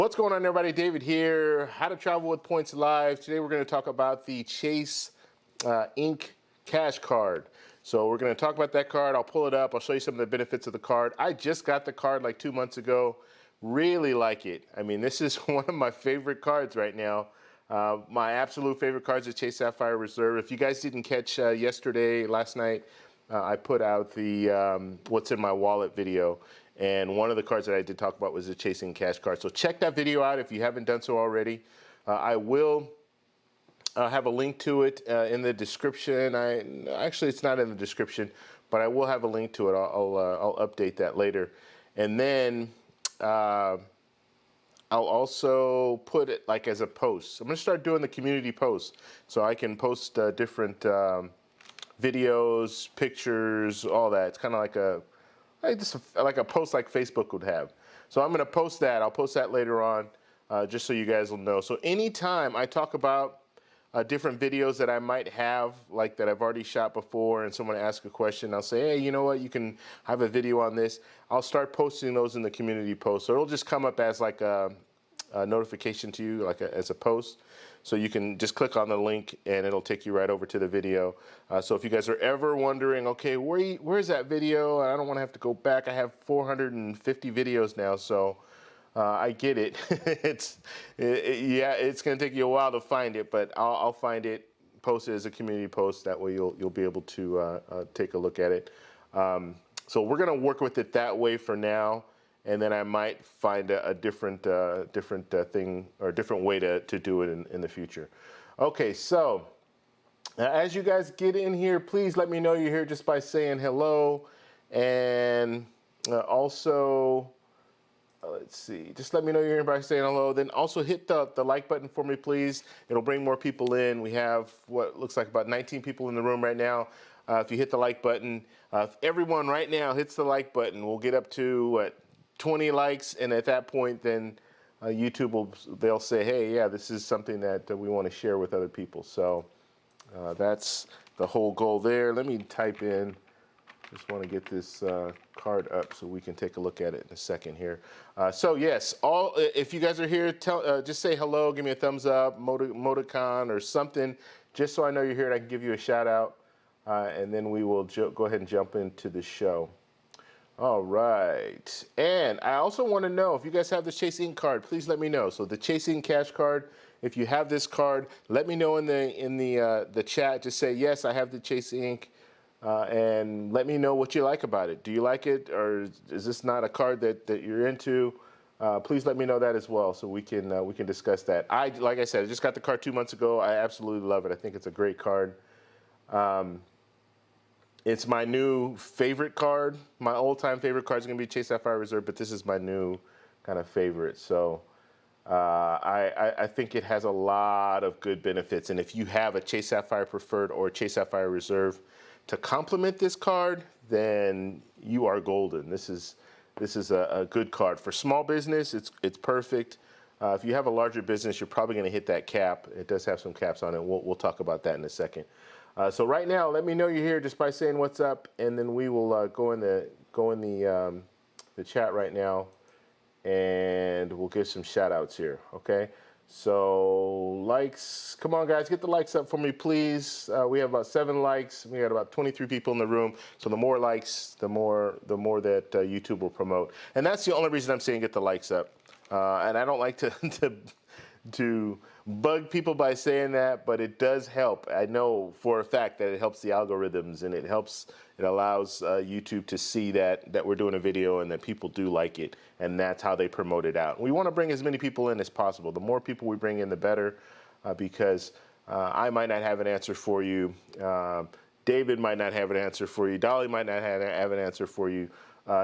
What's going on, everybody? David here. How to travel with points live. Today we're going to talk about the Chase Inc. Cash Card. So we're going to talk about that card. I'll pull it up. I'll show you some of the benefits of the card. I just got the card like 2 months ago. Really like it. I mean, this is one of my favorite cards right now. My absolute favorite cards is Chase Sapphire Reserve. If you guys didn't catch last night, I put out the What's in My Wallet video. And one of the cards that I did talk about was the Chasing Cash card. So check that video out if you haven't done so already. I will have a link to it in the description. Actually, it's not in the description, but I will have a link to it. I'll update that later. And then I'll also put it like as a post. I'm going to start doing the community posts so I can post different videos, pictures, all that. It's kind of like a post like Facebook would have. So I'm going to post that. I'll post that later on just so you guys will know. So anytime I talk about different videos that I might have, like that I've already shot before, and someone asks a question, I'll say, hey, you know what, you can have a video on this. I'll start posting those in the community post. So it'll just come up as like a notification to you, like as a post. So you can just click on the link and it'll take you right over to the video. So if you guys are ever wondering, okay, where's that video? I don't want to have to go back. I have 450 videos now, so I get it. Yeah, it's going to take you a while to find it, but I'll find it, post it as a community post. That way you'll be able to take a look at it. So we're going to work with it that way for now. And then I might find a different thing or a different way to do it in the future. Okay, so as you guys get in here, please let me know you're here just by saying hello. And also, let's see, just let me know you're here by saying hello. Then also hit the like button for me, please. It'll bring more people in. We have what looks like about 19 people in the room right now. If you hit the like button, if everyone right now hits the like button, we'll get up to what? 20 likes, and at that point then YouTube they'll say, hey, yeah, this is something that we want to share with other people. So that's the whole goal there. Let me type in, just want to get this card up so we can take a look at it in a second here. So yes, if you guys are here, just say hello, give me a thumbs up, emoticon or something, just so I know you're here and I can give you a shout out, and then we will go ahead and jump into the show. All right, and I also want to know if you guys have the Chase Inc. card, please let me know. So the Chase Inc. Cash card, if you have this card, let me know in the chat. Just say yes, I have the Chase Inc. And let me know what you like about it. Do you like it, or is this not a card that you're into? Please let me know that as well, so we can discuss that. Like I said, I just got the card 2 months ago. I absolutely love it. I think it's a great card. It's my new favorite card. My old-time favorite card is going to be Chase Sapphire Reserve, but this is my new kind of favorite. So I think it has a lot of good benefits. And if you have a Chase Sapphire Preferred or Chase Sapphire Reserve to complement this card, then you are golden. This is a good card. For small business, it's perfect. If you have a larger business, you're probably going to hit that cap. It does have some caps on it. We'll talk about that in a second. So right now, let me know you're here just by saying what's up, and then we will go in the chat right now, and we'll give some shout outs here. Okay, so likes, come on guys, get the likes up for me, please. We have about 7 likes. We got about 23 people in the room. So the more likes, the more that YouTube will promote, and that's the only reason I'm saying get the likes up. And I don't like to bug people by saying that, but it does help. I know for a fact that it helps the algorithms, and it allows YouTube to see that we're doing a video and that people do like it, and that's how they promote it out. We want to bring as many people in as possible. The more people we bring in, the better, because I might not have an answer for you. David might not have an answer for you. Dolly might not have an answer for you.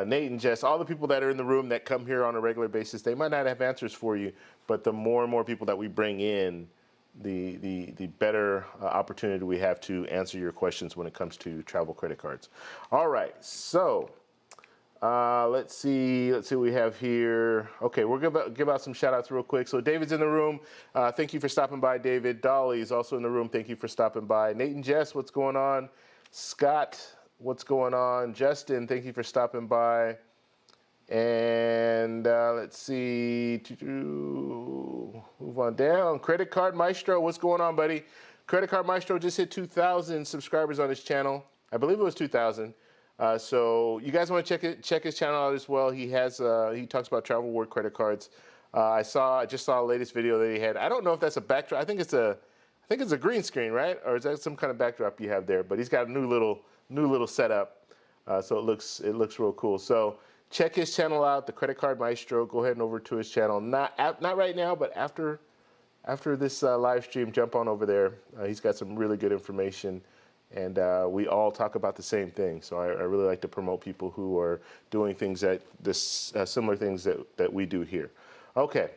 Nate and Jess, all the people that are in the room that come here on a regular basis, they might not have answers for you, but the more and more people that we bring in, the better opportunity we have to answer your questions when it comes to travel credit cards. All right, so let's see what we have here. Okay, we're gonna give out some shout outs real quick. So David's in the room. Thank you for stopping by, David. Dolly is also in the room. Thank you for stopping by. Nate and Jess, what's going on? Scott, what's going on? Justin, thank you for stopping by. And let's see, move on down. Credit Card Maestro, what's going on, buddy? Credit Card Maestro just hit 2,000 subscribers on his channel. I believe it was 2,000. So you guys want to check his channel out as well. He talks about travel world credit cards. I just saw the latest video that he had. I don't know if that's a backdrop. I think it's a green screen, right? Or is that some kind of backdrop you have there? But he's got a new little setup, so it looks real cool. So check his channel out, the Credit Card Maestro. Go ahead and over to his channel. Not right now, but after this live stream, jump on over there. He's got some really good information, and we all talk about the same thing. So I really like to promote people who are doing things similar things that we do here. Okay.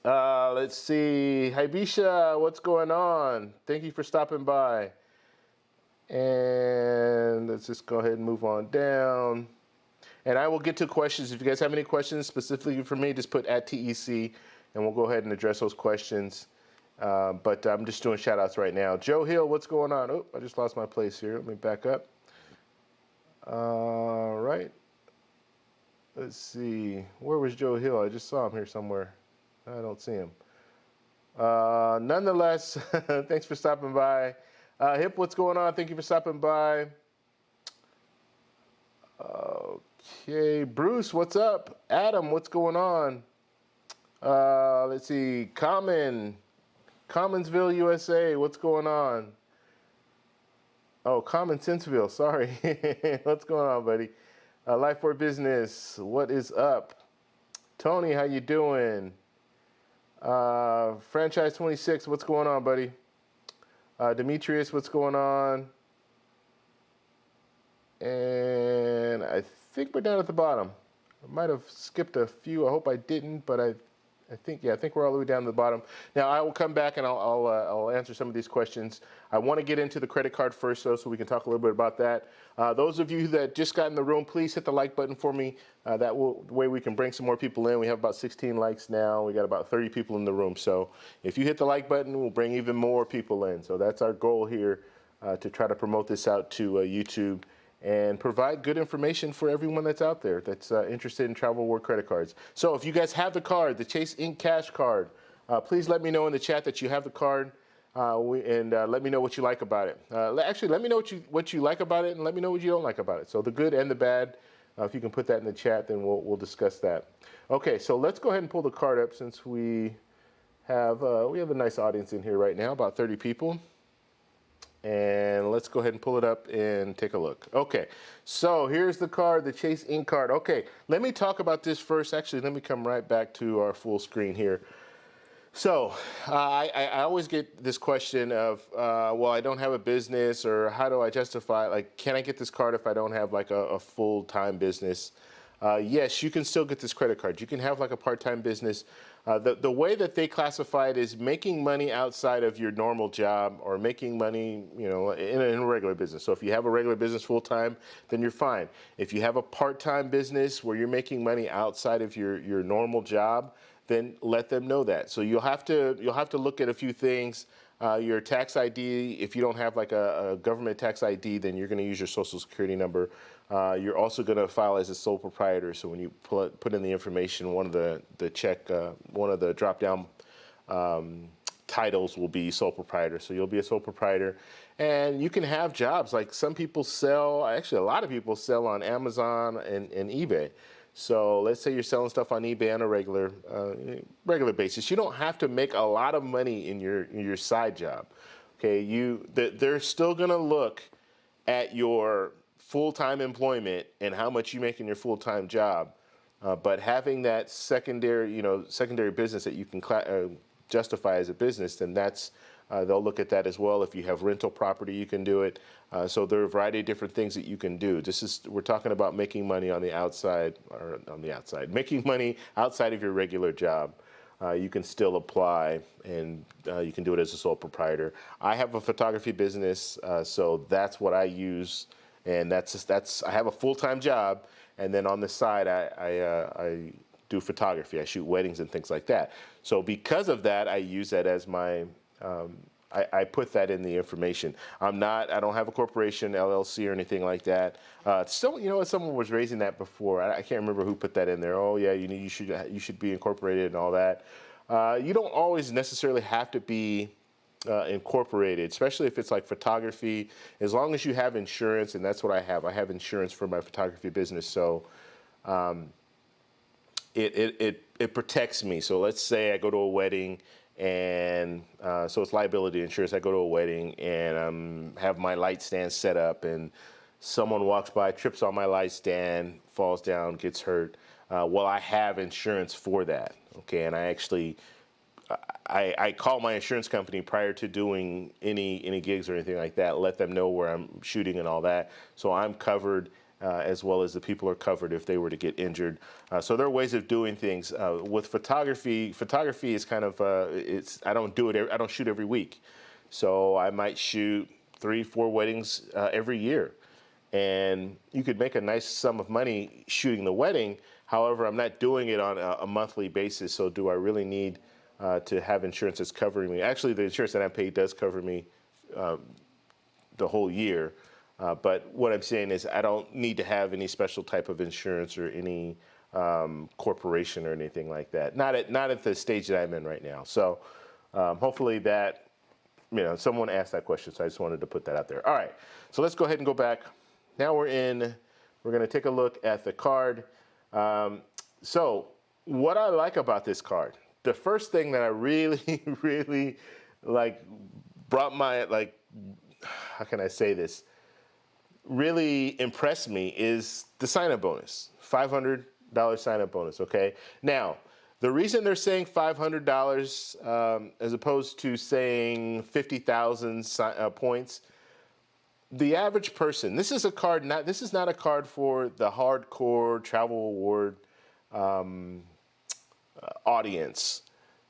Let's see. Hibisha, what's going on? Thank you for stopping by. And let's just go ahead and move on down. And I will get to questions. If you guys have any questions specifically for me, just put @TEC, and we'll go ahead and address those questions. But I'm just doing shout outs right now. Joe Hill, what's going on? Oh, I just lost my place here. Let me back up. All right. Let's see. Where was Joe Hill? I just saw him here somewhere. I don't see him. Nonetheless, thanks for stopping by. Hip, what's going on? Thank you for stopping by. Okay, Bruce, what's up? Adam, what's going on? Let's see. Commonsville, USA, what's going on? Oh, Common Senseville, sorry. What's going on, buddy? Life for Business, what is up? Tony, how you doing? Franchise 26, what's going on, buddy? Demetrius, what's going on? And I think we're down at the bottom. I might have skipped a few. I hope I didn't, but I think we're all the way down to the bottom. Now I will come back and I'll answer some of these questions. I want to get into the credit card first, though, so we can talk a little bit about that. Those of you that just got in the room, please hit the like button for me. That way we can bring some more people in. We have about 16 likes now. We got about 30 people in the room. So if you hit the like button, we'll bring even more people in. So that's our goal here, to try to promote this out to YouTube and provide good information for everyone that's out there that's interested in travel world credit cards. So if you guys have the card, the Chase Ink Cash card, please let me know in the chat that you have the card, and let me know what you like about it. Actually, let me know what you like about it, and let me know what you don't like about it. So the good and the bad, if you can put that in the chat, then we'll discuss that. Okay, so let's go ahead and pull the card up since we have a nice audience in here right now, about 30 people. And let's go ahead and pull it up and take a look. Okay, so here's the card, the Chase Ink card. Okay, let me talk about this first. Actually, let me come right back to our full screen here. So I always get this question of, well, I don't have a business, or how do I justify, like, can I get this card if I don't have like a full-time business? Yes, you can still get this credit card. You can have like a part-time business. The way that they classify it is making money outside of your normal job, or making money, in a regular business. So if you have a regular business full-time, then you're fine. If you have a part-time business where you're making money outside of your normal job, then let them know that. So you'll have to look at a few things. Your tax ID, if you don't have like a government tax ID, then you're going to use your social security number. You're also going to file as a sole proprietor. So when you put in the information, one of the drop-down titles will be sole proprietor. So you'll be a sole proprietor, and you can have jobs. Like some people sell, actually a lot of people sell on Amazon and eBay. So let's say you're selling stuff on eBay on a regular basis. You don't have to make a lot of money in your side job. Okay, they're still going to look at your full-time employment and how much you make in your full-time job, but having that secondary business that you can justify as a business, then they'll look at that as well. If you have rental property, you can do it. So there are a variety of different things that you can do. We're talking about making money on the outside, making money outside of your regular job. You can still apply, and you can do it as a sole proprietor. I have a photography business, so that's what I use, and I have a full-time job, and then on the side I do photography. I shoot weddings and things like that. So because of that, I use that as my I put that in the information. I don't have a corporation, LLC, or anything like that. Still, you know what? Someone was raising that before. I can't remember who put that in there. Oh yeah, you should be incorporated and all that. You don't always necessarily have to be incorporated, especially if it's like photography. As long as you have insurance, and that's what I have. I have insurance for my photography business, so it protects me. So let's say I go to a wedding, and so it's liability insurance. I go to a wedding and have my light stand set up, and someone walks by, trips on my light stand, falls down, gets hurt. Well, I have insurance for that. Okay, and I call my insurance company prior to doing any gigs or anything like that, let them know where I'm shooting and all that. So I'm covered, as well as the people are covered if they were to get injured. So there are ways of doing things. With photography is kind of, I don't shoot every week. So I might shoot 3-4 weddings every year. And you could make a nice sum of money shooting the wedding. However, I'm not doing it on a monthly basis. So do I really need to have insurance that's covering me? Actually, the insurance that I pay does cover me the whole year. But what I'm saying is I don't need to have any special type of insurance or any corporation or anything like that. Not at the stage that I'm in right now. So hopefully that, someone asked that question, so I just wanted to put that out there. All right, so let's go ahead and go back. Now we're going to take a look at the card. So what I like about this card, the first thing that I really, really brought my, how can I say this? Really impressed me is the sign-up bonus, $500 sign-up bonus, okay? Now, the reason they're saying $500 as opposed to saying 50,000 points, the average person, this is not a card for the hardcore travel award audience.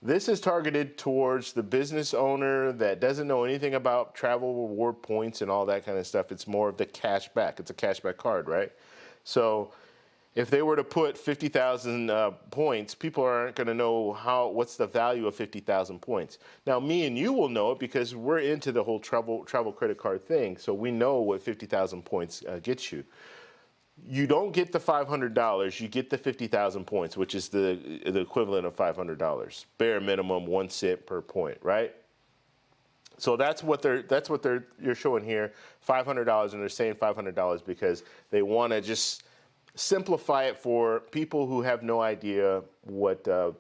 This is targeted towards the business owner that doesn't know anything about travel reward points and all that kind of stuff. It's more of the cash back. It's a cashback card, right? So if they were to put 50,000 points, people aren't going to know what's the value of 50,000 points. Now, me and you will know it because we're into the whole travel credit card thing, so we know what 50,000 points gets you. You don't get the $500, you get the 50,000 points, which is the equivalent of $500. Bare minimum 1 cent per point, right? So that's what you're showing here, $500, and they're saying $500 because they want to just simplify it for people who have no idea what the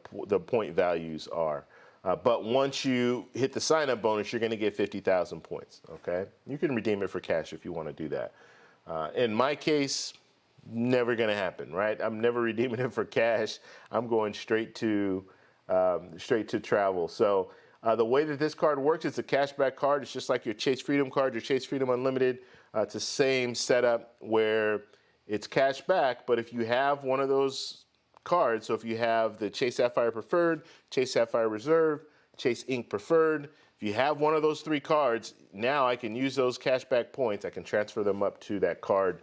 point values are. But once you hit the sign-up bonus, you're going to get 50,000 points, okay? You can redeem it for cash if you want to do that. In my case, never going to happen, right? I'm never redeeming it for cash. I'm going straight to travel. So the way that this card works, it's a cashback card. It's just like your Chase Freedom card, your Chase Freedom Unlimited. It's the same setup where it's cash back, but if you have one of those cards, so if you have the Chase Sapphire Preferred, Chase Sapphire Reserve, Chase Ink Preferred, if you have one of those 3 cards, now I can use those cashback points. I can transfer them up to that card,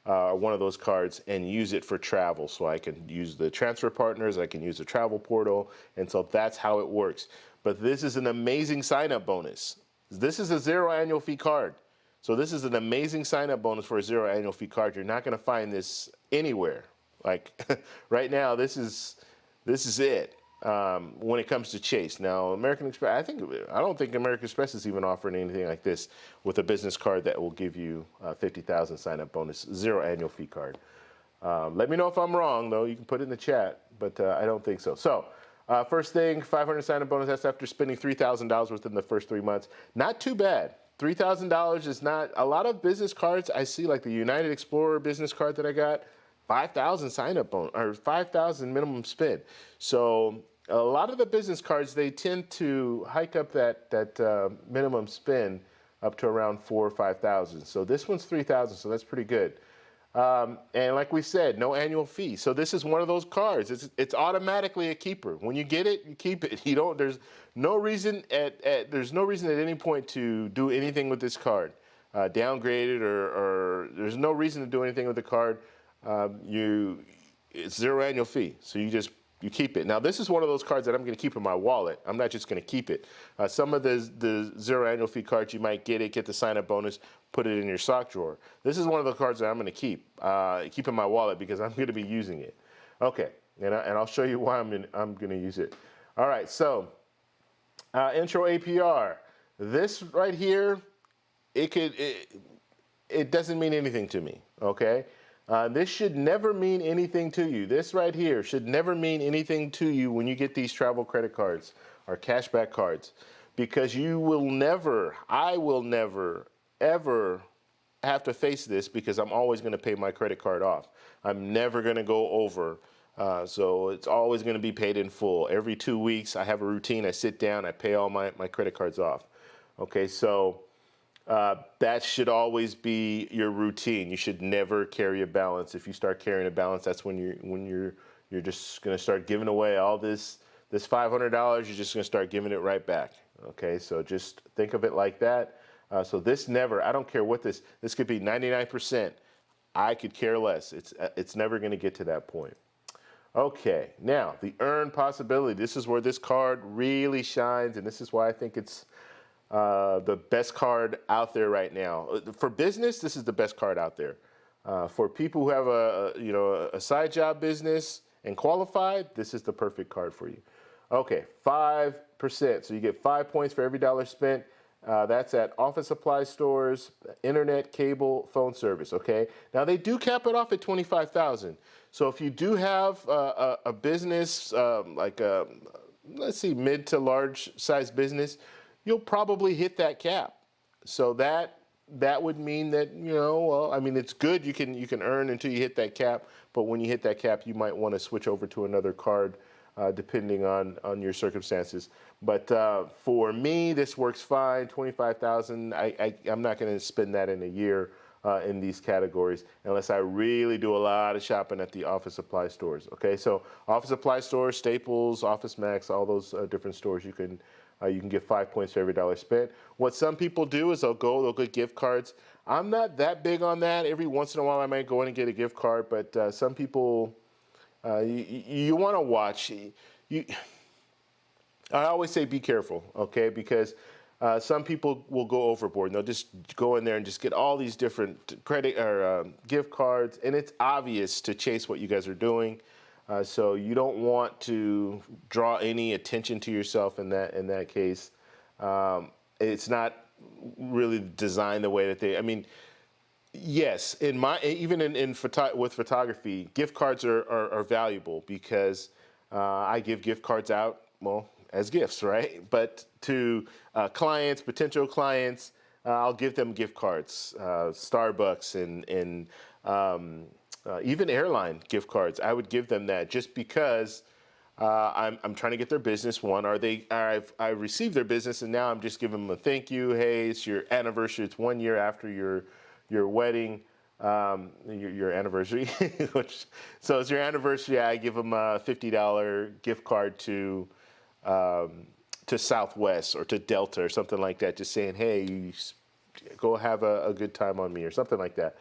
one of those cards, and use it for travel. So I can use the transfer partners, I can use the travel portal, and so that's how it works. But this is an amazing sign-up bonus. This is a 0 annual fee card. So this is an amazing sign-up bonus for a 0 annual fee card. You're not going to find this anywhere. Like right now, this is it when it comes to Chase. Now, American Express, I don't think American Express is even offering anything like this with a business card that will give you 50,000 sign-up bonus, 0 annual fee card. Let me know if I'm wrong, though. You can put it in the chat, but I don't think so. So first thing, 500 sign-up bonus. That's after spending $3,000 within the first 3 months. Not too bad. $3,000 is not a lot of business cards. I see like the United Explorer business card that I got, 5,000 sign up bonus or 5,000 minimum spend. So a lot of the business cards, they tend to hike up that minimum spend up to around 4,000 or 5,000. So this one's 3,000, so that's pretty good. And like we said, no annual fee. So this is one of those cards. It's automatically a keeper. When you get it, you keep it. You don't. There's no reason at any point to do anything with this card, downgrade it or there's no reason to do anything with the card. It's 0 annual fee. So you just you keep it. Now, this is one of those cards that I'm going to keep in my wallet. I'm not just going to keep it. Some of the zero annual fee cards, you might get the sign-up bonus, put it in your sock drawer. This is one of the cards that I'm going to keep in my wallet because I'm going to be using it. Okay, and I'll show you why I'm going to use it. All right, so intro APR. This right here, it doesn't mean anything to me, okay? This should never mean anything to you. This right here should never mean anything to you when you get these travel credit cards or cashback cards, because you will never, I will never, ever have to face this because I'm always going to pay my credit card off. I'm never going to go over. So it's always going to be paid in full. Every 2 weeks, I have a routine. I sit down, I pay all my credit cards off. Okay, so that should always be your routine. You should never carry a balance. If you start carrying a balance, that's when you're just going to start giving away all this $500. You're just going to start giving it right back. Okay, so just think of it like that. So this never. I don't care what this could be 99%. I could care less. It's never going to get to that point. Okay, now the earn possibility. This is where this card really shines, and this is why I think it's the best card out there right now. For business, this is the best card out there. For people who have a side job business and qualified, this is the perfect card for you. Okay, 5%. So you get 5 points for every dollar spent. That's at office supply stores, internet, cable, phone service. Okay. Now they do cap it off at 25,000. So if you do have a business let's see, mid to large size business, you'll probably hit that cap. So that would mean that, well, I mean, it's good. You can earn until you hit that cap, but when you hit that cap, you might want to switch over to another card, depending on your circumstances. But for me, this works fine. 25,000. I'm not going to spend that in a year in these categories unless I really do a lot of shopping at the office supply stores. Okay, so office supply stores, Staples, Office Max, all those different stores, you can get 5 points for every dollar spent. What some people do is they'll get gift cards. I'm not that big on that. Every once in a while I might go in and get a gift card, but some people, you want to watch. I always say be careful, okay? Because some people will go overboard and they'll just go in there and just get all these different credit or gift cards, and it's obvious to chase what you guys are doing. So you don't want to draw any attention to yourself in that case. It's not really designed the way that I mean, yes, with photography, gift cards are valuable because I give gift cards out, well, as gifts, right? But to potential clients, I'll give them gift cards, Starbucks and even airline gift cards. I would give them that just because I'm trying to get their business. I received their business and now I'm just giving them a thank you. Hey, it's your anniversary. It's 1 year after your wedding, your anniversary. So it's your anniversary. I give them a $50 gift card to Southwest or to Delta or something like that. Just saying, hey, go have a good time on me or something like that.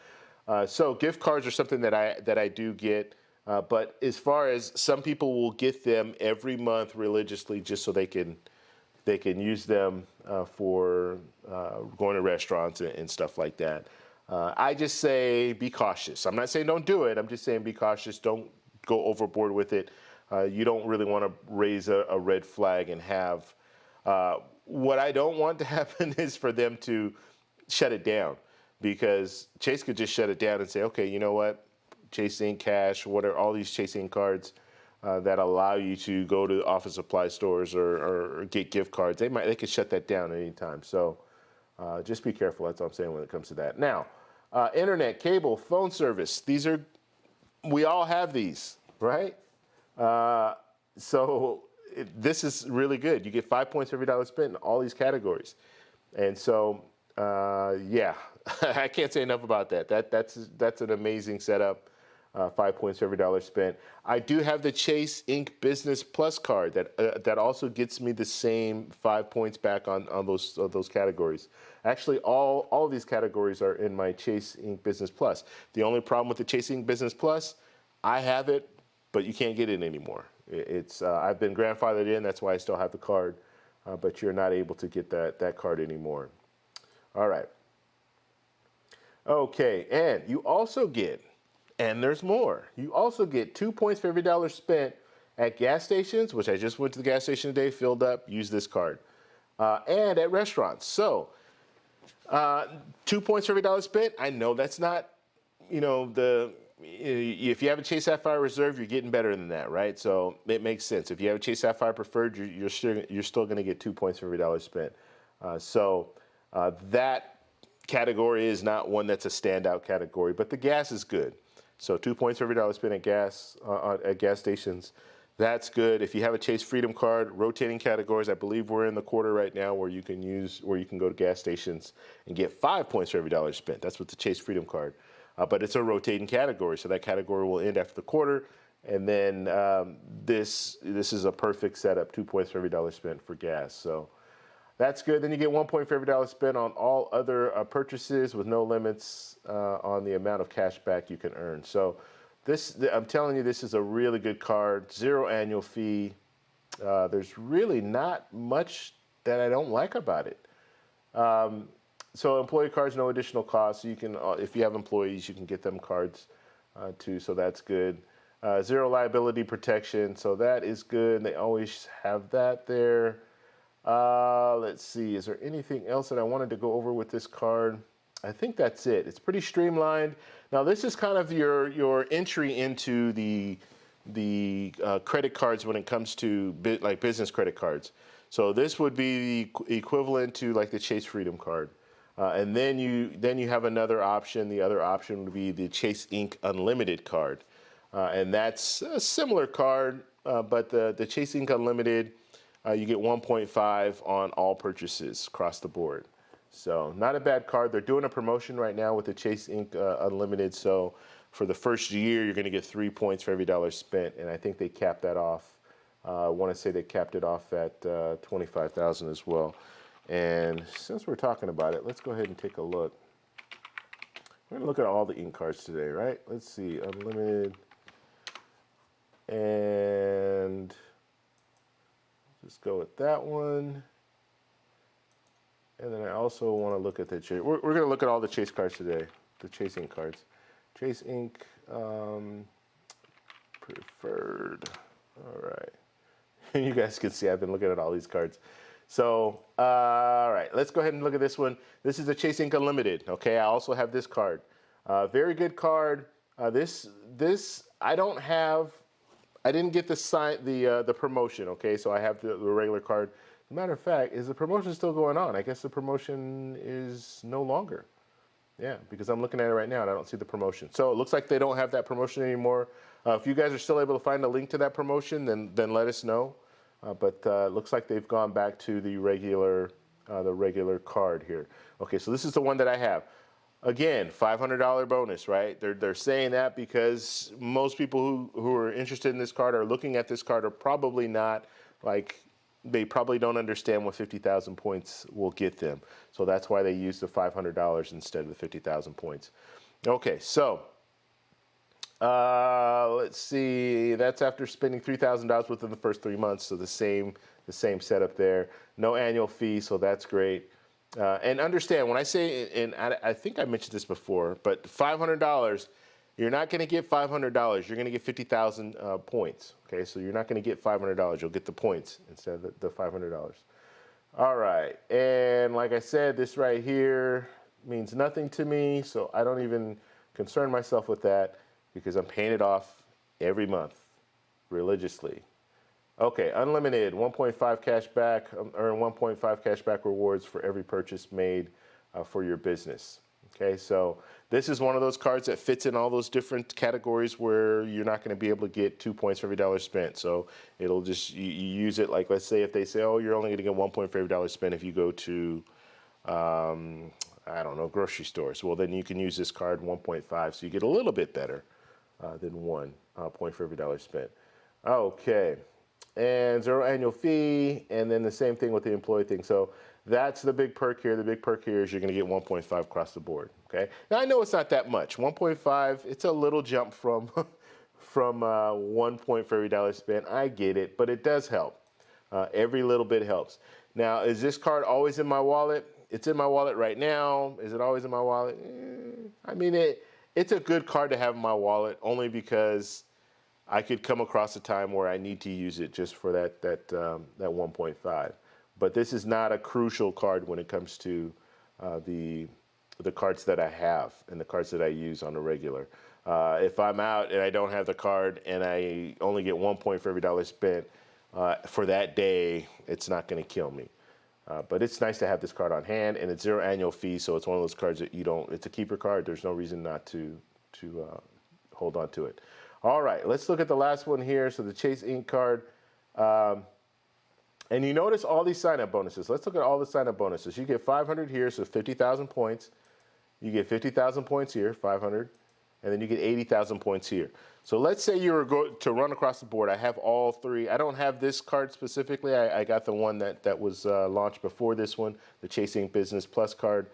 So gift cards are something that I do get, but as far as some people will get them every month religiously just so they can use them for going to restaurants and stuff like that. I just say be cautious. I'm not saying don't do it. I'm just saying be cautious. Don't go overboard with it. You don't really want to raise a red flag and have what I don't want to happen is for them to shut it down. Because Chase could just shut it down and say, okay, you know what, Chase Inc. Cash, what are all these Chase Inc. cards that allow you to go to office supply stores or get gift cards? They could shut that down at any time. So just be careful. That's all I'm saying when it comes to that. Now, internet, cable, phone service. We all have these, right? So this is really good. You get 5 points for every dollar spent in all these categories, and so yeah. I can't say enough about that. That's an amazing setup. 5 points for every dollar spent. I do have the Chase Inc. Business Plus card that also gets me the same 5 points back on those categories. Actually, all of these categories are in my Chase Inc. Business Plus. The only problem with the Chase Inc. Business Plus, I have it, but you can't get it anymore. It's I've been grandfathered in. That's why I still have the card, but you're not able to get that card anymore. All right. Okay, and you also get, and there's more. You also get 2 points for every dollar spent at gas stations, which I just went to the gas station today, filled up, used this card, and at restaurants. So 2 points for every dollar spent. I know that's not, if you have a Chase Sapphire Reserve, you're getting better than that, right? So it makes sense. If you have a Chase Sapphire Preferred, you're still going to get 2 points for every dollar spent. That category is not one that's a standout category, but the gas is good. So 2 points for every dollar spent at gas stations. That's good. If you have a Chase Freedom card, rotating categories, I believe we're in the quarter right now where you can go to gas stations and get 5 points for every dollar spent. That's with the Chase Freedom card. But it's a rotating category, so that category will end after the quarter. And then this is a perfect setup, 2 points for every dollar spent for gas. So that's good. Then you get 1 point for every dollar spent on all other purchases with no limits on the amount of cash back you can earn. So I'm telling you, this is a really good card. 0 annual fee. There's really not much that I don't like about it. So employee cards, no additional cost. So you can, if you have employees, you can get them cards too. So that's good. 0 liability protection. So that is good. They always have that there. Let's see. Is there anything else that I wanted to go over with this card? I think that's it. It's pretty streamlined. Now this is kind of your entry into the credit cards when it comes to like business credit cards. So this would be the equivalent to like the Chase Freedom card. And then you have another option. The other option would be the Chase Ink Unlimited card. And that's a similar card, but the Chase Ink Unlimited, you get 1.5 on all purchases across the board. So not a bad card. They're doing a promotion right now with the Chase Ink Unlimited. So for the first year, you're going to get 3 points for every dollar spent. And I think they capped that off. I want to say they capped it off at 25,000 as well. And since we're talking about it, let's go ahead and take a look. We're going to look at all the ink cards today, right? Let's see, unlimited. And just go with that one. And then I also want to look at the Chase. We're going to look at all the Chase cards today, the Chase Ink cards. Chase Ink Preferred. All right. You guys can see I've been looking at all these cards. So, all right, let's go ahead and look at this one. This is the Chase Ink Unlimited. Okay, I also have this card. Very good card. This I don't have. I didn't get the promotion. Okay, so I have the regular card. As a matter of fact, is the promotion still going on? I guess the promotion is no longer. Yeah, because I'm looking at it right now and I don't see the promotion. So it looks like they don't have that promotion anymore. If you guys are still able to find a link to that promotion, then let us know. But it looks like they've gone back to the regular card here. Okay, so this is the one that I have. Again, $500 bonus, right? They're saying that because most people who are interested in this card or looking at this card are probably not like. They probably don't understand what 50,000 points will get them. So that's why they use the $500 instead of the 50,000 points. Okay, so let's see. That's after spending $3,000 within the first 3 months. So the same setup there. No annual fee, so that's great. And understand when I say, and I think I mentioned this before, but $500. You're not going to get $500. You're going to get 50,000 points. Okay, so you're not going to get $500. You'll get the points instead of the $500. All right, and like I said, this right here means nothing to me, so I don't even concern myself with that because I'm paying it off every month religiously. Okay, unlimited, 1.5 cash back, earn 1.5 cash back rewards for every purchase made for your business. Okay, so this is one of those cards that fits in all those different categories where you're not going to be able to get 2 points for every dollar spent. So it'll just, you use it like, let's say if they say, oh, you're only going to get 1 point for every dollar spent if you go to, I don't know, grocery stores. Well, then you can use this card 1.5, so you get a little bit better than 1 point for every dollar spent. Okay, and 0 annual fee, and then the same thing with the employee thing. So that's the big perk here. The big perk here is you're going to get 1.5 across the board. Okay. Now I know it's not that much. 1.5. It's a little jump from from 1 point for every dollar spent. I get it, but it does help. Every little bit helps. Now, is this card always in my wallet? It's in my wallet right now. Is it always in my wallet? I mean, it's a good card to have in my wallet only because I could come across a time where I need to use it just for that 1.5. But this is not a crucial card when it comes to the cards that I have and the cards that I use on a regular. If I'm out and I don't have the card and I only get 1 point for every dollar spent for that day, it's not going to kill me. But it's nice to have this card on hand, and it's 0 annual fee, so it's one of those cards that you don't. It's a keeper card. There's no reason not to hold on to it. All right, let's look at the last one here. So the Chase Ink card. And you notice all these sign-up bonuses. Let's look at all the sign-up bonuses. You get 500 here, so 50,000 points. You get 50,000 points here, 500. And then you get 80,000 points here. So let's say you were going to run across the board. I have all three. I don't have this card specifically. I got the one that was launched before this one, the Chase Ink Business Plus card.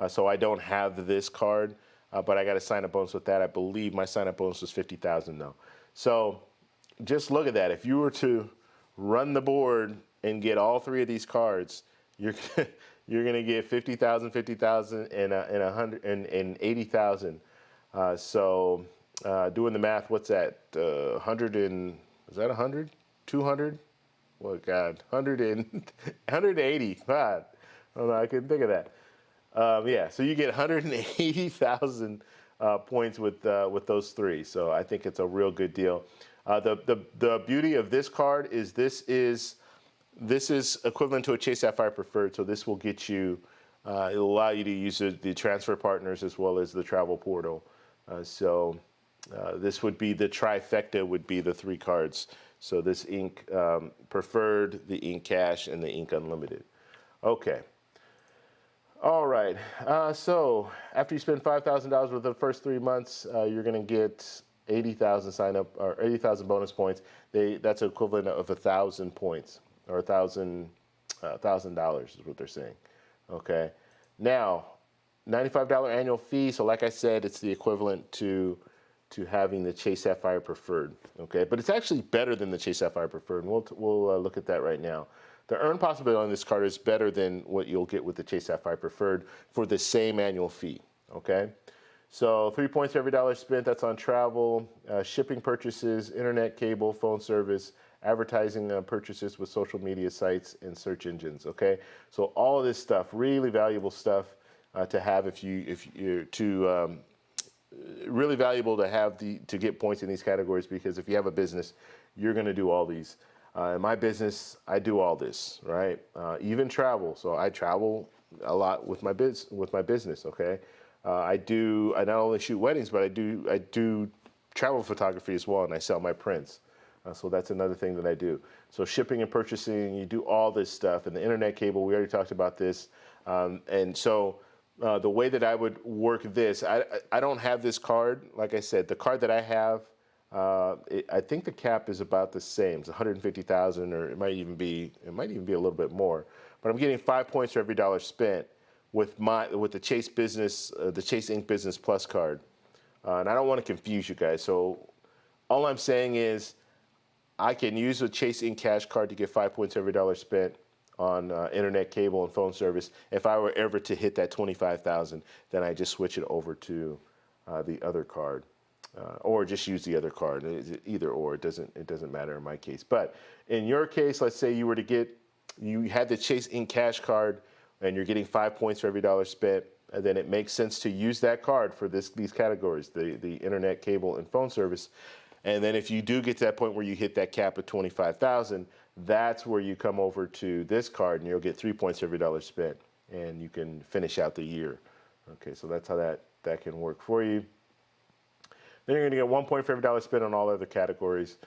So I don't have this card, but I got a sign-up bonus with that. I believe my sign-up bonus was 50,000 though. So just look at that. If you were to run the board and get all three of these cards, you're going to get 50,000, 50,000, and 100 and 80,000. So doing the math, what's that? 100 and is that 100? 200? Well, God, 100 and 180. God, I don't know. I couldn't think of that. Yeah, so you get 180,000 points with those three. So I think it's a real good deal. The beauty of this card is this is equivalent to a Chase Sapphire Preferred. So this will get you. It'll allow you to use the transfer partners as well as the travel portal. So this would be the trifecta, would be the three cards. So this Ink Preferred, the Ink Cash, and the Ink Unlimited. Okay. All right. So after you spend $5,000 within the first 3 months, you're going to get 80,000 sign up or 80,000 bonus points. That's equivalent of 1,000 points or $1,000 is what they're saying. Okay. Now, $95 annual fee. So like I said, it's the equivalent to having the Chase Sapphire Preferred. Okay, but it's actually better than the Chase Sapphire Preferred. And we'll look at that right now. The earn possibility on this card is better than what you'll get with the Chase Sapphire Preferred for the same annual fee. Okay, so 3 points for every dollar spent. That's on travel, shipping purchases, internet, cable, phone service, advertising purchases with social media sites and search engines. Okay, so all of this stuff, really valuable stuff to have really valuable to have to get points in these categories, because if you have a business, you're going to do all these. In my business, I do all this, right? Even travel. So I travel a lot with my business. Okay, I not only shoot weddings, but I do travel photography as well, and I sell my prints. So that's another thing that I do. So shipping and purchasing, you do all this stuff, and the internet cable. We already talked about this, and so. The way that I would work this, I don't have this card. Like I said, the card that I have, I think the cap is about the same. It's 150,000, or it might even be a little bit more. But I'm getting 5 points for every dollar spent with the Chase Business, the Chase Ink Business Plus card. And I don't want to confuse you guys. So all I'm saying is, I can use a Chase Ink Cash card to get 5 points every dollar spent on internet, cable, and phone service. If I were ever to hit that 25,000, then I just switch it over to the other card, or just use the other card. Either or, it doesn't matter in my case. But in your case, let's say you had the Chase Ink Cash card, and you're getting 5 points for every dollar spent. And then it makes sense to use that card for these categories: the internet, cable, and phone service. And then if you do get to that point where you hit that cap of 25,000, that's where you come over to this card, and you'll get 3 points every dollar spent, and you can finish out the year. Okay, so that's how that can work for you. Then you're going to get 1 point for every dollar spent on all other categories.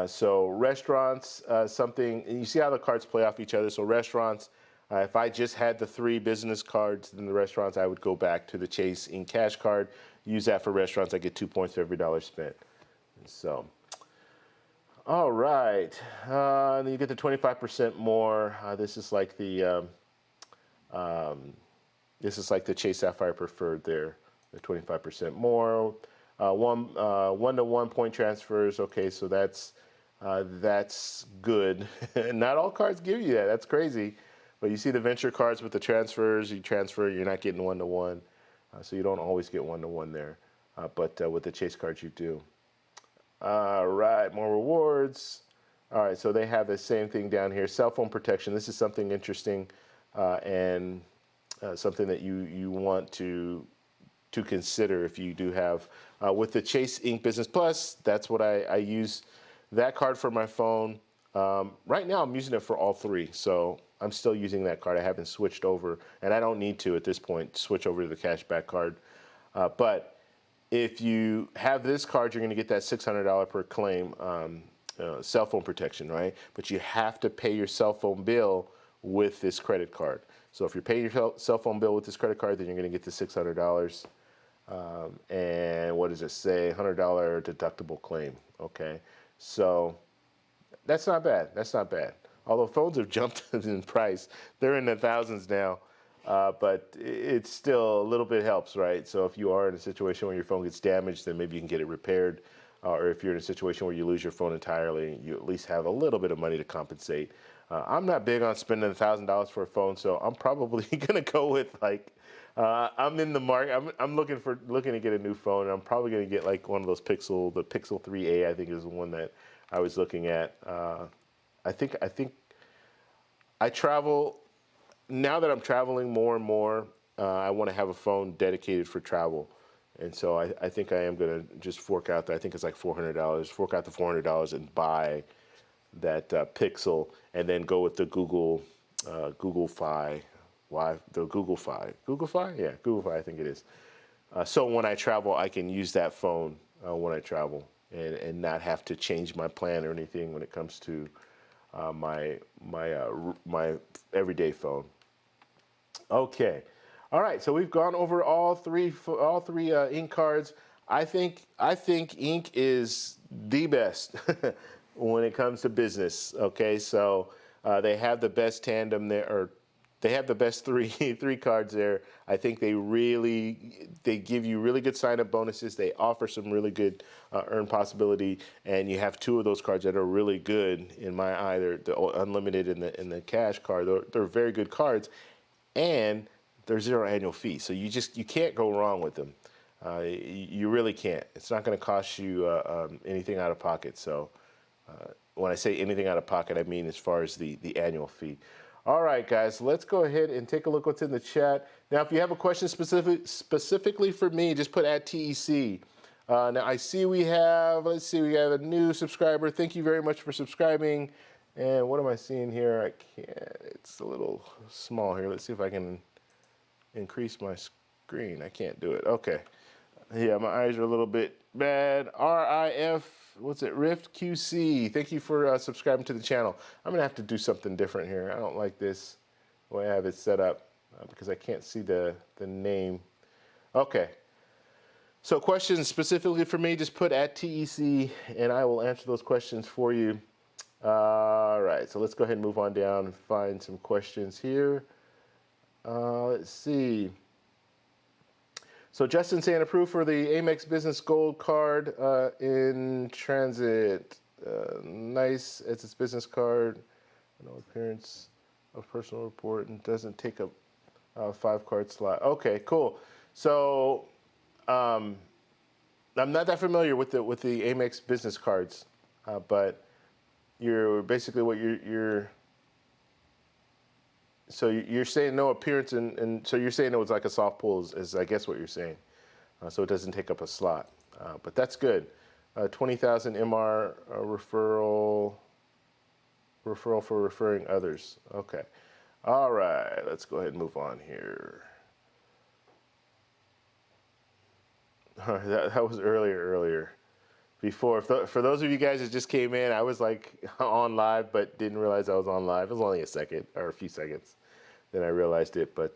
So restaurants, and you see how the cards play off each other. So restaurants, if I just had the three business cards in the restaurants, I would go back to the Chase Ink Cash card, use that for restaurants. I get 2 points for every dollar spent. So, all right, then you get the 25% more. This is like the Chase Sapphire Preferred there, the 25% more. one-to-one point transfers. Okay, so that's good. Not all cards give you that. That's crazy. But you see the venture cards with the transfers. You transfer, you're not getting one-to-one, so you don't always get one-to-one there. But with the Chase cards, you do. All right, more rewards. All right, so they have the same thing down here. Cell phone protection. This is something interesting and something that you want to consider if you do have. With the Chase Ink Business Plus, that's what I use that card for my phone. Right now, I'm using it for all three, so I'm still using that card. I haven't switched over, and I don't need to at this point switch over to the cashback card. But if you have this card, you're going to get that $600 per claim cell phone protection, right? But you have to pay your cell phone bill with this credit card. So if you're paying your cell phone bill with this credit card, then you're going to get the $600. And what does it say? $100 deductible claim. Okay, so that's not bad. That's not bad. Although phones have jumped in price, they're in the thousands now. But it still a little bit helps, right? So if you are in a situation where your phone gets damaged, then maybe you can get it repaired. Or if you're in a situation where you lose your phone entirely, you at least have a little bit of money to compensate. I'm not big on spending $1,000 for a phone, so I'm probably gonna go with like I'm in the market. I'm looking to get a new phone. And I'm probably gonna get like one of those the Pixel 3a. I think is the one that I was looking at. I think I travel. Now that I'm traveling more and more, I want to have a phone dedicated for travel. And so I think I am going to just fork out, I think it's like $400, fork out the $400 and buy that Pixel, and then go with the Google Fi. The Google Fi. Google Fi? Yeah, Google Fi, I think it is. So when I travel, I can use that phone when I travel and not have to change my plan or anything when it comes to my everyday phone. Okay, all right. So we've gone over all three ink cards. I think ink is the best when it comes to business. Okay, so they have the best tandem there, or they have the best three cards there. I think they give you really good sign-up bonuses. They offer some really good earn possibility, and you have two of those cards that are really good in my eye. They're the unlimited and the cash card. They're very good cards, and they're zero annual fee. So you can't go wrong with them. You really can't. It's not going to cost you anything out of pocket. So when I say anything out of pocket, I mean as far as the annual fee. All right, guys, let's go ahead and take a look what's in the chat. Now, if you have a question specifically for me, just put @TEC. Now, I see we have a new subscriber. Thank you very much for subscribing. And what am I seeing here? I can't, it's a little small here. Let's see if I can increase my screen. I can't do it. Okay. Yeah, my eyes are a little bit bad. Rift QC. Thank you for subscribing to the channel. I'm gonna have to do something different here. I don't like this the way I have it set up because I can't see the name. Okay. So questions specifically for me, just put @TEC and I will answer those questions for you. All right, so let's go ahead and move on down and find some questions here. Let's see. So Justin saying approved for the Amex Business Gold card in transit. Nice, it's its business card. No appearance of personal report and doesn't take up 5-card slot. Okay, cool. So I'm not that familiar with the Amex Business cards, but you're basically what so you're saying no appearance, and so you're saying it was like a soft pull is I guess what you're saying. So it doesn't take up a slot, but that's good. 20,000 MR referral for referring others. Okay, all right. Let's go ahead and move on here. All right, that was earlier. Before, for those of you guys that just came in, I was like on live, but didn't realize I was on live. It was only a second or a few seconds. Then I realized it, but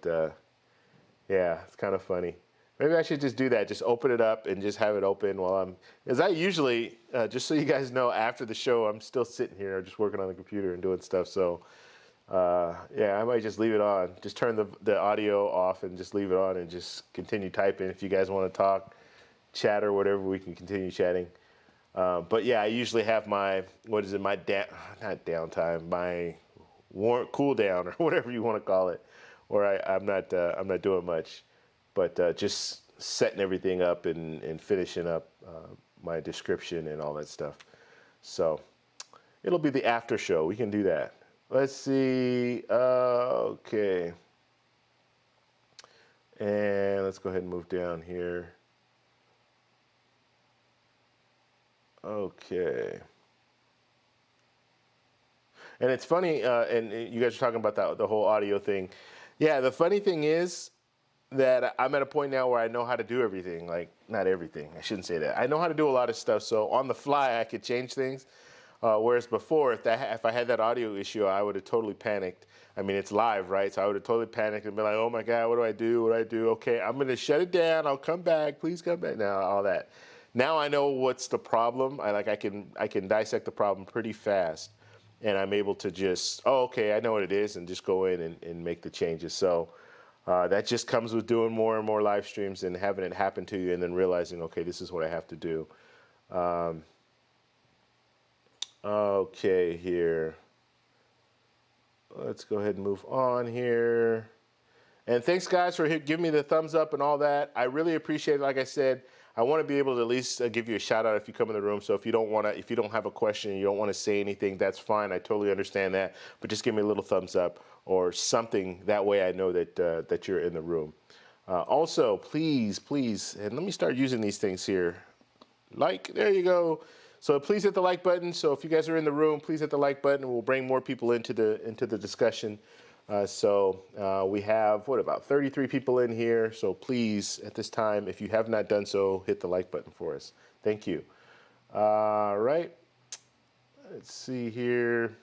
yeah, it's kind of funny. Maybe I should just do that. Just open it up and just have it open while because I usually, just so you guys know, after the show, I'm still sitting here just working on the computer and doing stuff. So yeah, I might just leave it on. Just turn the audio off and just leave it on and just continue typing. If you guys want to talk, chat or whatever, we can continue chatting. But yeah, I usually have my, what is it, my not downtime, my cool down or whatever you want to call it, where I'm not doing much, but just setting everything up and finishing up my description and all that stuff. So it'll be the after show. We can do that. Let's see. Okay. And let's go ahead and move down here. Okay. And it's funny, and you guys are talking about the whole audio thing. Yeah, the funny thing is that I'm at a point now where I know how to do everything. Like, not everything, I shouldn't say that. I know how to do a lot of stuff, so on the fly I could change things. Whereas before, if I had that audio issue, I would have totally panicked. I mean, it's live, right? So I would have totally panicked and been like, oh my God, what do I do? What do I do? Okay, I'm gonna shut it down. I'll come back. Please come back. Now, all that. Now I know what's the problem. I can dissect the problem pretty fast, and I'm able to just, oh, okay, I know what it is, and just go in and make the changes. So that just comes with doing more and more live streams and having it happen to you, and then realizing, okay, this is what I have to do. Okay, here. Let's go ahead and move on here. And thanks, guys, for giving me the thumbs up and all that. I really appreciate it. Like I said, I want to be able to at least give you a shout out if you come in the room. So if you don't have a question, you don't want to say anything, that's fine. I totally understand that. But just give me a little thumbs up or something. That way I know that that you're in the room. Also, please, and let me start using these things here. Like, there you go. So please hit the like button. So if you guys are in the room, please hit the like button. We'll bring more people into the discussion. We have, about 33 people in here. So please, at this time, if you have not done so, hit the like button for us. Thank you. All right. Let's see here.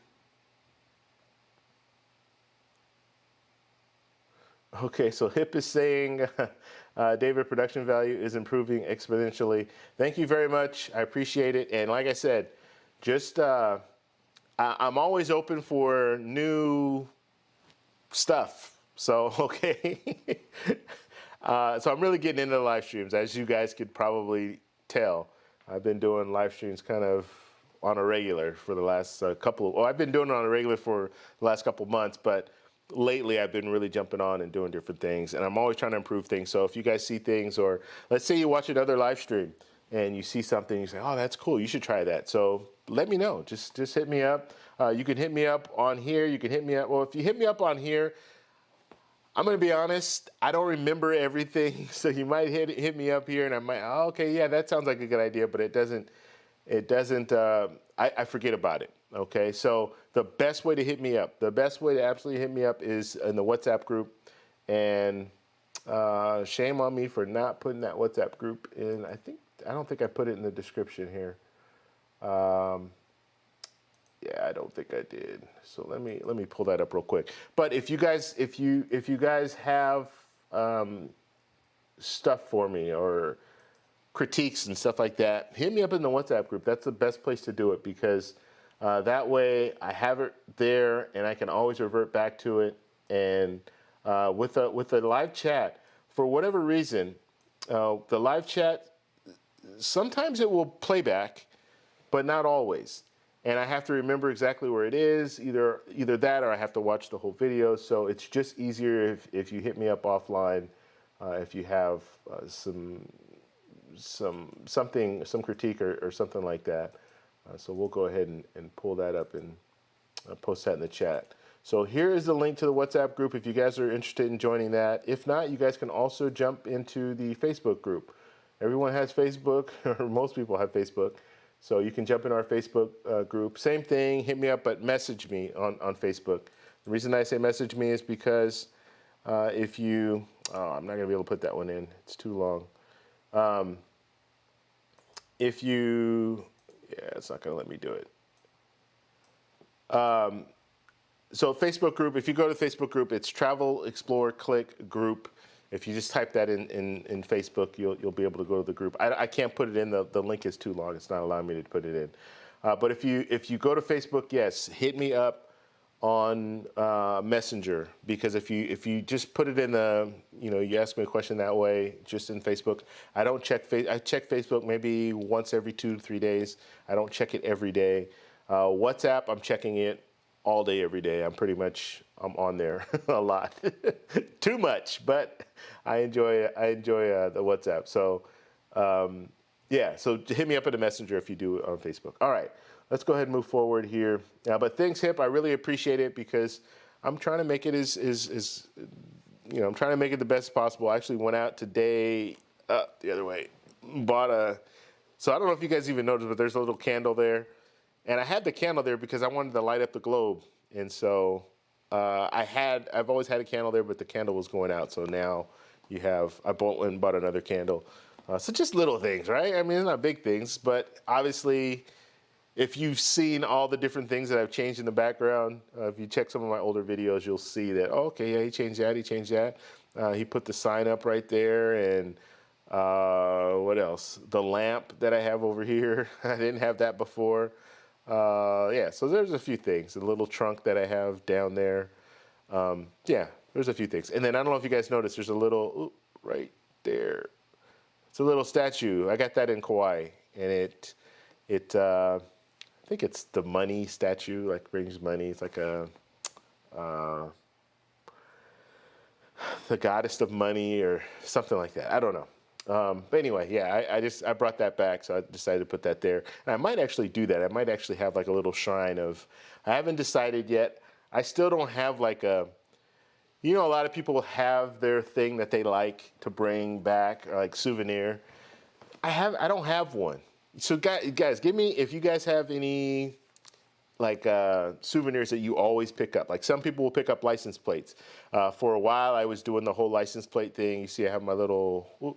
Okay, so HIP is saying, David, production value is improving exponentially. Thank you very much. I appreciate it. And like I said, just I'm always open for new stuff. So, okay. So I'm really getting into the live streams, as you guys could probably tell. I've been doing live streams kind of on a regular for the last I've been doing it on a regular for the last couple months, but lately I've been really jumping on and doing different things, and I'm always trying to improve things. So if you guys see things, or let's say you watch another live stream and you see something, you say, oh, that's cool, you should try that. So let me know. Just hit me up. You can hit me up on here. You can hit me up. Well, if you hit me up on here, I'm going to be honest, I don't remember everything. So you might hit me up here and I might, oh, okay, yeah, that sounds like a good idea, but it doesn't, I forget about it. Okay, so the best way to hit me up, the best way to absolutely hit me up is in the WhatsApp group. And shame on me for not putting that WhatsApp group in. I don't think I put it in the description here. Yeah, I don't think I did. So let me pull that up real quick. But if you guys have stuff for me or critiques and stuff like that, hit me up in the WhatsApp group. That's the best place to do it, because that way I have it there and I can always revert back to it. And with the live chat, for whatever reason, the live chat, sometimes it will play back, but not always. And I have to remember exactly where it is, either that or I have to watch the whole video. So it's just easier if you hit me up offline, if you have some critique or something like that. So we'll go ahead and pull that up and post that in the chat. So here is the link to the WhatsApp group if you guys are interested in joining that. If not, you guys can also jump into the Facebook group. Everyone has Facebook, or most people have Facebook. So you can jump in our Facebook group. Same thing, hit me up, but message me on Facebook. The reason I say message me is because if you, I'm not gonna be able to put that one in, it's too long. If you, yeah, it's not gonna let me do it. So Facebook group, if you go to the Facebook group, it's Travel Explore Click Group. If you just type that in Facebook, you'll be able to go to the group. I can't put it in, the link is too long. It's not allowing me to put it in. But if you go to Facebook, yes, hit me up on Messenger, because if you just put it in the, you ask me a question that way, just in Facebook. I don't check I check Facebook maybe once every 2 to 3 days. I don't check it every day. WhatsApp, I'm checking it all day, every day. I'm on there a lot, too much, but I enjoy the WhatsApp. So yeah, so hit me up in the Messenger if you do it on Facebook. All right, let's go ahead and move forward here. But thanks, Hip. I really appreciate it, because I'm trying to make it I'm trying to make it the best possible. I actually went out today, the other way, so I don't know if you guys even noticed, but there's a little candle there. And I had the candle there because I wanted to light up the globe. And so I've always had a candle there, but the candle was going out. So now I went and bought another candle. So just little things, right? I mean, it's not big things, but obviously, if you've seen all the different things that I've changed in the background, if you check some of my older videos, you'll see that, oh, okay, yeah, he changed that. He put the sign up right there, and what else? The lamp that I have over here, I didn't have that before. Yeah, so there's a few things. The little trunk that I have down there. Yeah, there's a few things. And then I don't know if you guys noticed, there's a little, right there. It's a little statue. I got that in Kauai, and I think it's the money statue, like brings money. It's like the goddess of money or something like that. I don't know. But anyway, yeah, I brought that back, so I decided to put that there. And I might actually do that. I might actually have like a little shrine I haven't decided yet. I still don't have like a lot of people have their thing that they like to bring back, or like souvenir. I don't have one. So guys, if you guys have any like souvenirs that you always pick up. Like some people will pick up license plates. For a while, I was doing the whole license plate thing. You see, I have my little,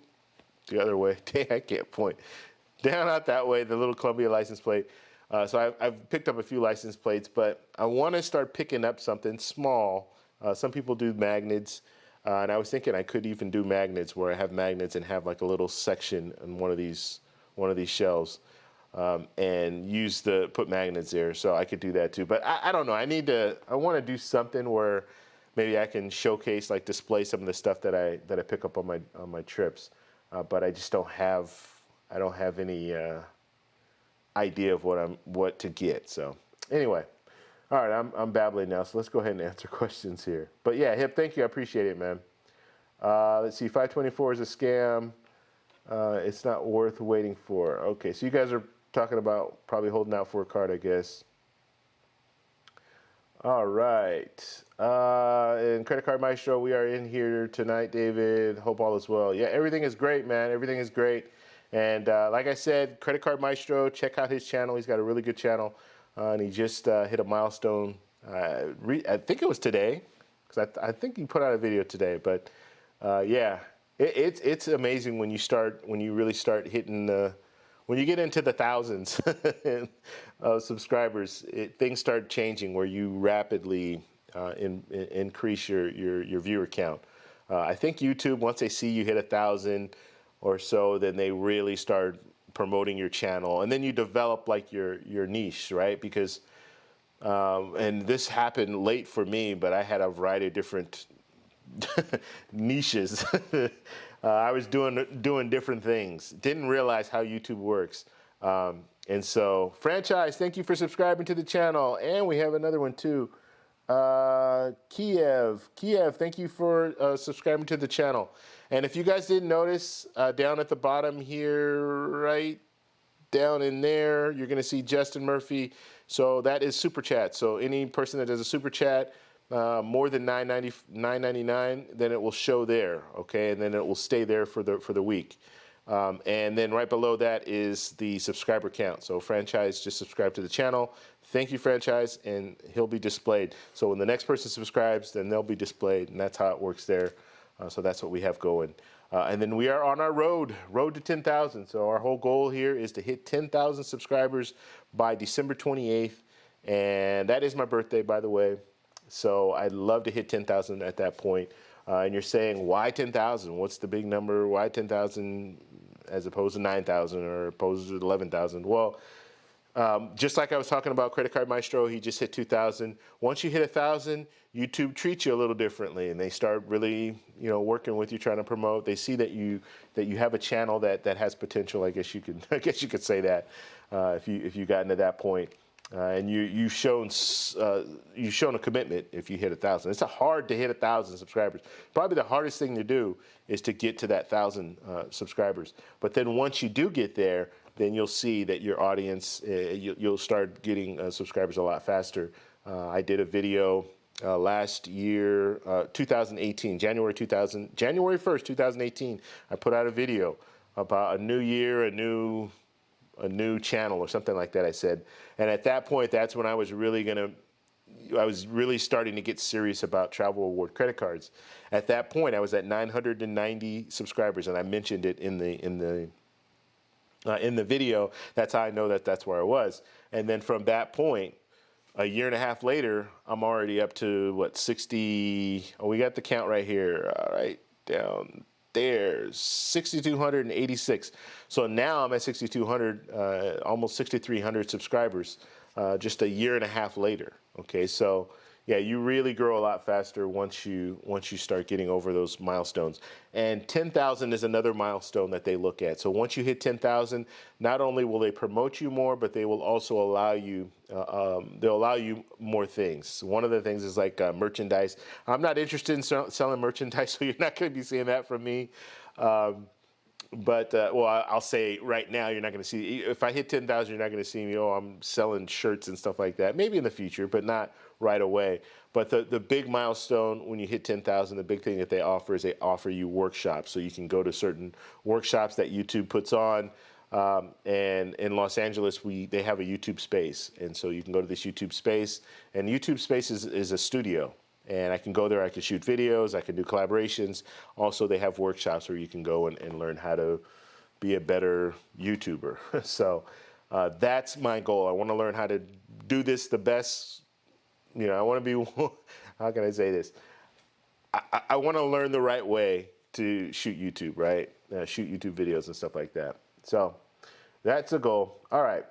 the other way. Dang, I can't point. Down out that way, the little Columbia license plate. So I've picked up a few license plates, but I want to start picking up something small. Some people do magnets, and I was thinking I could even do magnets, where I have magnets and have like a little section in one of these shelves, and put magnets there. So I could do that too. But I don't know. I want to do something where maybe I can showcase, like display some of the stuff that I pick up on my trips. But I just don't have any idea of what to get. So anyway. All right, I'm babbling now, so let's go ahead and answer questions here. But yeah, Hip, thank you. I appreciate it, man. Let's see, 524 is a scam. It's not worth waiting for. Okay, so you guys are talking about probably holding out for a card, I guess. All right. And Credit Card Maestro, we are in here tonight, David. Hope all is well. Yeah, everything is great, man. Everything is great. And like I said, Credit Card Maestro, check out his channel. He's got a really good channel. And he just hit a milestone. I think it was today, because I think he put out a video today. But yeah, it's amazing when you really start hitting when you get into the thousands of subscribers. Things start changing where you rapidly increase your viewer count. I think YouTube, once they see you hit 1,000 or so, then they really start promoting your channel, and then you develop like your niche, right? Because and this happened late for me, but I had a variety of different niches. I was doing different things. Didn't realize how YouTube works. And so, Franchise, thank you for subscribing to the channel, and we have another one too. Kiev, thank you for subscribing to the channel. And if you guys didn't notice, down at the bottom here, right down in there, you're going to see Justin Murphy. So that is Super Chat. So any person that does a Super Chat more than $9.99, then it will show there, okay? And then it will stay there for the week. And then right below that is the subscriber count. So Franchise just subscribe to the channel. Thank you, Franchise, and he'll be displayed. So when the next person subscribes, then they'll be displayed, and that's how it works there. So that's what we have going. And then we are on our road to 10,000. So our whole goal here is to hit 10,000 subscribers by December 28th. And that is my birthday, by the way. So I'd love to hit 10,000 at that point. And you're saying, why 10,000? What's the big number? Why 10,000 as opposed to 9,000 or opposed to 11,000? Well, Just like I was talking about Credit Card Maestro, he just hit 2,000. Once you hit 1,000, YouTube treats you a little differently, and they start really, working with you, trying to promote. They see that you have a channel that has potential. I guess you could say that if you gotten to that point, and you've shown a commitment. If you hit 1,000, it's hard to hit 1,000 subscribers. Probably the hardest thing to do is to get to that 1,000 subscribers. But then once you do get there, then you'll see that your audience, you'll start getting subscribers a lot faster. I did a video last year, 2018, January 1st, 2018. I put out a video about a new year, a new channel or something like that, I said. And at that point, that's when I was really starting to get serious about travel reward credit cards. At that point, I was at 990 subscribers, and I mentioned it in the video. That's how I know that's where I was. And then from that point, a year and a half later, I'm already up to what, 60, we got the count right here, right down there, 6,286. So now I'm at 6,200, almost 6,300 subscribers, just a year and a half later. Okay, so yeah, you really grow a lot faster once you start getting over those milestones. And 10,000 is another milestone that they look at. So once you hit 10,000, not only will they promote you more, but they will also allow you they'll allow you more things. One of the things is like merchandise. I'm not interested in selling merchandise, so you're not going to be seeing that from me. But I'll say right now, you're not going to see. If I hit 10,000, you're not going to see me. Oh, I'm selling shirts and stuff like that. Maybe in the future, but not right away. But the big milestone when you hit 10,000, the big thing that they offer is they offer you workshops. So you can go to certain workshops that YouTube puts on. And in Los Angeles, they have a YouTube space, and so you can go to this YouTube space. And YouTube space is a studio. And I can go there, I can shoot videos, I can do collaborations. Also, they have workshops where you can go and learn how to be a better YouTuber. So that's my goal. I want to learn how to do this the best. I want to be, how can I say this? I want to learn the right way to shoot YouTube, right? Shoot YouTube videos and stuff like that. So that's a goal. All right.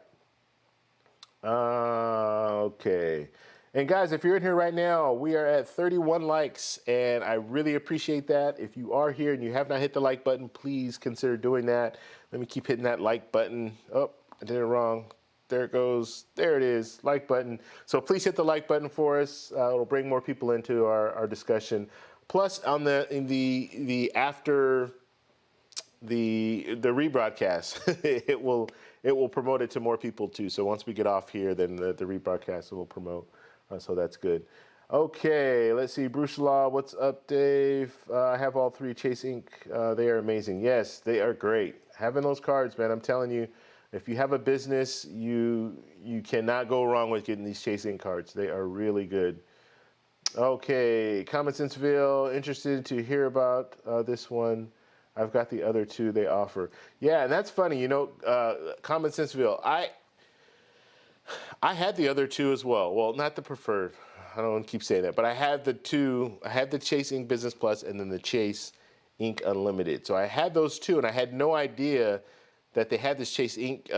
Okay. And guys, if you're in here right now, we are at 31 likes, and I really appreciate that. If you are here and you have not hit the like button, please consider doing that. Let me keep hitting that like button. Oh, I did it wrong. There it goes. There it is, like button. So please hit the like button for us. It'll bring more people into our discussion. Plus, on the after the rebroadcast, it will promote it to more people too. So once we get off here, then the rebroadcast will promote. So that's good. Okay, let's see. Bruce Law, what's up, Dave? I have all three Chase Inc. They are amazing. Yes, they are great. Having those cards, man, I'm telling you, if you have a business, you cannot go wrong with getting these Chase Inc. cards. They are really good. Okay, Common Senseville, interested to hear about this one. I've got the other two they offer. Yeah, and that's funny, Common Senseville. I had the other two as well. Well, not the preferred. I don't want to keep saying that, but I had the two. I had the Chase Inc. Business Plus and then the Chase Inc. Unlimited. So I had those two, and I had no idea that they had this Chase Inc.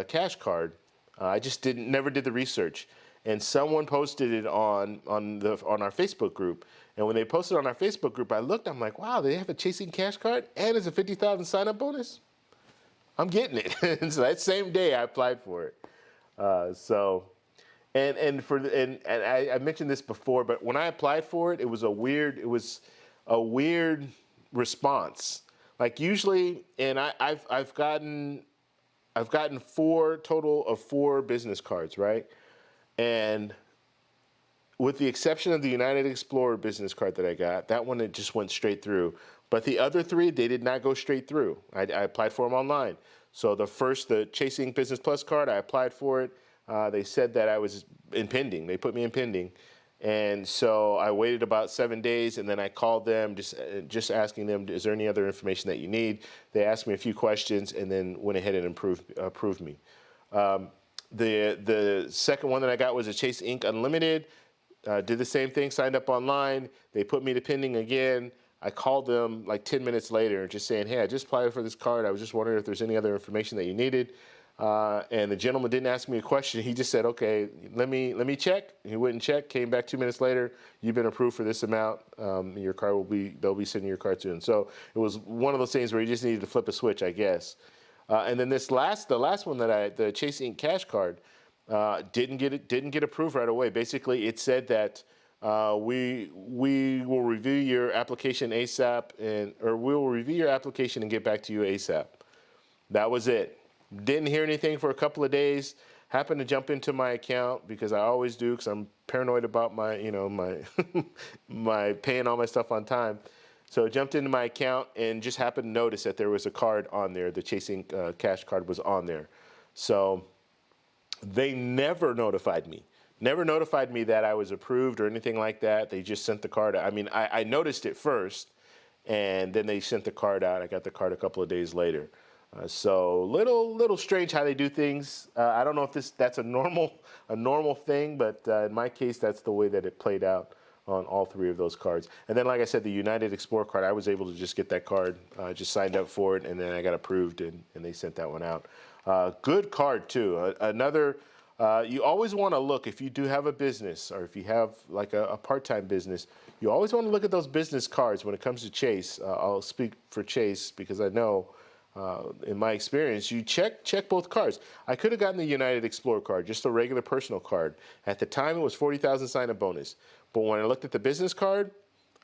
Cash card. I just never did the research. And someone posted it on our Facebook group. And when they posted on our Facebook group, I looked. I'm like, wow, they have a Chase Inc. Cash card, and it's a 50,000 sign-up bonus. I'm getting it. And so that same day, I applied for it. I mentioned this before, but when I applied for it, it was a weird response. Like usually, and I've gotten total of 4 business cards, right? And with the exception of the United Explorer business card that I got, that one, it just went straight through. But the other 3, they did not go straight through. I applied for them online. So the Chase Inc. Business Plus card, I applied for it. They said that I was in pending. They put me in pending. And so I waited about 7 days, and then I called them, just asking them, is there any other information that you need? They asked me a few questions, and then went ahead and approved me. The second one that I got was a Chase Inc. Unlimited. Did the same thing, signed up online. They put me to pending again. I called them like 10 minutes later just saying, hey, I just applied for this card. I was just wondering if there's any other information that you needed. And the gentleman didn't ask me a question. He just said, "Okay, let me check." He went and checked. Came back 2 minutes later. You've been approved for this amount. Your card they'll be sending your card soon. So it was one of those things where you just needed to flip a switch, I guess. And then the last one the Chase Ink Cash card, didn't get approved right away. Basically, it said that we will review your application ASAP, or we will review your application and get back to you ASAP. That was it. Didn't hear anything for a couple of days. Happened to jump into my account because I always do, because I'm paranoid about my my paying all my stuff on time. So jumped into my account and just happened to notice that there was a card on there. The Chase Ink Cash card was on there. So they never notified me. Never notified me that I was approved or anything like that. They just sent the card out. I mean, I noticed it first, and then they sent the card out. I got the card a couple of days later. So little strange how they do things. I don't know if that's a normal thing, but in my case, that's the way that it played out on all three of those cards. And then, like I said, the United Explorer card, I was able to just get that card, just signed up for it, and then I got approved, and they sent that one out. Good card too. Another. You always want to look, if you do have a business, or if you have like a part-time business, you always want to look at those business cards when it comes to Chase. I'll speak for Chase because I know, in my experience, you check both cards. I could have gotten the United Explorer card, just a regular personal card. At the time, it was 40,000 sign-up bonus. But when I looked at the business card,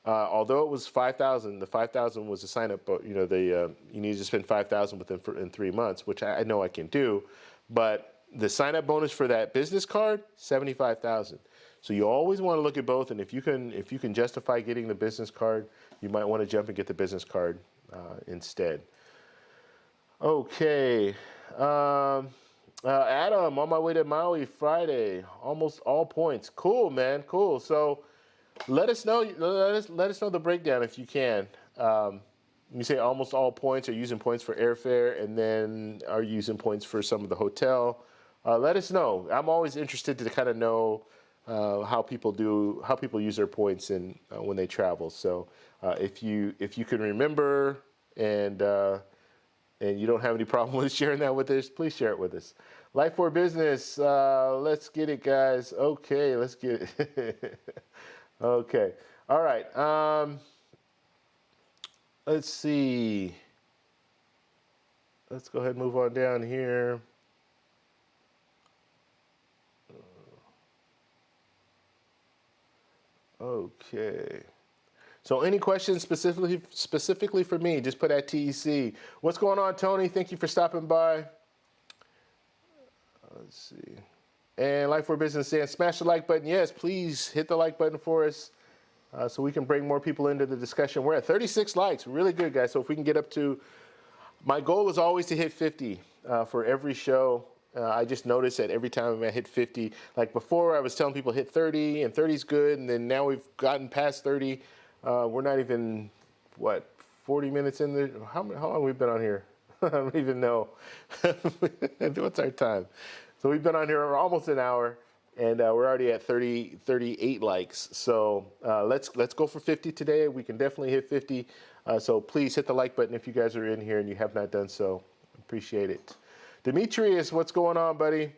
although it was 5,000, the 5,000 was a sign-up. You need to spend 5,000 in 3 months, which I know I can do. But the sign-up bonus for that business card, 75,000. So you always want to look at both, and if you can justify getting the business card, you might want to jump and get the business card instead. Okay, Adam, on my way to Maui Friday, almost all points. Cool, man, cool. So let us know the breakdown if you can. You say almost all points are using points for airfare, and then are using points for some of the hotel. Let us know. I'm always interested to kind of know how people use their points when they travel. So if you can remember and you don't have any problem with sharing that with us, please share it with us. Life for Business. Let's get it, guys. Okay, let's get it. Okay. All right. Let's see. Let's go ahead and move on down here. Okay. So any questions specifically for me, just put at TEC. What's going on, Tony? Thank you for stopping by. Let's see. And Life for Business saying, smash the like button. Yes, please hit the like button for us so we can bring more people into the discussion. We're at 36 likes. Really good, guys. So if we can get up to, my goal is always to hit 50 for every show. I just noticed that every time I hit 50, like before I was telling people hit 30, and 30 is good, and then now we've gotten past 30. We're not even, 40 minutes in there? How long have we been on here? I don't even know. What's our time? So we've been on here almost an hour, and we're already at 38 likes. So let's go for 50 today. We can definitely hit 50. So please hit the like button if you guys are in here and you have not done so. Appreciate it. Demetrius, what's going on, buddy?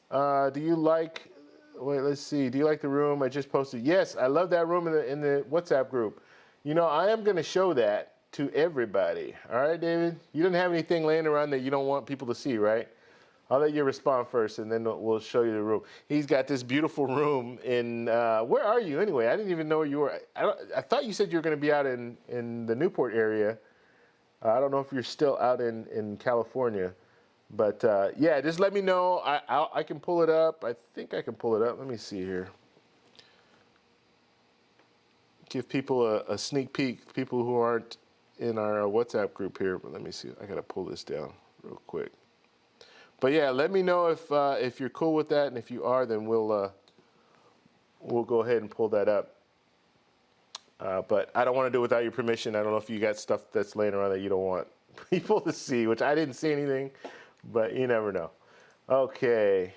Do you like the room I just posted? Yes, I love that room in the WhatsApp group. I am going to show that to everybody. All right, David? You don't have anything laying around that you don't want people to see, right? I'll let you respond first, and then we'll show you the room. He's got this beautiful room in, where are you anyway? I didn't even know where you were. I thought you said you were going to be out in the Newport area. I don't know if you're still out in California. But yeah, just let me know. I can pull it up. I think I can pull it up. Let me see here. Give people a sneak peek, people who aren't in our WhatsApp group here. But let me see. I got to pull this down real quick. But yeah, let me know if you're cool with that, and if you are, then we'll go ahead and pull that up. But I don't want to do it without your permission. I don't know if you got stuff that's laying around that you don't want people to see, which I didn't see anything. But you never know. Okay.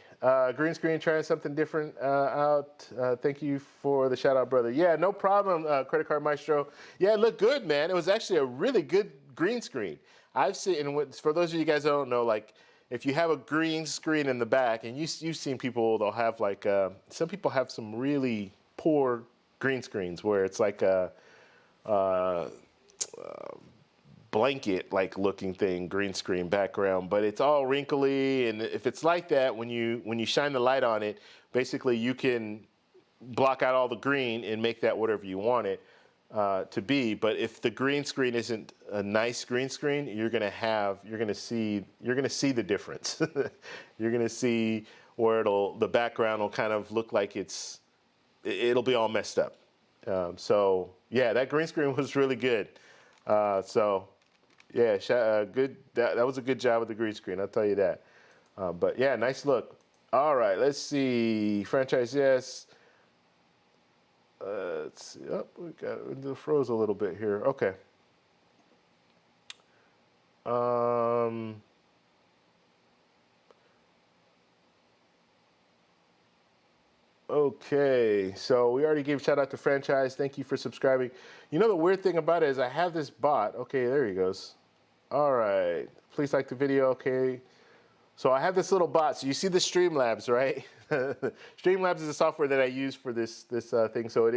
Green screen, trying something different out. Thank you for the shout out, brother. Yeah, no problem, Credit Card Maestro. Yeah, it looked good, man. It was actually a really good green screen. I've seen, and for those of you guys that don't know, like, if you have a green screen in the back, and you've seen people, they'll have like some people have some really poor green screens where it's like a blanket like looking thing, green screen background, but it's all wrinkly. And if it's like that, when you shine the light on it, basically you can block out all the green and make that whatever you want it to be. But if the green screen isn't a nice green screen, you're gonna see the difference. You're gonna see where the background will kind of look like it'll be all messed up. So yeah, that green screen was really good. So yeah, good. That was a good job with the green screen, I'll tell you that. But yeah, nice look. All right, let's see. Franchise, yes. Let's see. Oh, it froze a little bit here. Okay. Okay, so we already gave shout out to franchise. Thank you for subscribing. You know, the weird thing about it is I have this bot. Okay, there he goes. All right, please like the video. Okay, so I have this little bot. So you see the Streamlabs, right? Streamlabs is the software that I use for this thing. So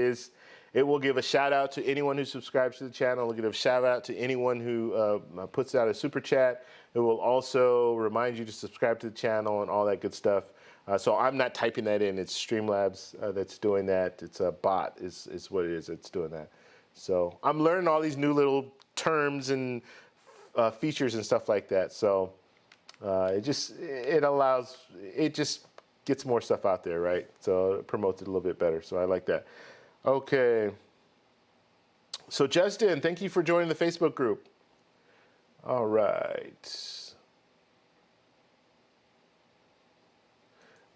it will give a shout out to anyone who subscribes to the channel. It'll give a shout out to anyone who puts out a super chat. It will also remind you to subscribe to the channel and all that good stuff. So I'm not typing that in. It's Streamlabs that's doing that. It's a bot is what it is. It's doing that. So I'm learning all these new little terms and features and stuff like that. So it just gets more stuff out there, right? So it promotes it a little bit better. So I like that. Okay. So Justin, thank you for joining the Facebook group. All right.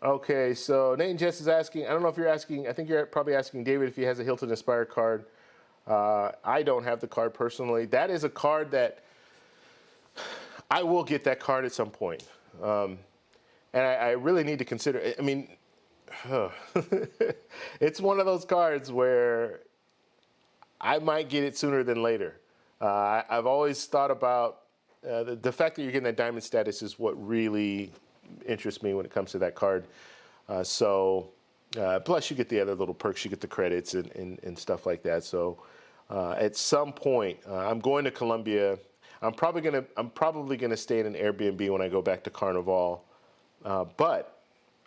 Okay, so Nate and Jess is asking, I don't know if you're asking, I think you're probably asking David if he has a Hilton Aspire card. I don't have the card personally. That is a card that I will get that card at some point. And I really need to consider, I mean, it's one of those cards where I might get it sooner than later. I've always thought about the fact that you're getting that diamond status is what really interests me when it comes to that card. Plus you get the other little perks, you get the credits and stuff like that. So at some point, I'm going to Colombia. I'm probably gonna stay in an Airbnb when I go back to Carnival. But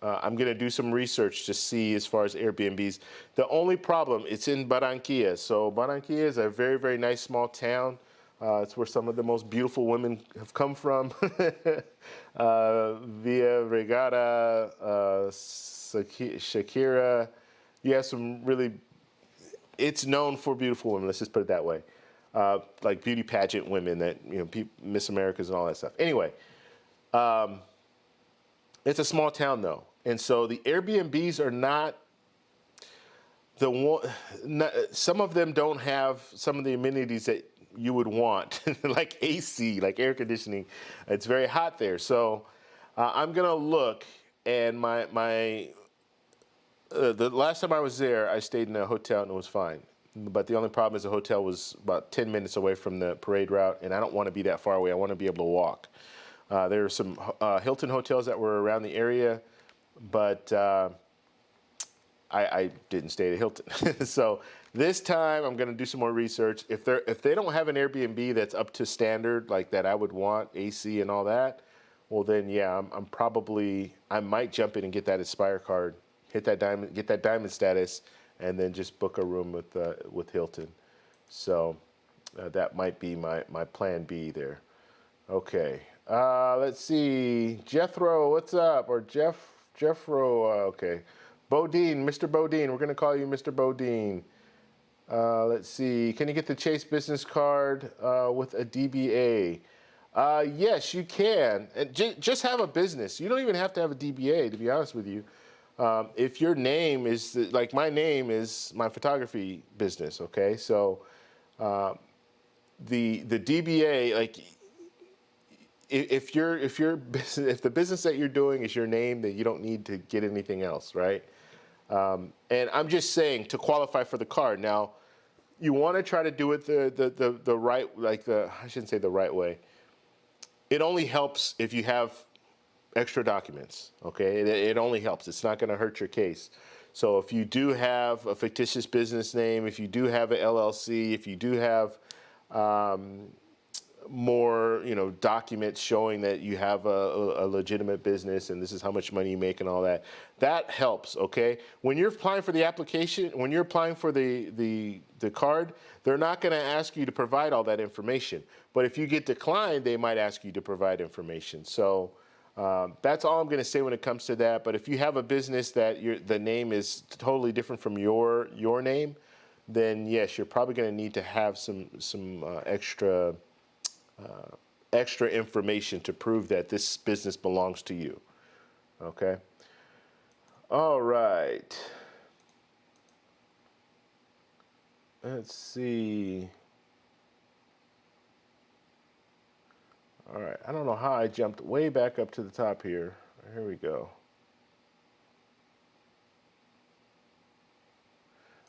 I'm gonna do some research to see as far as Airbnbs. The only problem, it's in Barranquilla. So Barranquilla is a very, very nice small town. It's where some of the most beautiful women have come from. Via Regata, Shakira. You have some really, it's known for beautiful women, let's just put it that way. Like beauty pageant women that, you know, Miss Americas and all that stuff. Anyway, it's a small town though. And so the Airbnbs are not the one, some of them don't have some of the amenities that you would want, like AC, like air conditioning. It's very hot there. So I'm gonna look, and the last time I was there, I stayed in a hotel and it was fine. But the only problem is the hotel was about 10 minutes away from the parade route, and I don't want to be that far away. I want to be able to walk. There are some Hilton hotels that were around the area, but I didn't stay at a Hilton. So this time I'm going to do some more research. If they don't have an Airbnb that's up to standard like that I would want, AC and all that, well then yeah, I might jump in and get that Aspire card, get that diamond status, and then just book a room with Hilton. So that might be my plan B there. Okay, let's see, Jethro, what's up? Or Jeffro, okay. Bodine, Mr. Bodine, we're gonna call you Mr. Bodine. Let's see, can you get the Chase business card with a DBA? Yes, you can. And just have a business. You don't even have to have a DBA, to be honest with you. If your name is, like my name is my photography business, okay? So the DBA, like if the business that you're doing is your name, then you don't need to get anything else, right? And I'm just saying, to qualify for the card, now you want to try to do it the right, I shouldn't say the right way. It only helps if you have extra documents. Okay, it only helps. It's not going to hurt your case. So if you do have a fictitious business name, if you do have an LLC, if you do have more, documents showing that you have a legitimate business and this is how much money you make and all that, that helps. Okay, when you're applying for the application, when you're applying for the card, they're not going to ask you to provide all that information. But if you get declined, they might ask you to provide information. So that's all I'm going to say when it comes to that. But if you have a business that the name is totally different from your name, then yes, you're probably going to need to have some extra information to prove that this business belongs to you. Okay. All right. Let's see. All right. I don't know how I jumped way back up to the top here. Here we go.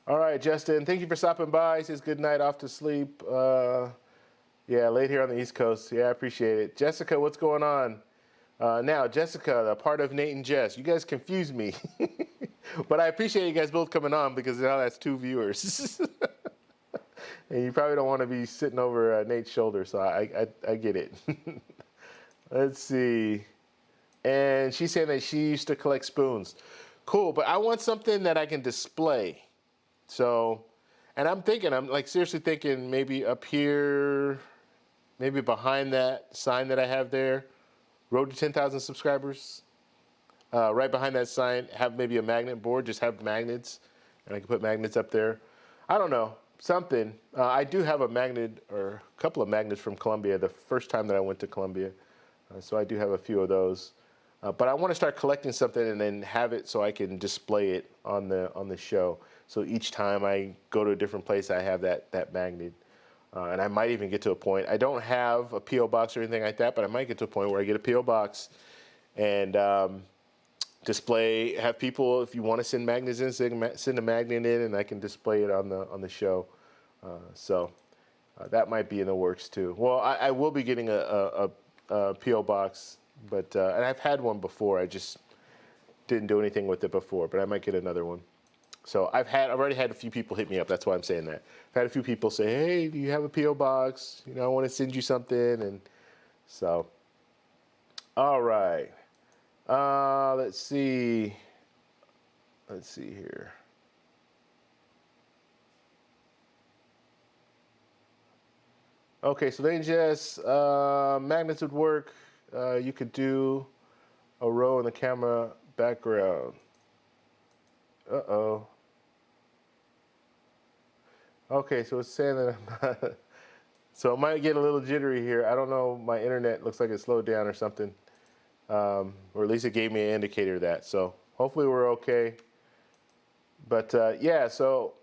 All right, Justin, thank you for stopping by. He says good night, off to sleep. Yeah, late here on the East Coast. Yeah, I appreciate it. Jessica, what's going on? Now, Jessica, the part of Nate and Jess, you guys confuse me. But I appreciate you guys both coming on because now that's 2 viewers. And you probably don't want to be sitting over Nate's shoulder, so I get it. Let's see. And she's saying that she used to collect spoons. Cool, but I want something that I can display. So, and I'm like seriously thinking maybe up here, maybe behind that sign that I have there, Road to 10,000 subscribers. Right behind that sign, have maybe a magnet board, just have magnets, and I can put magnets up there. I don't know, something. I do have a magnet, or a couple of magnets from Colombia, the first time that I went to Colombia. So I do have a few of those. But I want to start collecting something and then have it so I can display it on the show. So each time I go to a different place, I have that magnet. And I might even get to a point, I don't have a P.O. box or anything like that, but I might get to a point where I get a P.O. box and display, have people, if you want to send magnets in, send a magnet in and I can display it on the show. So that might be in the works too. Well, I will be getting a P.O. box, but and I've had one before. I just didn't do anything with it before, but I might get another one. So I've already had a few people hit me up. That's why I'm saying that. I've had a few people say, "Hey, do you have a P.O. box? I want to send you something." And so, all right. Let's see. Let's see here. Okay, so then just magnets would work. You could do a row in the camera background. Uh-oh. Okay, so it's saying that I'm not, so it might get a little jittery here. I don't know, my internet looks like it slowed down or something. Or at least it gave me an indicator of that. So hopefully we're okay. But yeah, so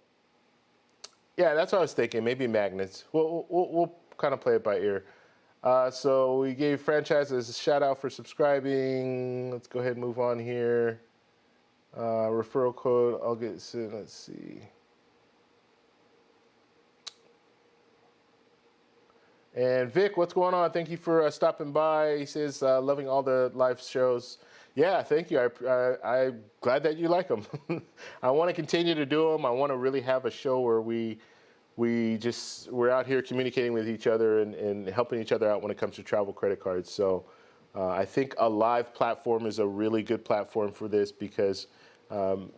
yeah, that's what I was thinking. Maybe magnets. We'll kind of play it by ear. So we gave franchises a shout out for subscribing. Let's go ahead and move on here. Referral code, I'll get soon. Let's see. And Vic, what's going on? Thank you for stopping by. He says, loving all the live shows. Yeah, thank you. I'm glad that you like them. I want to continue to do them. I want to really have a show where we're out here communicating with each other and helping each other out when it comes to travel credit cards. So I think a live platform is a really good platform for this because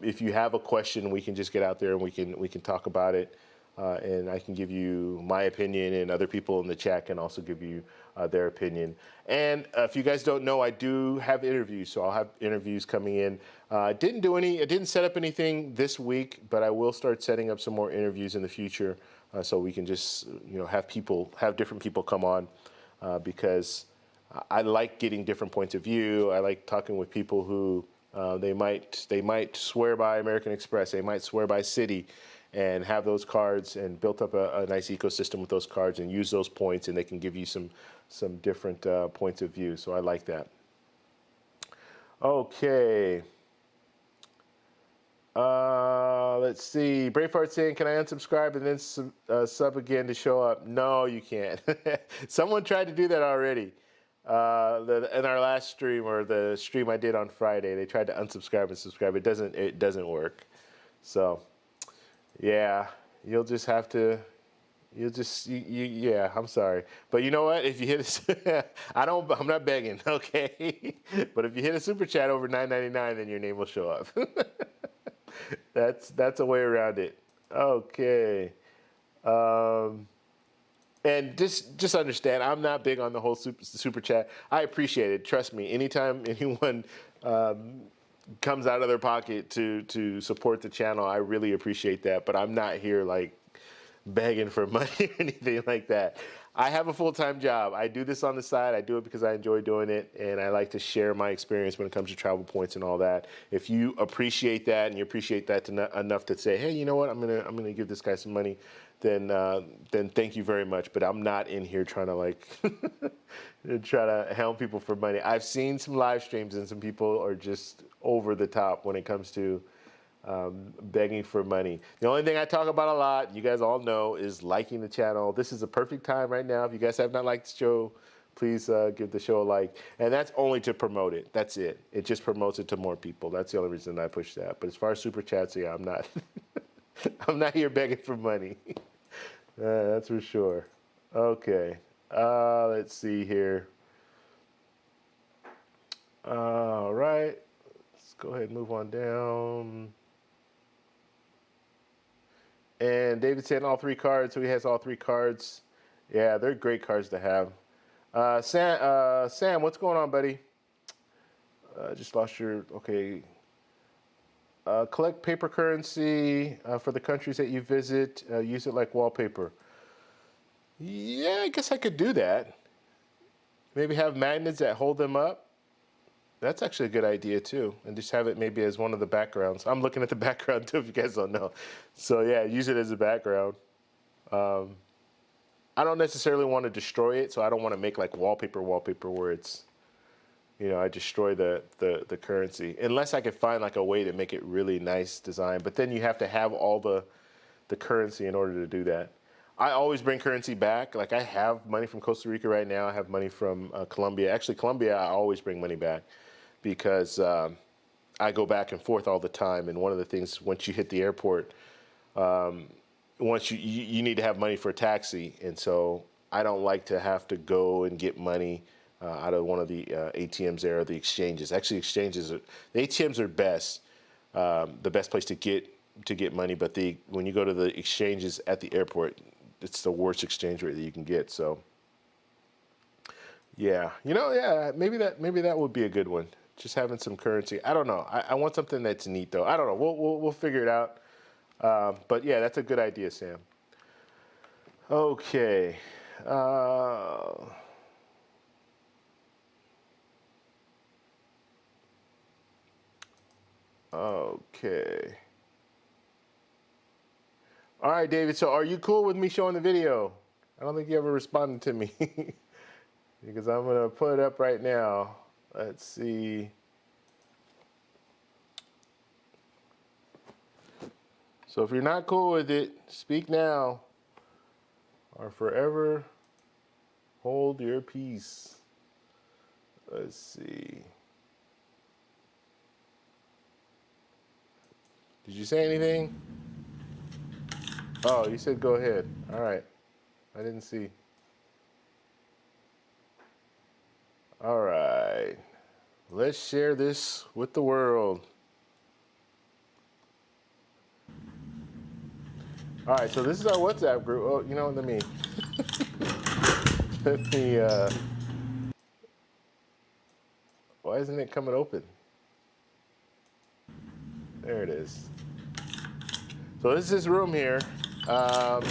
if you have a question, we can just get out there and we can talk about it. And I can give you my opinion, and other people in the chat can also give you their opinion. And if you guys don't know, I do have interviews, so I'll have interviews coming in. I didn't set up anything this week, but I will start setting up some more interviews in the future, so we can just have different people come on, because I like getting different points of view. I like talking with people who they might swear by American Express, they might swear by Citi, and have those cards and built up a nice ecosystem with those cards and use those points, and they can give you some different points of view. So I like that. Okay. Let's see. Braveheart saying, can I unsubscribe and then sub again to show up? No, you can't. Someone tried to do that already. In our last stream, or the stream I did on Friday, they tried to unsubscribe and subscribe. It doesn't work. So yeah, you'll just have to. Yeah, I'm sorry. But you know what? If you hit I'm not begging, okay? But if you hit a super chat over $9.99, then your name will show up. That's a way around it. Okay. And just understand, I'm not big on the whole super chat. I appreciate it. Trust me. Anytime anyone comes out of their pocket to support the channel, I really appreciate that. But I'm not here like begging for money or anything like that. I have a full-time job. I do this on the side. I do it because I enjoy doing it, and I like to share my experience when it comes to travel points and all that. If you appreciate that and you appreciate that enough to say, hey, you know what, I'm gonna give this guy some money, then thank you very much. But I'm not in here trying to like try to hound people for money. I've seen some live streams and some people are just over the top when it comes to begging for money. The only thing I talk about a lot, you guys all know, is liking the channel. This is a perfect time right now. If you guys have not liked the show, please give the show a like. And that's only to promote it. That's it. It just promotes it to more people. That's the only reason I push that. But as far as super chats, yeah, I'm not. I'm not here begging for money. That's for sure. Okay. Let's see here. All right. Let's go ahead and move on down. And David saying all 3 cards, so he has all 3 cards. Yeah, they're great cards to have. Sam, what's going on, buddy? Just lost your, okay. Collect paper currency for the countries that you visit. Use it like wallpaper. Yeah, I guess I could do that. Maybe have magnets that hold them up. That's actually a good idea too, and just have it maybe as one of the backgrounds. I'm looking at the background too, if you guys don't know. So yeah, use it as a background. I don't necessarily want to destroy it, so I don't want to make like wallpaper where it's, you know, I destroy the currency. Unless I could find like a way to make it really nice design, but then you have to have all the currency in order to do that. I always bring currency back. Like I have money from Costa Rica right now. I have money from Colombia. Actually, Colombia, I always bring money back because I go back and forth all the time. And one of the things, once you hit the airport, once you need to have money for a taxi. And so I don't like to have to go and get money out of one of the ATMs there, or the exchanges. Actually, the ATMs are best, the best place to get money. But when you go to the exchanges at the airport, it's the worst exchange rate that you can get. So yeah, you know, yeah, maybe that would be a good one. Just having some currency. I don't know. I want something that's neat though. I don't know. We'll figure it out. But yeah, that's a good idea, Sam. Okay. Okay. All right, David. So are you cool with me showing the video? I don't think you ever responded to me because I'm gonna put it up right now. Let's see. So if you're not cool with it, speak now or forever hold your peace. Let's see. Did you say anything? Oh, you said go ahead. All right. I didn't see. All right. Let's share this with the world. All right, so this is our WhatsApp group. Oh, you know, let me why isn't it coming open? There it is. So this is this room here. You'll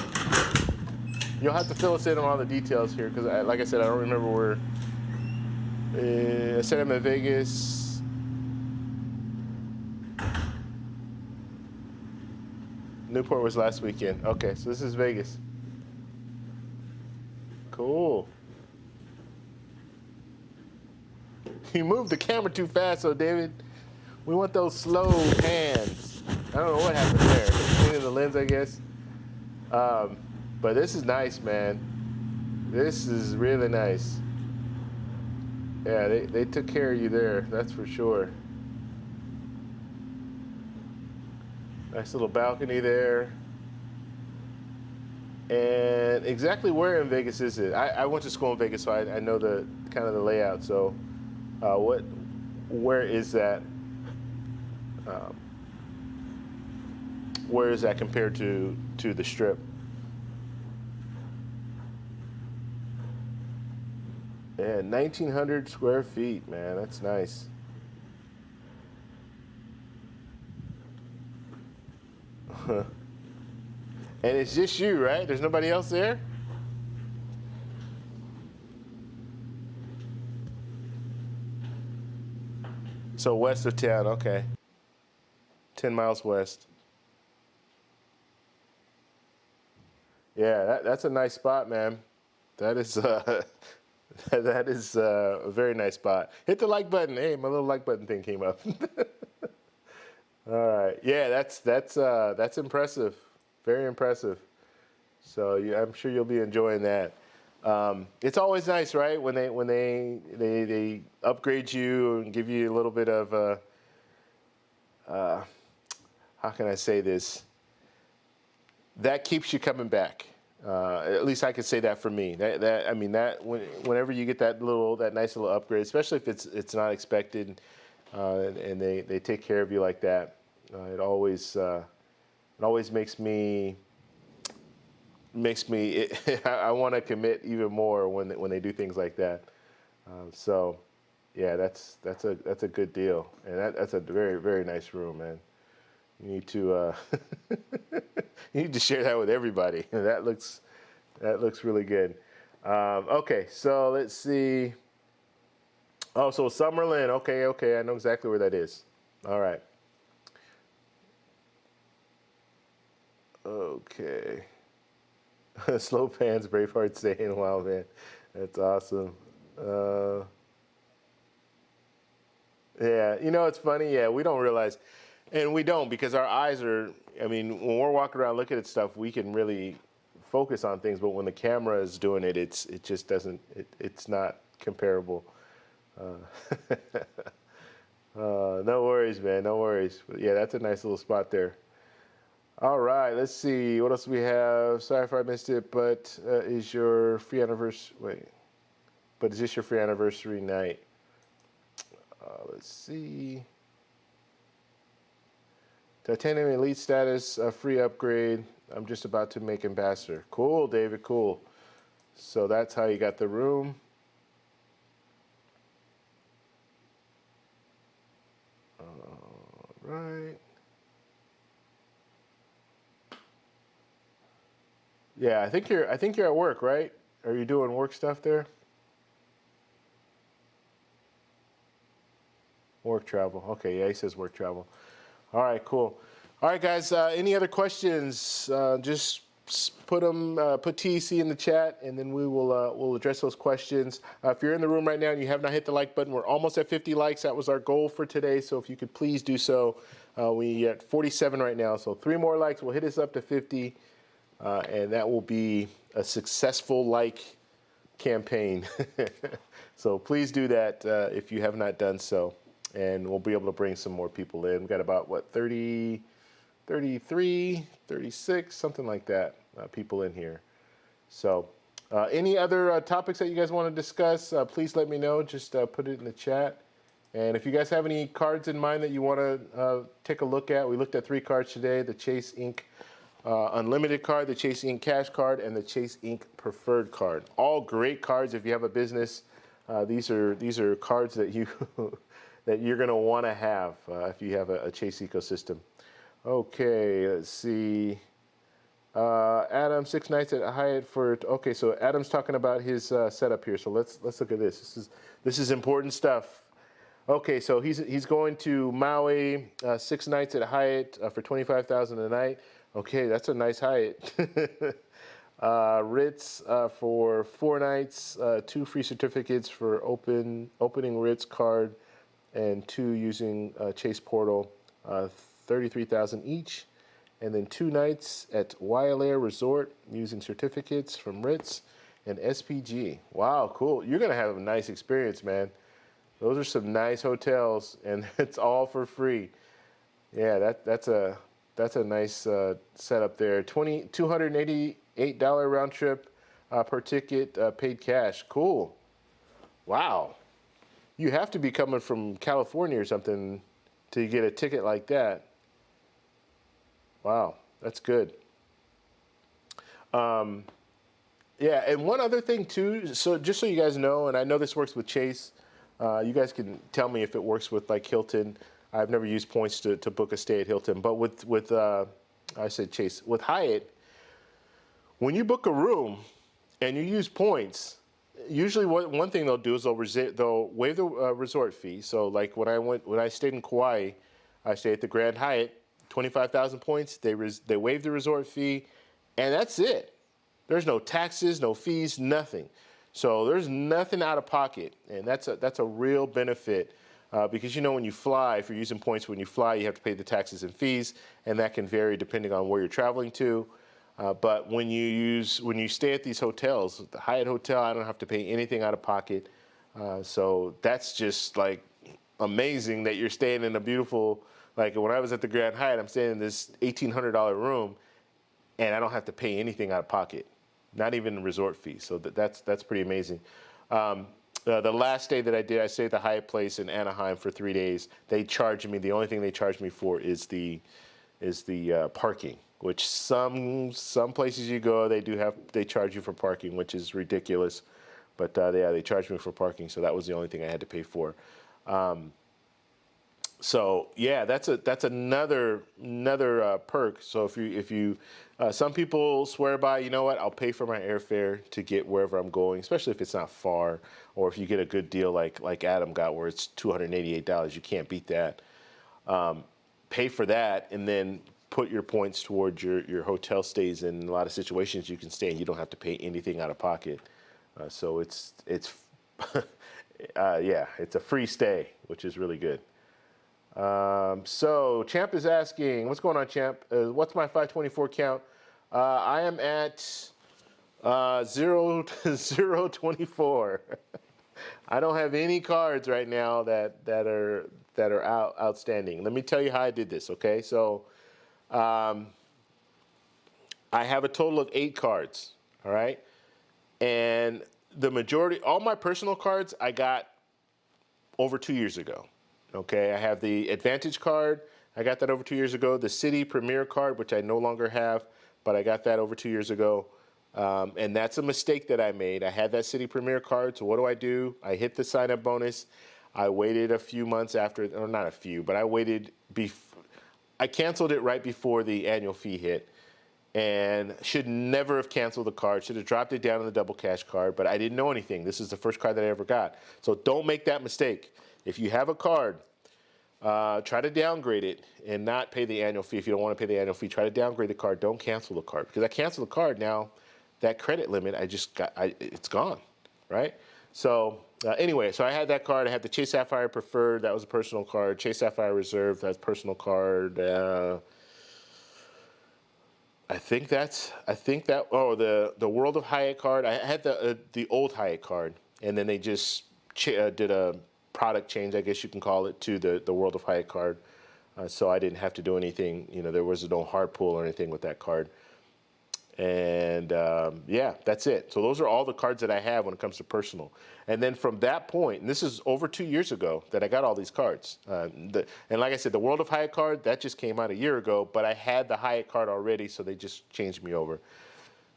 have to fill us in on all the details here because, like I said, I don't remember where. I said I'm in Vegas. Newport was last weekend. Okay, so this is Vegas. Cool. You moved the camera too fast, so David. We want those slow hands. I don't know what happened there. Cleaning the lens, I guess. But this is nice, man. This is really nice. Yeah, they took care of you there. That's for sure. Nice little balcony there. And exactly where in Vegas is it? I went to school in Vegas, so I know the kind of the layout. So, where is that? Um, where is that compared to the Strip? Yeah, 1,900 square feet, man. That's nice. And it's just you, right? There's nobody else there? So west of town, okay. 10 miles west. Yeah, that's a nice spot, man. That is that is a very nice spot. Hit the like button. Hey, my little like button thing came up. All right. Yeah, that's impressive. Very impressive. So yeah, I'm sure you'll be enjoying that. It's always nice, right? When they upgrade you and give you a little bit of how can I say this? That keeps you coming back. At least I could say that for me. That I mean that whenever you get that nice little upgrade, especially if it's not expected, and they take care of you like that, it always makes me I want to commit even more when they do things like that. So yeah, that's a good deal, and that's a very very nice room, man. You need to you need to share that with everybody. That looks really good. Okay, so let's see. Oh, so Summerlin. Okay, okay, I know exactly where that is. All right. Okay. Slow pans, Braveheart saying, "Wow, man, that's awesome." Uh, yeah, it's funny. Yeah, we don't realize, and we don't because our eyes are. I mean, when we're walking around looking at stuff, we can really focus on things. But when the camera is doing it, it just doesn't. It's not comparable. Uh, no worries, man. No worries. But yeah, that's a nice little spot there. All right, let's see. What else do we have? Sorry if I missed it, but is your free anniversary? Wait, but is this your free anniversary night? Let's see. Titanium Elite status, free upgrade. I'm just about to make ambassador. Cool, David. Cool. So that's how you got the room. All right. Yeah, I think you're at work, right? Are you doing work stuff there? Work travel. Okay, yeah, he says work travel. All right, cool. All right, guys. Any other questions? Just put them, put TEC in the chat, and then we'll address those questions. If you're in the room right now and you have not hit the like button, we're almost at 50 likes. That was our goal for today. So if you could please do so. We at 47 right now, so 3 more likes will hit us up to 50, and that will be a successful like campaign. So please do that if you have not done so, and we'll be able to bring some more people in. We've got about, what, 30, 33, 36, something like that, people in here. So any other topics that you guys want to discuss, please let me know. Just put it in the chat. And if you guys have any cards in mind that you want to take a look at, we looked at 3 cards today: the Chase Inc. Unlimited card, the Chase Inc. Cash card, and the Chase Inc. Preferred card. All great cards if you have a business. These are cards that that you're going to want to have if you have a Chase ecosystem. Okay, let's see. Adam, 6 nights at Hyatt for. Okay, so Adam's talking about his setup here. So let's look at this. This is important stuff. Okay, so he's going to Maui, 6 nights at Hyatt for $25,000 a night. Okay, that's a nice Hyatt. Ritz for 4 nights, 2 free certificates for opening Ritz card, and 2 using Chase Portal, 33,000 each, and then 2 nights at Wailea Resort using certificates from Ritz and SPG. Wow, cool! You're gonna have a nice experience, man. Those are some nice hotels, and it's all for free. Yeah, that's a nice setup there. $288 round trip per ticket, paid cash. Cool. Wow. You have to be coming from California or something to get a ticket like that. Wow, that's good. Yeah, and one other thing too, so just so you guys know, and I know this works with Chase, you guys can tell me if it works with like Hilton. I've never used points to book a stay at Hilton, but with I said Chase, with Hyatt, when you book a room and you use points, usually one thing they'll do is they'll waive the resort fee. So like when I stayed in Kauai, I stayed at the Grand Hyatt, 25,000 points. They waived the resort fee, and that's it. There's no taxes, no fees, nothing. So there's nothing out of pocket, and that's a real benefit because when you fly, if you're using points when you fly, you have to pay the taxes and fees, and that can vary depending on where you're traveling to. But when you stay at these hotels, the Hyatt Hotel, I don't have to pay anything out of pocket. So that's just like amazing that you're staying in a beautiful, like when I was at the Grand Hyatt, I'm staying in this $1,800 room, and I don't have to pay anything out of pocket, not even the resort fee. So that's pretty amazing. The last day that I stayed at the Hyatt Place in Anaheim for 3 days. They charged me. The only thing they charged me for is the parking, which some places you go they charge you for parking, which is ridiculous. But yeah, they charged me for parking, so that was the only thing I had to pay for. So yeah, that's another perk. So if you some people swear by, I'll pay for my airfare to get wherever I'm going, especially if it's not far, or if you get a good deal like Adam got where it's $288. You can't beat that. Pay for that, and then put your points towards your hotel stays. In a lot of situations you can stay and you don't have to pay anything out of pocket. So it's yeah, it's a free stay, which is really good. So Champ is asking, what's going on, Champ? What's my 524 count? I am at 024. I don't have any cards right now that are outstanding. Let me tell you how I did this. Okay, so I have a total of 8 cards. All right, and the majority, all my personal cards, I got over 2 years ago. Okay, I have the AAdvantage card. I got that over 2 years ago. The City Premier card, which I no longer have, but I got that over 2 years ago. And that's a mistake that I made. I had that City Premier card, so what do? I hit the sign-up bonus. I waited a few months after, or not a few, but I waited. I canceled it right before the annual fee hit, and should never have canceled the card. Should have dropped it down on the double cash card, but I didn't know anything. This is the first card that I ever got. So don't make that mistake. If you have a card, try to downgrade it and not pay the annual fee. If you don't want to pay the annual fee, try to downgrade the card. Don't cancel the card, because I canceled the card. Now that credit limit it's gone, right? So anyway, so I had that card. I had the Chase Sapphire Preferred. That was a personal card. Chase Sapphire Reserve. That's personal card. I think that. Oh, the World of Hyatt card. I had the old Hyatt card, and then they just did a product change, I guess you can call it, to the World of Hyatt card. So I didn't have to do anything. There was no hard pull or anything with that card. And yeah, that's it. So those are all the cards that I have when it comes to personal. And then from that point, and this is over 2 years ago that I got all these cards. And like I said, the World of Hyatt card, that just came out a year ago, but I had the Hyatt card already, so they just changed me over.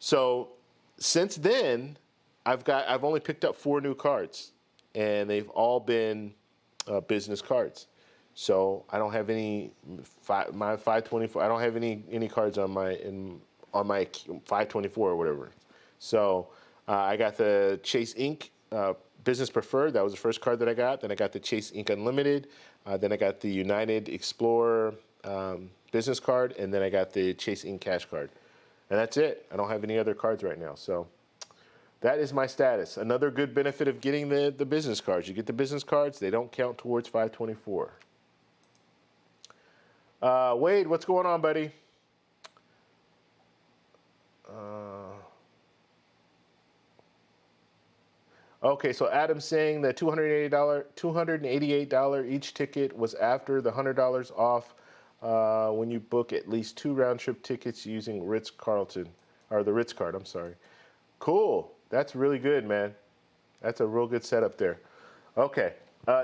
So since then, I've only picked up 4 new cards, and they've all been business cards. So I don't have any my 524. I don't have any cards on my 524 or whatever. So I got the Chase Inc. Business Preferred. That was the first card that I got. Then I got the Chase Inc. Unlimited. Then I got the United Explorer business card, and then I got the Chase Inc. Cash card. And that's it. I don't have any other cards right now. So that is my status. Another good benefit of getting the business cards. You get the business cards, they don't count towards 524. Wade, what's going on, buddy? Okay, so Adam's saying that $288 each ticket was after the $100 off when you book at least 2 round trip tickets using Ritz Carlton or the Ritz card. I'm sorry. Cool. That's really good, man. That's a real good setup there. Okay.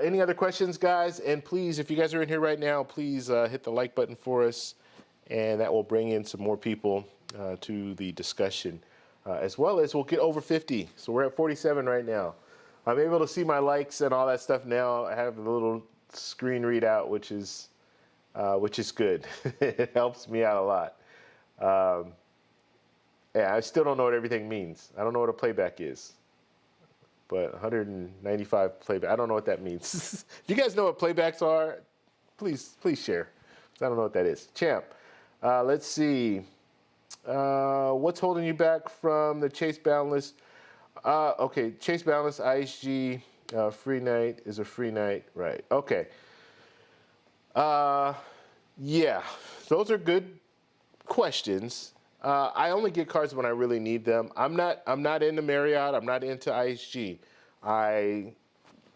Any other questions, guys? And please, if you guys are in here right now, please hit the like button for us, and that will bring in some more people to the discussion. As well as we'll get over 50. So we're at 47 right now. I'm able to see my likes and all that stuff now. I have a little screen readout, which is good. It helps me out a lot. Yeah, I still don't know what everything means. I don't know what a playback is. But 195 playback, I don't know what that means. If you guys know what playbacks are, please share. I don't know what that is. Champ, let's see. What's holding you back from the Chase Boundless? Okay, Chase Boundless IHG free night is a free night, right? Okay. Yeah, those are good questions. I only get cards when I really need them. I'm not into Marriott. I'm not into IHG. I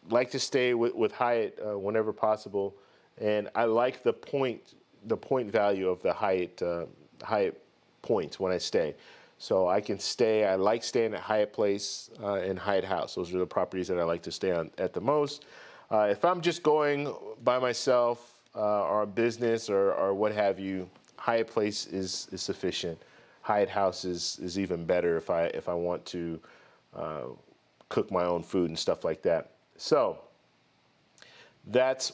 like to stay with Hyatt whenever possible, and I like the point value of the Hyatt points when I stay. So I can stay. I like staying at Hyatt Place and Hyatt House. Those are the properties that I like to stay on at the most. If I'm just going by myself or a business or what have you, Hyatt Place is sufficient. Hyatt House is even better if I want to cook my own food and stuff like that. So that's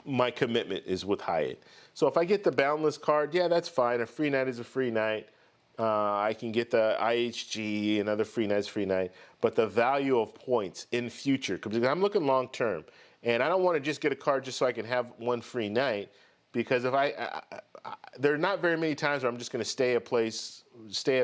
my commitment is with Hyatt. So if I get the Boundless card, yeah, that's fine. A free night is a free night. I can get the IHG, another free night's free night. But the value of points in future, because I'm looking long term, and I don't want to just get a card just so I can have one free night. Because if there are not very many times where I'm just going to stay at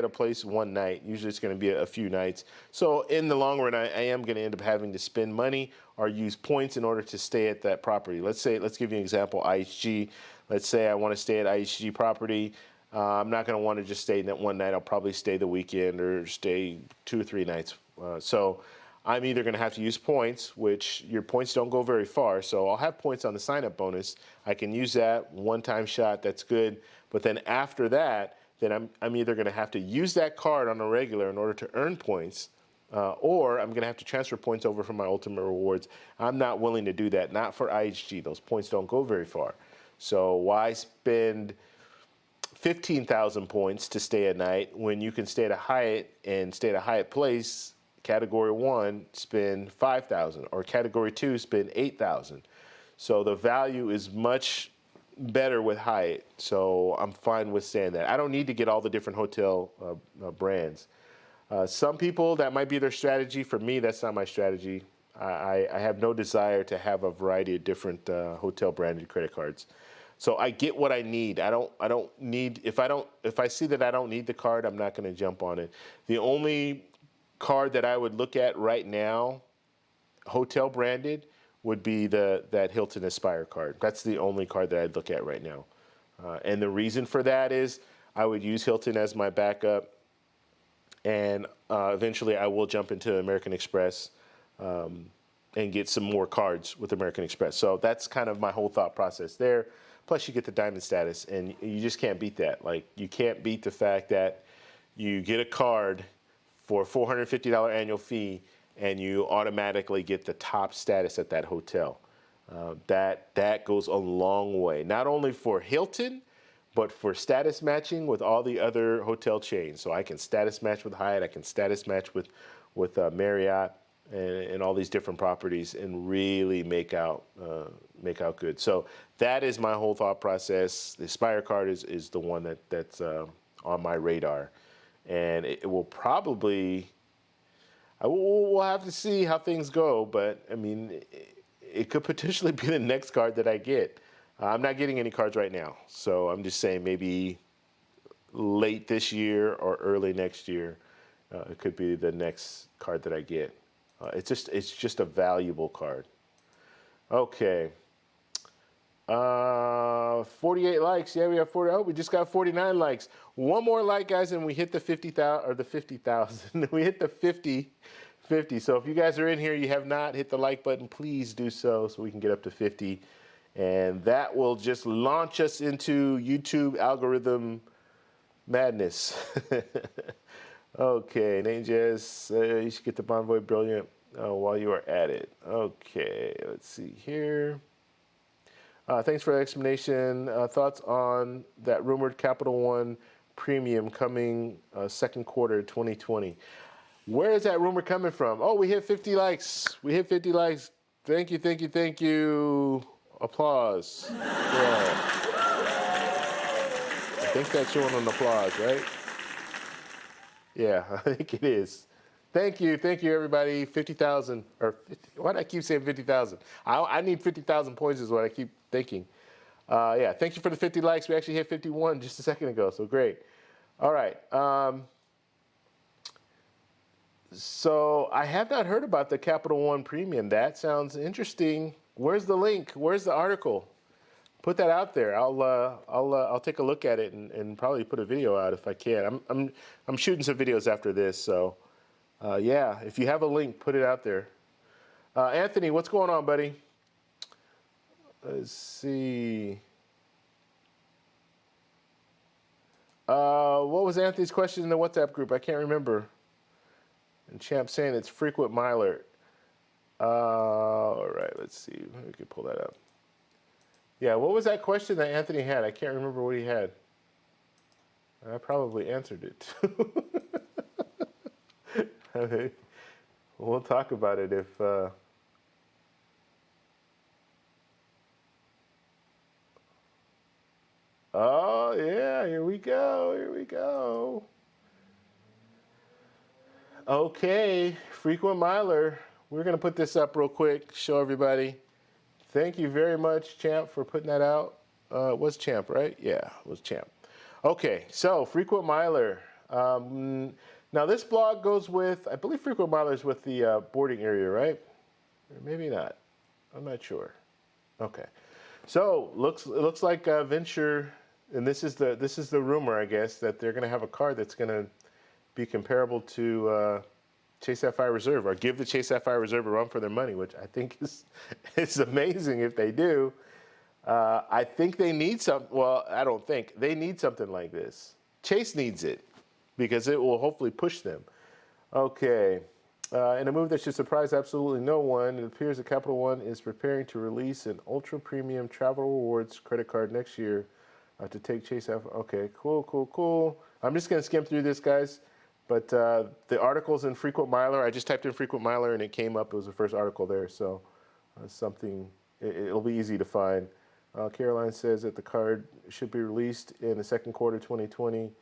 a place one night. Usually it's going to be a few nights. So in the long run, I am going to end up having to spend money or use points in order to stay at that property. Let's give you an example, IHG. Let's say I want to stay at IHG property. I'm not going to want to just stay that one night. I'll probably stay the weekend or stay 2 or 3 nights. So I'm either going to have to use points, which your points don't go very far. So I'll have points on the sign-up bonus. I can use that one-time shot. That's good. But then after that, then I'm either going to have to use that card on a regular in order to earn points, or I'm going to have to transfer points over from my Ultimate Rewards. I'm not willing to do that. Not for IHG. Those points don't go very far. So why spend 15,000 points to stay a night when you can stay at a Hyatt and stay at a Hyatt Place? Category 1, spend 5,000, or Category 2, spend 8,000. So the value is much better with Hyatt. So I'm fine with saying that. I don't need to get all the different hotel brands. Some people, that might be their strategy. For me, that's not my strategy. I have no desire to have a variety of different hotel branded credit cards. So I get what I need. I don't need, if I see that I don't need the card, I'm not going to jump on it. The only card that I would look at right now, hotel branded, would be that Hilton Aspire card. That's the only card that I'd look at right now. And the reason for that is I would use Hilton as my backup, and eventually I will jump into American Express and get some more cards with American Express. So that's kind of my whole thought process there. Plus you get the diamond status, and you just can't beat that. Like, you can't beat the fact that you get a card for a $450 annual fee, and you automatically get the top status at that hotel. That goes a long way, not only for Hilton, but for status matching with all the other hotel chains. So I can status match with Hyatt, I can status match with Marriott, and all these different properties, and really make out good. So that is my whole thought process. The Aspire card is the one that's on my radar. And it will probably, we'll have to see how things go, but I mean, it could potentially be the next card that I get. I'm not getting any cards right now, so I'm just saying maybe late this year or early next year, it could be the next card that I get. It's just a valuable card. Okay. 48 likes. Yeah, we have 40. Oh, we just got 49 likes. One more like, guys, and we hit the 50,000 or the 50,000. We hit the 50 50. So if you guys are in here, you have not hit the like button, please do so we can get up to 50. And that will just launch us into YouTube algorithm madness. Okay, Nate Jazz, you should get the Bonvoy Brilliant while you are at it. Okay, let's see here. Thanks for the explanation. Thoughts on that rumored Capital One premium coming second quarter 2020. Where is that rumor coming from? Oh, we hit 50 likes. We hit 50 likes. Thank you, thank you, thank you. Applause. Yeah. I think that's showing an applause, right? Yeah, I think it is. Thank you, everybody. 50,000, or 50, why do I keep saying 50,000? I need 50,000 points is what I keep thinking. Yeah, thank you for the 50 likes. We actually hit 51 just a second ago, so great. All right. So I have not heard about the Capital One Premium. That sounds interesting. Where's the link? Where's the article? Put that out there. I'll take a look at it and probably put a video out if I can. I'm shooting some videos after this, so yeah. If you have a link, put it out there. Anthony, what's going on, buddy? Let's see. What was Anthony's question in the WhatsApp group? I can't remember. And Champ saying it's frequent miler. All right, let's see. We can pull that up. Yeah, what was that question that Anthony had? I can't remember what he had. I probably answered it. Okay. We'll talk about it if... Oh, yeah, here we go, here we go. Okay, frequent miler. We're going to put this up real quick, show everybody. Thank you very much, Champ, for putting that out. It was Champ, right? Yeah, it was Champ. Okay, so frequent miler. Now this blog goes with, I believe frequent miler is with the boarding area, right? Or maybe not. I'm not sure. Okay, so it looks like Venture, and this is the rumor, I guess, that they're going to have a card that's going to be comparable to Chase Sapphire Reserve, or give the Chase Sapphire Reserve a run for their money, which I think is amazing if they do. I think they need well, I don't think. They need something like this. Chase needs it because it will hopefully push them. Okay. In a move that should surprise absolutely no one, it appears that Capital One is preparing to release an ultra-premium travel rewards credit card next year to take Chase Sapphire. Okay, cool. I'm just going to skim through this, guys. But the article's in Frequent Miler. I just typed in Frequent Miler and it came up. It was the first article there. So it'll be easy to find. Airlines says that the card should be released in the second quarter 2020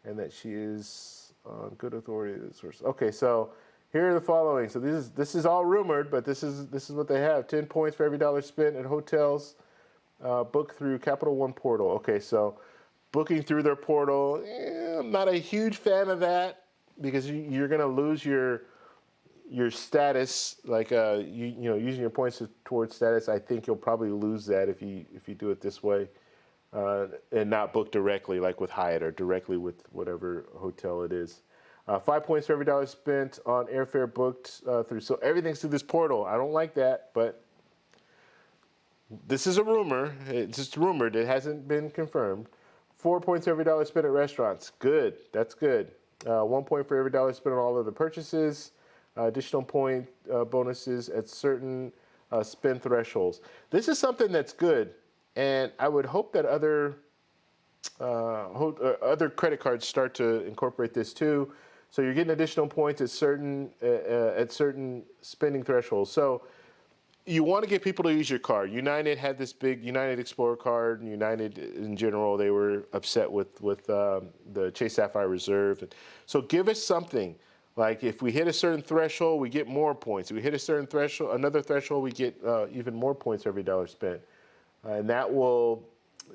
and that she is on good authority. Okay, so here are the following. So this is all rumored, but this is what they have. 10 points for every dollar spent at hotels booked through Capital One portal. Okay, so booking through their portal, I'm not a huge fan of that, because you're going to lose your status, like using your points towards status. I think you'll probably lose that if you do it this way, and not book directly like with Hyatt or directly with whatever hotel it is. 5 points for every dollar spent on airfare booked through. So everything's through this portal. I don't like that, but this is a rumor. It's just rumored. It hasn't been confirmed. 4 points for every dollar spent at restaurants. Good. That's good. 1 point for every dollar spent on all other purchases. Additional point bonuses at certain spend thresholds. This is something that's good, and I would hope that other credit cards start to incorporate this too. So you're getting additional points at certain spending thresholds. So you want to get people to use your card. United had this big United Explorer card, and United in general, they were upset with the Chase Sapphire Reserve. So give us something. Like if we hit a certain threshold, we get more points. If we hit a certain threshold, another threshold, we get even more points for every dollar spent. And that will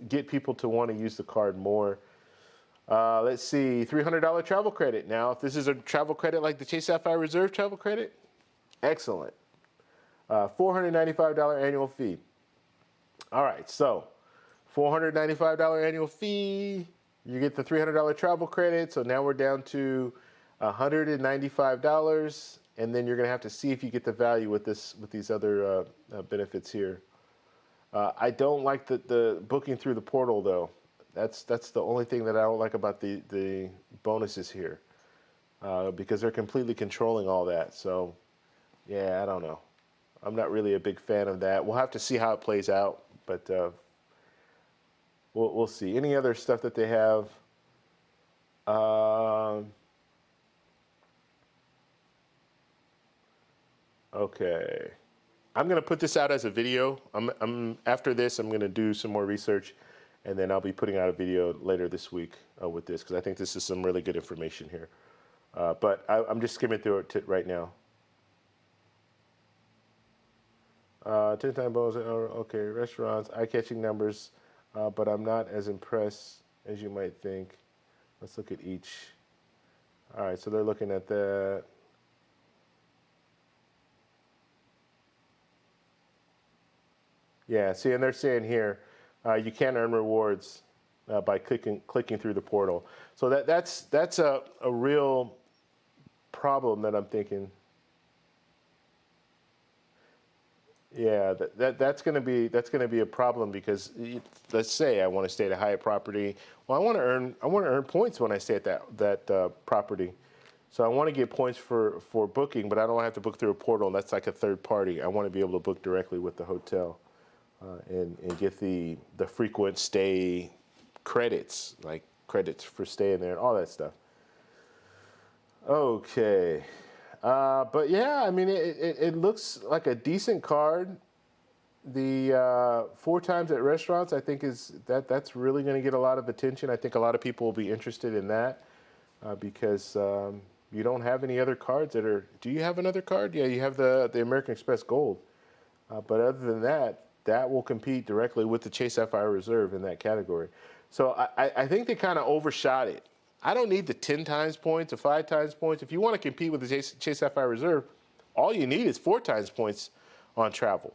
get people to want to use the card more. Let's see, $300 travel credit. Now, if this is a travel credit like the Chase Sapphire Reserve travel credit, excellent. $495 annual fee. All right, so $495 annual fee. You get the $300 travel credit. So now we're down to $195, and then you're going to have to see if you get the value with these other benefits here. I don't like the booking through the portal though. That's the only thing that I don't like about the bonuses here, because they're completely controlling all that. So yeah, I don't know. I'm not really a big fan of that. We'll have to see how it plays out, but we'll see. Any other stuff that they have? Okay. I'm gonna put this out as a video. I'm after this, I'm gonna do some more research, and then I'll be putting out a video later this week with this, because I think this is some really good information here. But I'm just skimming through it right now. 10-time bonus. Okay, restaurants, eye-catching numbers, but I'm not as impressed as you might think. Let's look at each. All right, so they're looking at that. Yeah, see, and they're saying here, you can't earn rewards by clicking through the portal. So that's a real problem that I'm thinking. Yeah, that's going to be a problem, because let's say I want to stay at a Hyatt property. Well, I want to earn points when I stay at that property. So I want to get points for booking, but I don't have to book through a portal. And that's like a third party. I want to be able to book directly with the hotel, and get the frequent stay credits, like credits for staying there and all that stuff. Okay. But yeah, I mean, it looks like a decent card. The 4 times at restaurants, I think that's really going to get a lot of attention. I think a lot of people will be interested in that, because you don't have any other cards that are. Do you have another card? Yeah, you have the American Express Gold. But other than that, that will compete directly with the Chase Sapphire Reserve in that category. So I think they kind of overshot it. I don't need the 10 times points or 5 times points. If you want to compete with the Chase Sapphire Reserve, all you need is 4 times points on travel.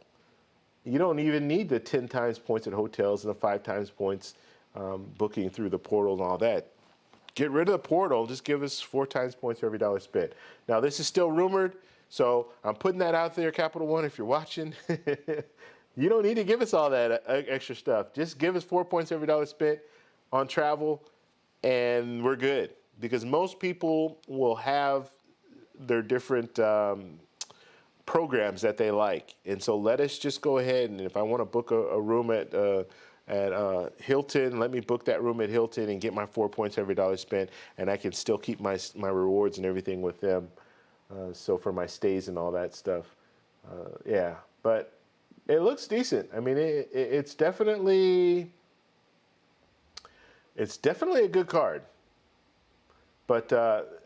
You don't even need the 10 times points at hotels and the 5 times points booking through the portal and all that. Get rid of the portal. Just give us 4 times points for every dollar spent. Now, this is still rumored, so I'm putting that out there, Capital One, if you're watching. You don't need to give us all that extra stuff. Just give us 4 points every dollar spent on travel, and we're good. Because most people will have their different programs that they like. And so let us just go ahead, and if I want to book a room at Hilton, let me book that room at Hilton and get my 4 points every dollar spent, and I can still keep my rewards and everything with them. So for my stays and all that stuff. Yeah, but it looks decent. I mean, it's definitely a good card. But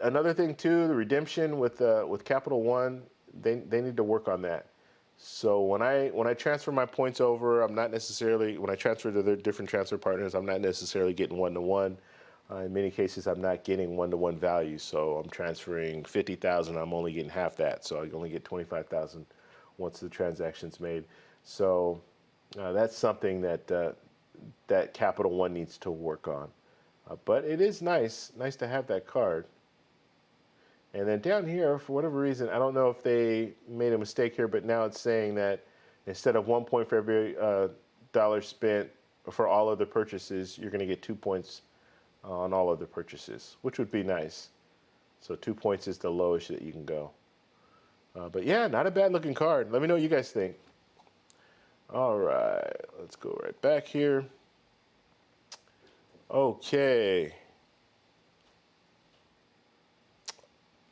another thing too, the redemption with Capital One, they need to work on that. So when I transfer my points over, I'm not necessarily, when I transfer to their different transfer partners, I'm not necessarily getting 1-to-1. In many cases, I'm not getting 1-to-1 value. So I'm transferring 50,000, I'm only getting half that. So I only get 25,000 once the transaction's made. So that's something that Capital One needs to work on. But it is nice to have that card. And then down here, for whatever reason, I don't know if they made a mistake here, but now it's saying that instead of 1 point for every dollar spent for all other purchases, you're going to get 2 points on all other purchases, which would be nice. So 2 points is the lowest that you can go. But yeah, not a bad looking card. Let me know what you guys think. All right, let's go right back here. Okay.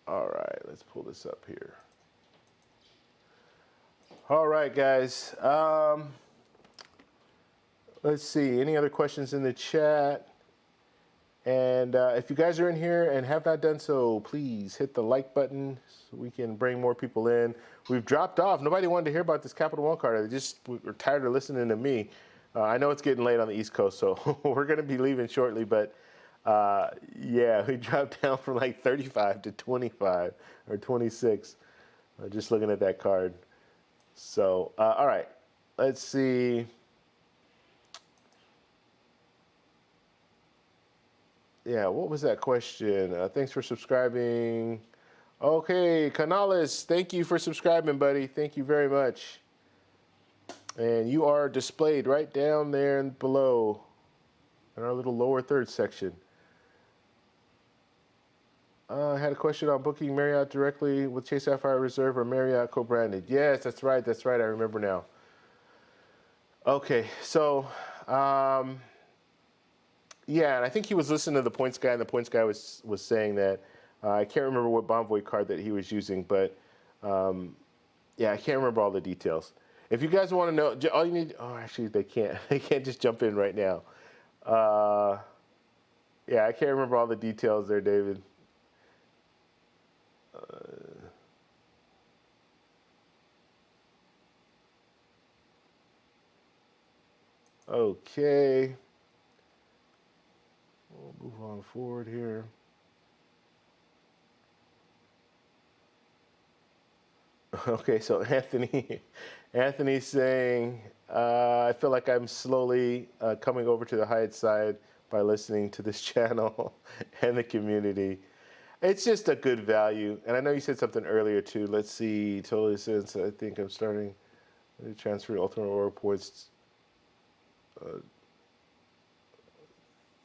All right, let's pull this up here. All right, guys. Let's see. Any other questions in the chat? And if you guys are in here and have not done so, please hit the like button so we can bring more people in. We've dropped off. Nobody wanted to hear about this Capital One card. They just were tired of listening to me. I know it's getting late on the East Coast, so we're going to be leaving shortly. But yeah, we dropped down from like 35 to 25 or 26. Just looking at that card. So, all right, let's see. Yeah, what was that question? Thanks for subscribing. Okay, Canales, thank you for subscribing, buddy. Thank you very much. And you are displayed right down there and below in our little lower third section. I had a question on booking Marriott directly with Chase Sapphire Reserve or Marriott co-branded. Yes, that's right. That's right. I remember now. Okay, so yeah, and I think he was listening to the points guy, and the points guy was saying that I can't remember what Bonvoy card that he was using, but yeah, I can't remember all the details. If you guys want to know, all you need. Oh, actually, they can't. They can't just jump in right now. Yeah, I can't remember all the details there, David. Okay, we'll move on forward here. Okay, so Anthony's saying, I feel like I'm slowly coming over to the Hyatt side by listening to this channel and the community. It's just a good value. And I know you said something earlier too. Let's see, totally sense. I think I'm starting to transfer ultimate reward points,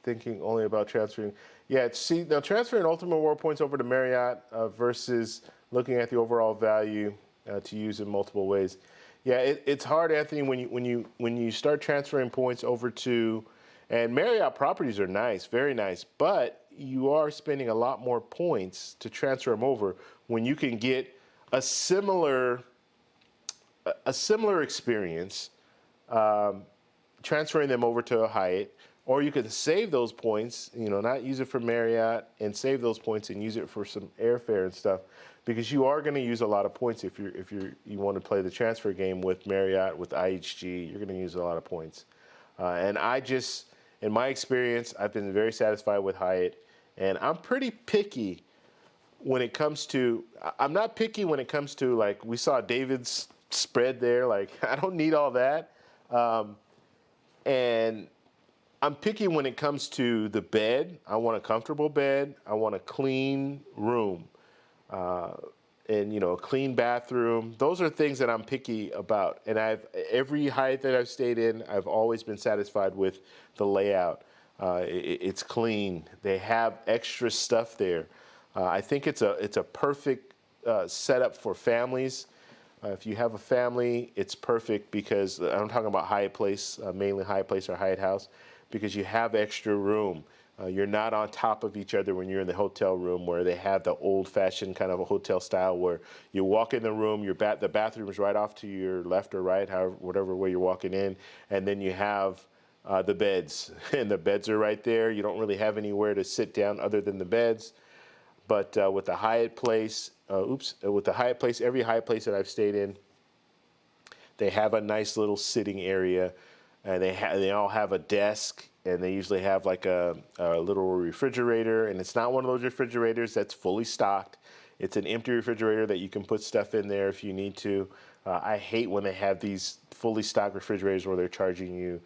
thinking only about transferring. Yeah, see, now transferring ultimate reward points over to Marriott versus looking at the overall value to use in multiple ways. Yeah, it's hard, Anthony, when you start transferring points over to, and Marriott properties are nice, very nice, but you are spending a lot more points to transfer them over when you can get a similar experience transferring them over to a Hyatt, or you can save those points, not use it for Marriott and save those points and use it for some airfare and stuff, because you are going to use a lot of points if you want to play the transfer game with Marriott, with IHG, you're going to use a lot of points. And in my experience, I've been very satisfied with Hyatt, and I'm pretty picky when it comes to, I'm not picky when it comes to, like, we saw David's spread there, like, I don't need all that. And I'm picky when it comes to the bed. I want a comfortable bed. I want a clean room, and a clean bathroom. Those are things that I'm picky about. And every Hyatt that I've stayed in, I've always been satisfied with the layout. It's clean. They have extra stuff there. I think it's a perfect setup for families. If you have a family, it's perfect because I'm talking about Hyatt Place, mainly Hyatt Place or Hyatt House, because you have extra room. You're not on top of each other when you're in the hotel room, where they have the old-fashioned kind of a hotel style where you walk in the room, the bathroom is right off to your left or right, however, whatever way you're walking in, and then you have the beds, and the beds are right there. You don't really have anywhere to sit down other than the beds. But with the Hyatt Place, with the Hyatt Place, every Hyatt Place that I've stayed in, they have a nice little sitting area, and they all have a desk, and they usually have like a little refrigerator, and it's not one of those refrigerators that's fully stocked. It's an empty refrigerator that you can put stuff in there if you need to. I hate when they have these fully stocked refrigerators where they're charging you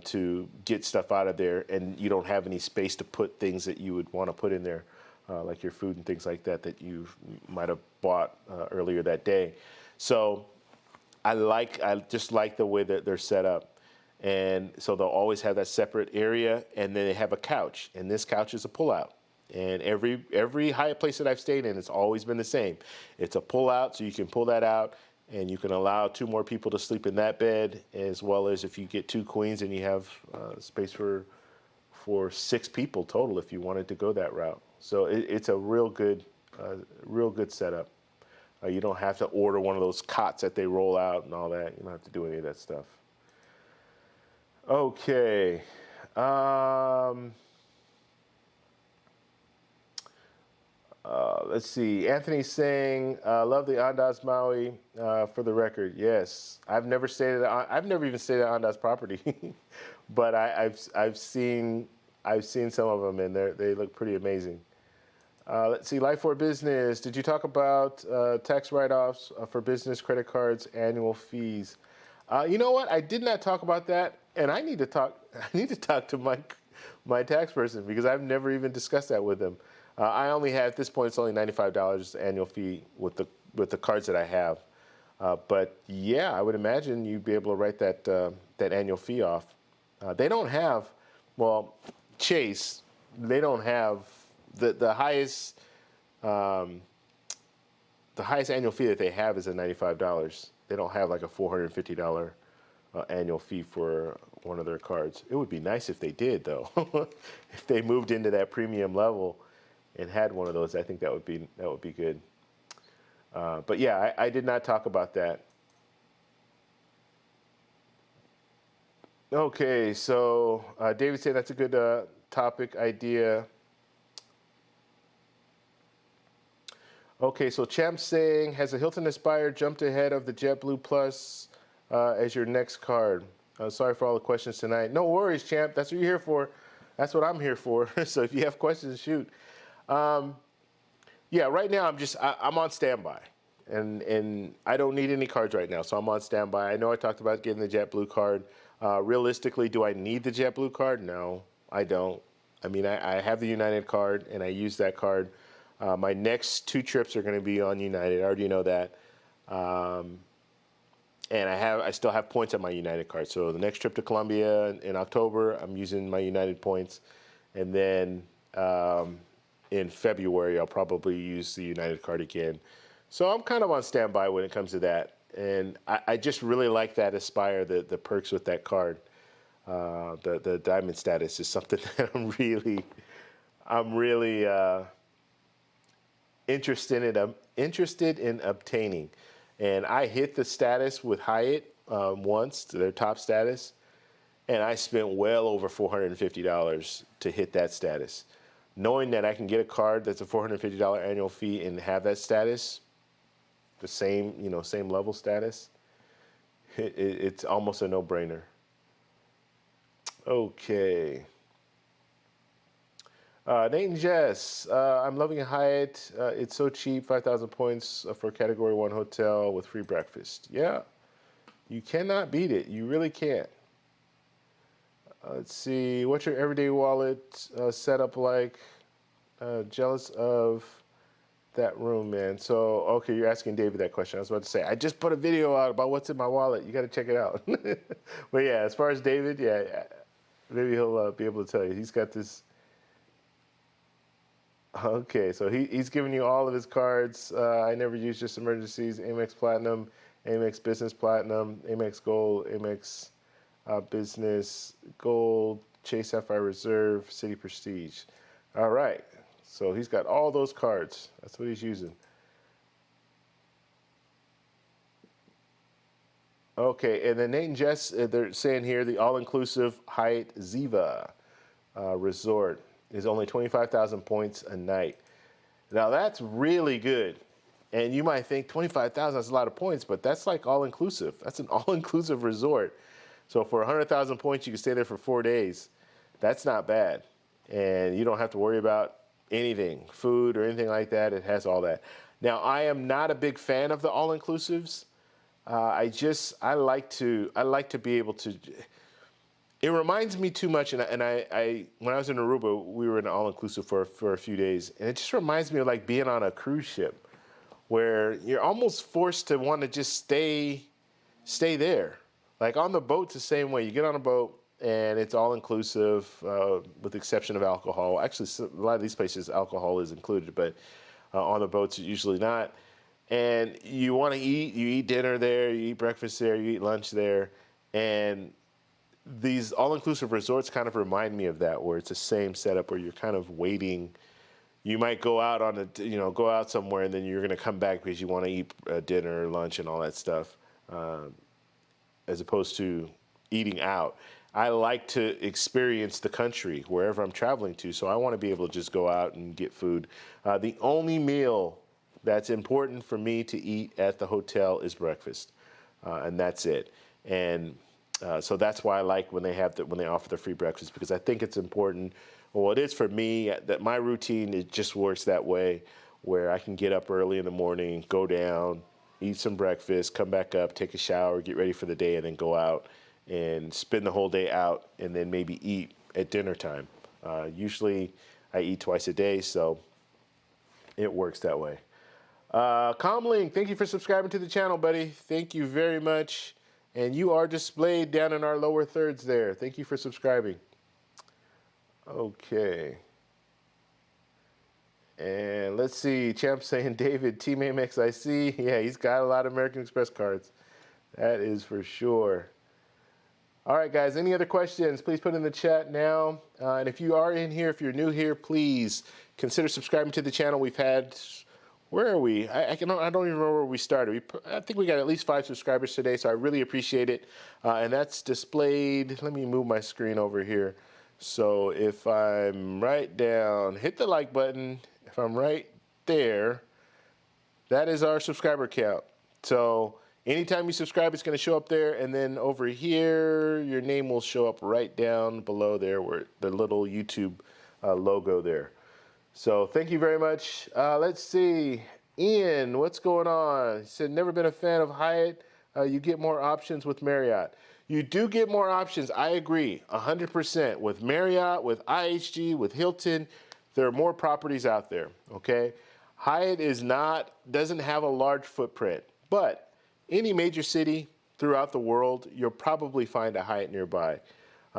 to get stuff out of there, and you don't have any space to put things that you would want to put in there. Like your food and things like that you might have bought earlier that day. So I just like the way that they're set up. And so they'll always have that separate area, and then they have a couch, and this couch is a pullout. And every Hyatt Place that I've stayed in, it's always been the same. It's a pullout, so you can pull that out, and you can allow 2 more people to sleep in that bed, as well as if you get 2 queens, and you have space for 6 people total if you wanted to go that route. So it's a real good setup. You don't have to order one of those cots that they roll out and all that. You don't have to do any of that stuff. Okay. Let's see. Anthony's saying, love the Andaz Maui for the record. Yes. I've never even stayed at Andaz property, but I've seen some of them, and they look pretty amazing. Let's see, Life for Business. Did you talk about tax write-offs for business credit cards, annual fees? You know what? I did not talk about that, and I need to talk to my tax person, because I've never even discussed that with them. I only have, at this point, it's only $95 annual fee with the cards that I have. But yeah, I would imagine you'd be able to write that annual fee off. They don't have, well, Chase, they don't have the highest the highest annual fee that they have is at $95. They don't have like a $450 annual fee for one of their cards. It would be nice if they did, though. If they moved into that premium level and had one of those, I think that would be good. But yeah, I did not talk about that. Okay, so David said that's a good topic idea. Okay, so Champ saying, has the Hilton Aspire jumped ahead of the JetBlue Plus as your next card? Sorry for all the questions tonight. No worries, Champ. That's what you're here for. That's what I'm here for. So if you have questions, shoot. Yeah, right now I'm on standby, and I don't need any cards right now, so I'm on standby. I know I talked about getting the JetBlue card. Realistically, do I need the JetBlue card? No, I don't. I mean, I have the United card, and I use that card. My next 2 trips are going to be on United. I already know that. And I still have points on my United card. So the next trip to Colombia in October, I'm using my United points. And then in February, I'll probably use the United card again. So I'm kind of on standby when it comes to that. And I just really like that Aspire, the perks with that card. The diamond status is something that I'm really interested in obtaining. And I hit the status with Hyatt once, to their top status, and I spent well over $450 to hit that status. Knowing that I can get a card that's a $450 annual fee and have that status, the same level status, it's almost a no-brainer. Okay. Nate and Jess, I'm loving Hyatt. It's so cheap, 5,000 points for a Category 1 hotel with free breakfast. Yeah, you cannot beat it. You really can't. Let's see, what's your everyday wallet setup like? Jealous of that room, man. So, okay, you're asking David that question. I was about to say, I just put a video out about what's in my wallet. You got to check it out. But yeah, as far as David, yeah, maybe he'll be able to tell you. He's got this. Okay, so he's giving you all of his cards. I never use just emergencies. Amex Platinum, Amex Business Platinum, Amex Gold, Amex Business Gold, Chase Sapphire Reserve, City Prestige. All right, so he's got all those cards. That's what he's using. Okay, and then Nate and Jess, they're saying here the all-inclusive Hyatt Ziva Resort is only 25,000 points a night. Now that's really good. And you might think 25,000 is a lot of points, but that's like all-inclusive. That's an all-inclusive resort. So for 100,000 points, you can stay there for 4 days. That's not bad. And you don't have to worry about anything, food or anything like that. It has all that. Now, I am not a big fan of the all-inclusives. I like to be able to. It reminds me too much, and I when I was in Aruba, we were in all-inclusive for a few days, and it just reminds me of like being on a cruise ship, where you're almost forced to want to just stay there. Like on the boat's the same way. You get on a boat, and it's all-inclusive, with the exception of alcohol. Actually, a lot of these places, alcohol is included, but on the boats, it's usually not. And you want to eat, you eat dinner there, you eat breakfast there, you eat lunch there, and these all-inclusive resorts kind of remind me of that, where it's the same setup where you're kind of waiting. You might go out go out somewhere, and then you're going to come back because you want to eat dinner, lunch, and all that stuff, as opposed to eating out. I like to experience the country wherever I'm traveling to, so I want to be able to just go out and get food. The only meal that's important for me to eat at the hotel is breakfast, and that's it. And so that's why I like when they offer the free breakfast, because I think it's important. Well, it is for me, that my routine, it just works that way, where I can get up early in the morning, go down, eat some breakfast, come back up, take a shower, get ready for the day, and then go out and spend the whole day out, and then maybe eat at dinner time. Usually I eat twice a day, so it works that way. Comlink, thank you for subscribing to the channel, buddy. Thank you very much. And you are displayed down in our lower thirds there. Thank you for subscribing. Okay. And let's see, Champ saying David, Team Amex, I see. Yeah, he's got a lot of American Express cards. That is for sure. All right, guys, any other questions, please put in the chat now. And if you are in here, if you're new here, please consider subscribing to the channel. We've had, where are we? I don't even remember where we started. I think we got at least 5 subscribers today, so I really appreciate it. And that's displayed, let me move my screen over here. So if I'm right down, hit the like button. If I'm right there, that is our subscriber count. So anytime you subscribe, it's going to show up there. And then over here, your name will show up right down below there, where the little YouTube logo there. So thank you very much. Let's see. Ian, what's going on? He said, never been a fan of Hyatt. You get more options with Marriott. You do get more options. I agree 100% with Marriott, with IHG, with Hilton. There are more properties out there, okay? Hyatt doesn't have a large footprint, but any major city throughout the world, you'll probably find a Hyatt nearby.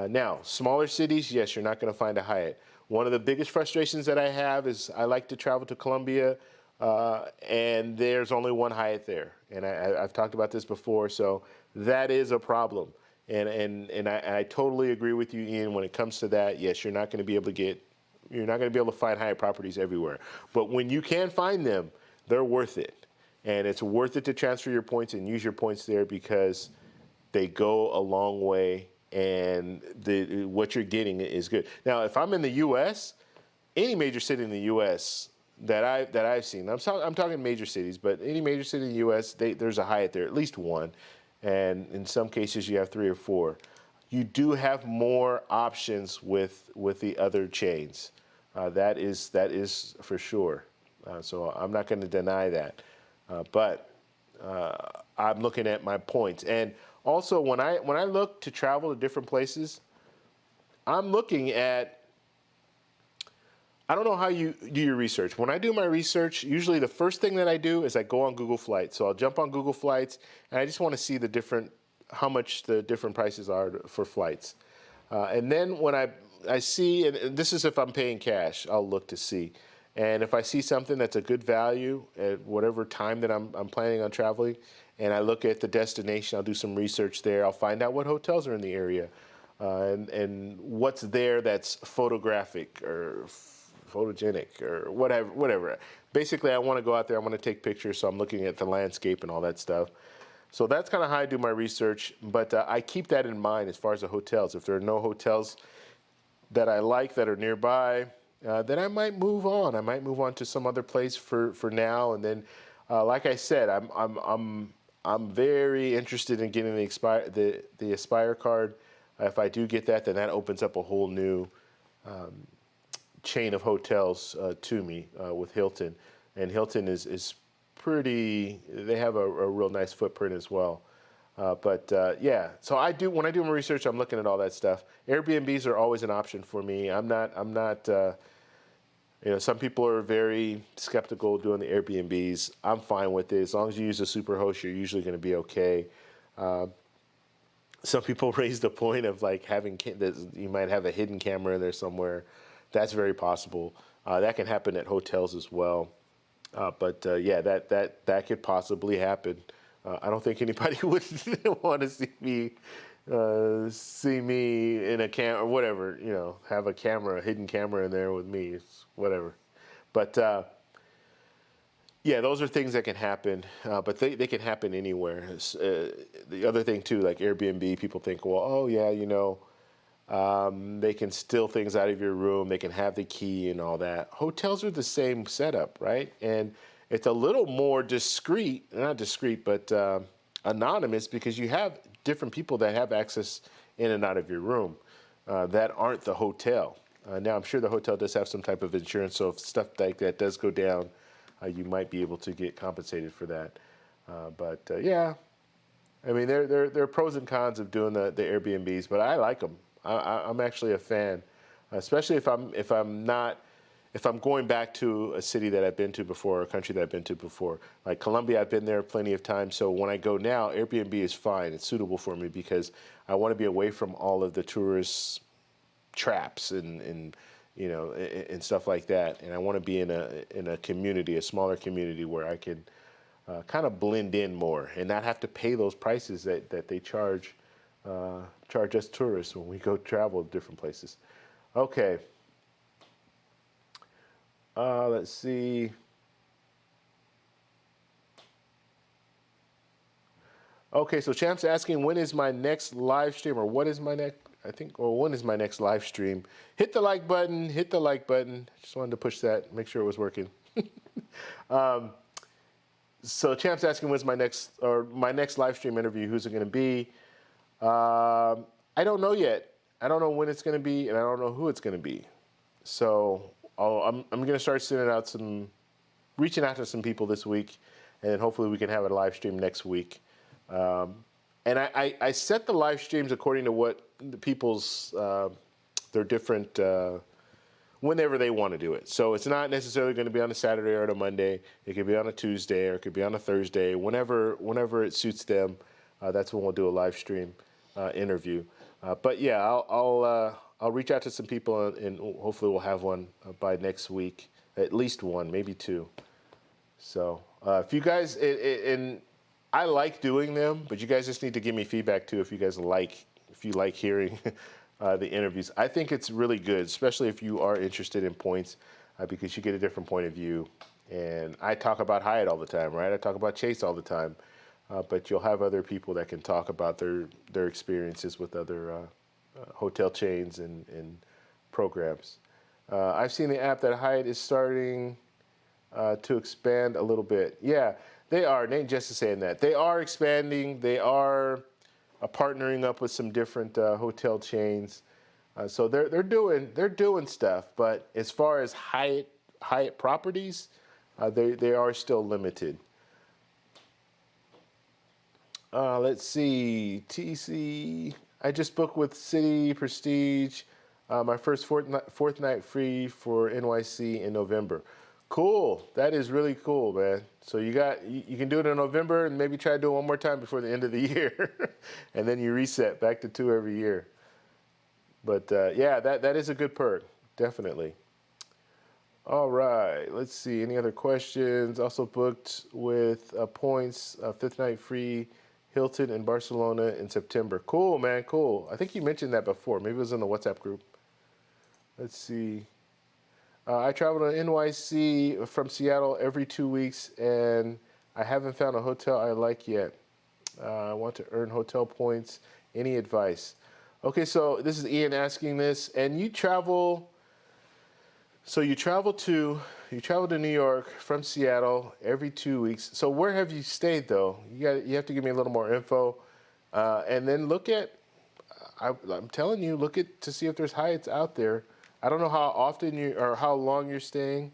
Now, smaller cities, yes, you're not gonna find a Hyatt. One of the biggest frustrations that I have is I like to travel to Colombia, and there's only one Hyatt there. And I've talked about this before, so that is a problem. And I totally agree with you, Ian, when it comes to that. Yes, you're not gonna be able to find Hyatt properties everywhere. But when you can find them, they're worth it. And it's worth it to transfer your points and use your points there because they go a long way and what you're getting is good. Now, if I'm in the U.S., any major city in the U.S. that I've seen, I'm talking major cities, but any major city in the U.S., there's a Hyatt there, at least one. And in some cases, you have 3 or 4. You do have more options with the other chains. That is for sure. So I'm not going to deny that. But I'm looking at my points. And also, when I look to travel to different places, I'm looking at, I don't know how you do your research. When I do my research, usually the first thing that I do is I go on Google Flights. So I'll jump on Google Flights, and I just want to see how much the different prices are for flights. And then when I see, and this is if I'm paying cash, I'll look to see. And if I see something that's a good value at whatever time that I'm planning on traveling, and I look at the destination, I'll do some research there. I'll find out what hotels are in the area, and what's there that's photographic or photogenic or whatever. Basically, I want to go out there, I want to take pictures, so I'm looking at the landscape and all that stuff. So that's kind of how I do my research, but I keep that in mind as far as the hotels. If there are no hotels that I like that are nearby, then I might move on. I might move on to some other place for now, and then, like I said, I'm very interested in getting the Aspire card. If I do get that, then that opens up a whole new chain of hotels to me with Hilton, and Hilton is pretty. They have a real nice footprint as well. Yeah, so when I do my research, I'm looking at all that stuff. Airbnbs are always an option for me. I'm not. Some people are very skeptical doing the Airbnbs. I'm fine with it. As long as you use a superhost, you're usually going to be okay. Some people raise the point of like you might have a hidden camera in there somewhere. That's very possible. That can happen at hotels as well. Yeah, that could possibly happen. I don't think anybody would want to see me in a camera or whatever, have a hidden camera in there with me. It's whatever. But yeah, those are things that can happen, but they can happen anywhere. The other thing too, like Airbnb, people think, well, oh yeah, they can steal things out of your room. They can have the key and all that. Hotels are the same setup, right? And it's a little more not discreet, but anonymous, because you have different people that have access in and out of your room that aren't the hotel. Now, I'm sure the hotel does have some type of insurance, so if stuff like that does go down, you might be able to get compensated for that. Yeah, I mean, there are pros and cons of doing the Airbnbs, but I like them. I'm actually a fan, especially if I'm not. if I'm going back to a city that I've been to before, a country that I've been to before, like Colombia, I've been there plenty of times. So when I go now, Airbnb is fine. It's suitable for me because I want to be away from all of the tourist traps and you know and stuff like that. And I want to be in a community, a smaller community where I can kind of blend in more and not have to pay those prices that they charge us tourists when we go travel to different places. Okay. Let's see. Okay, so Champ's asking when is my next live stream, or what is my next, I think, or when is my next live stream? Hit the like button, hit the like button. Just wanted to push that, make sure it was working. So Champ's asking when's my next live stream interview, who's it gonna be? I don't know yet. I don't know when it's gonna be, and I don't know who it's gonna be. So I'm gonna start reaching out to some people this week, and then hopefully we can have a live stream next week. And I set the live streams according to what the people's their different whenever they want to do it. So it's not necessarily going to be on a Saturday or on a Monday. It could be on a Tuesday or it could be on a Thursday. Whenever it suits them, that's when we'll do a live stream interview. But yeah, I'll reach out to some people and hopefully we'll have one by next week, at least one, maybe two. So if you guys and I like doing them, but you guys just need to give me feedback too if you like hearing the interviews. I think it's really good, especially if you are interested in points, because you get a different point of view. And I talk about Hyatt all the time, right? I talk about Chase all the time, but you'll have other people that can talk about their experiences with other hotel chains and programs. I've seen the app that Hyatt is starting to expand a little bit. Yeah, they are. Nate just is saying that. They are expanding. They are partnering up with some different hotel chains. So they're doing stuff. But as far as Hyatt properties, they are still limited. Let's see. TC. I just booked with City Prestige. My first fourth night free for NYC in November. Cool. That is really cool, man. So you can do it in November and maybe try to do it one more time before the end of the year. And then you reset back to 2 every year. But yeah, that is a good perk, definitely. All right, let's see. Any other questions? Also booked with points, fifth night free, Hilton in Barcelona in September. Cool, man, cool. I think you mentioned that before. Maybe it was in the WhatsApp group. Let's see. I travel to NYC from Seattle every 2 weeks, and I haven't found a hotel I like yet. I want to earn hotel points. Any advice? Okay, so this is Ian asking this, and you travel. So you travel to New York from Seattle every 2 weeks. So where have you stayed though? You have to give me a little more info, and then look at. I'm telling you, look to see if there's Hyatts out there. I don't know how often or how long you're staying.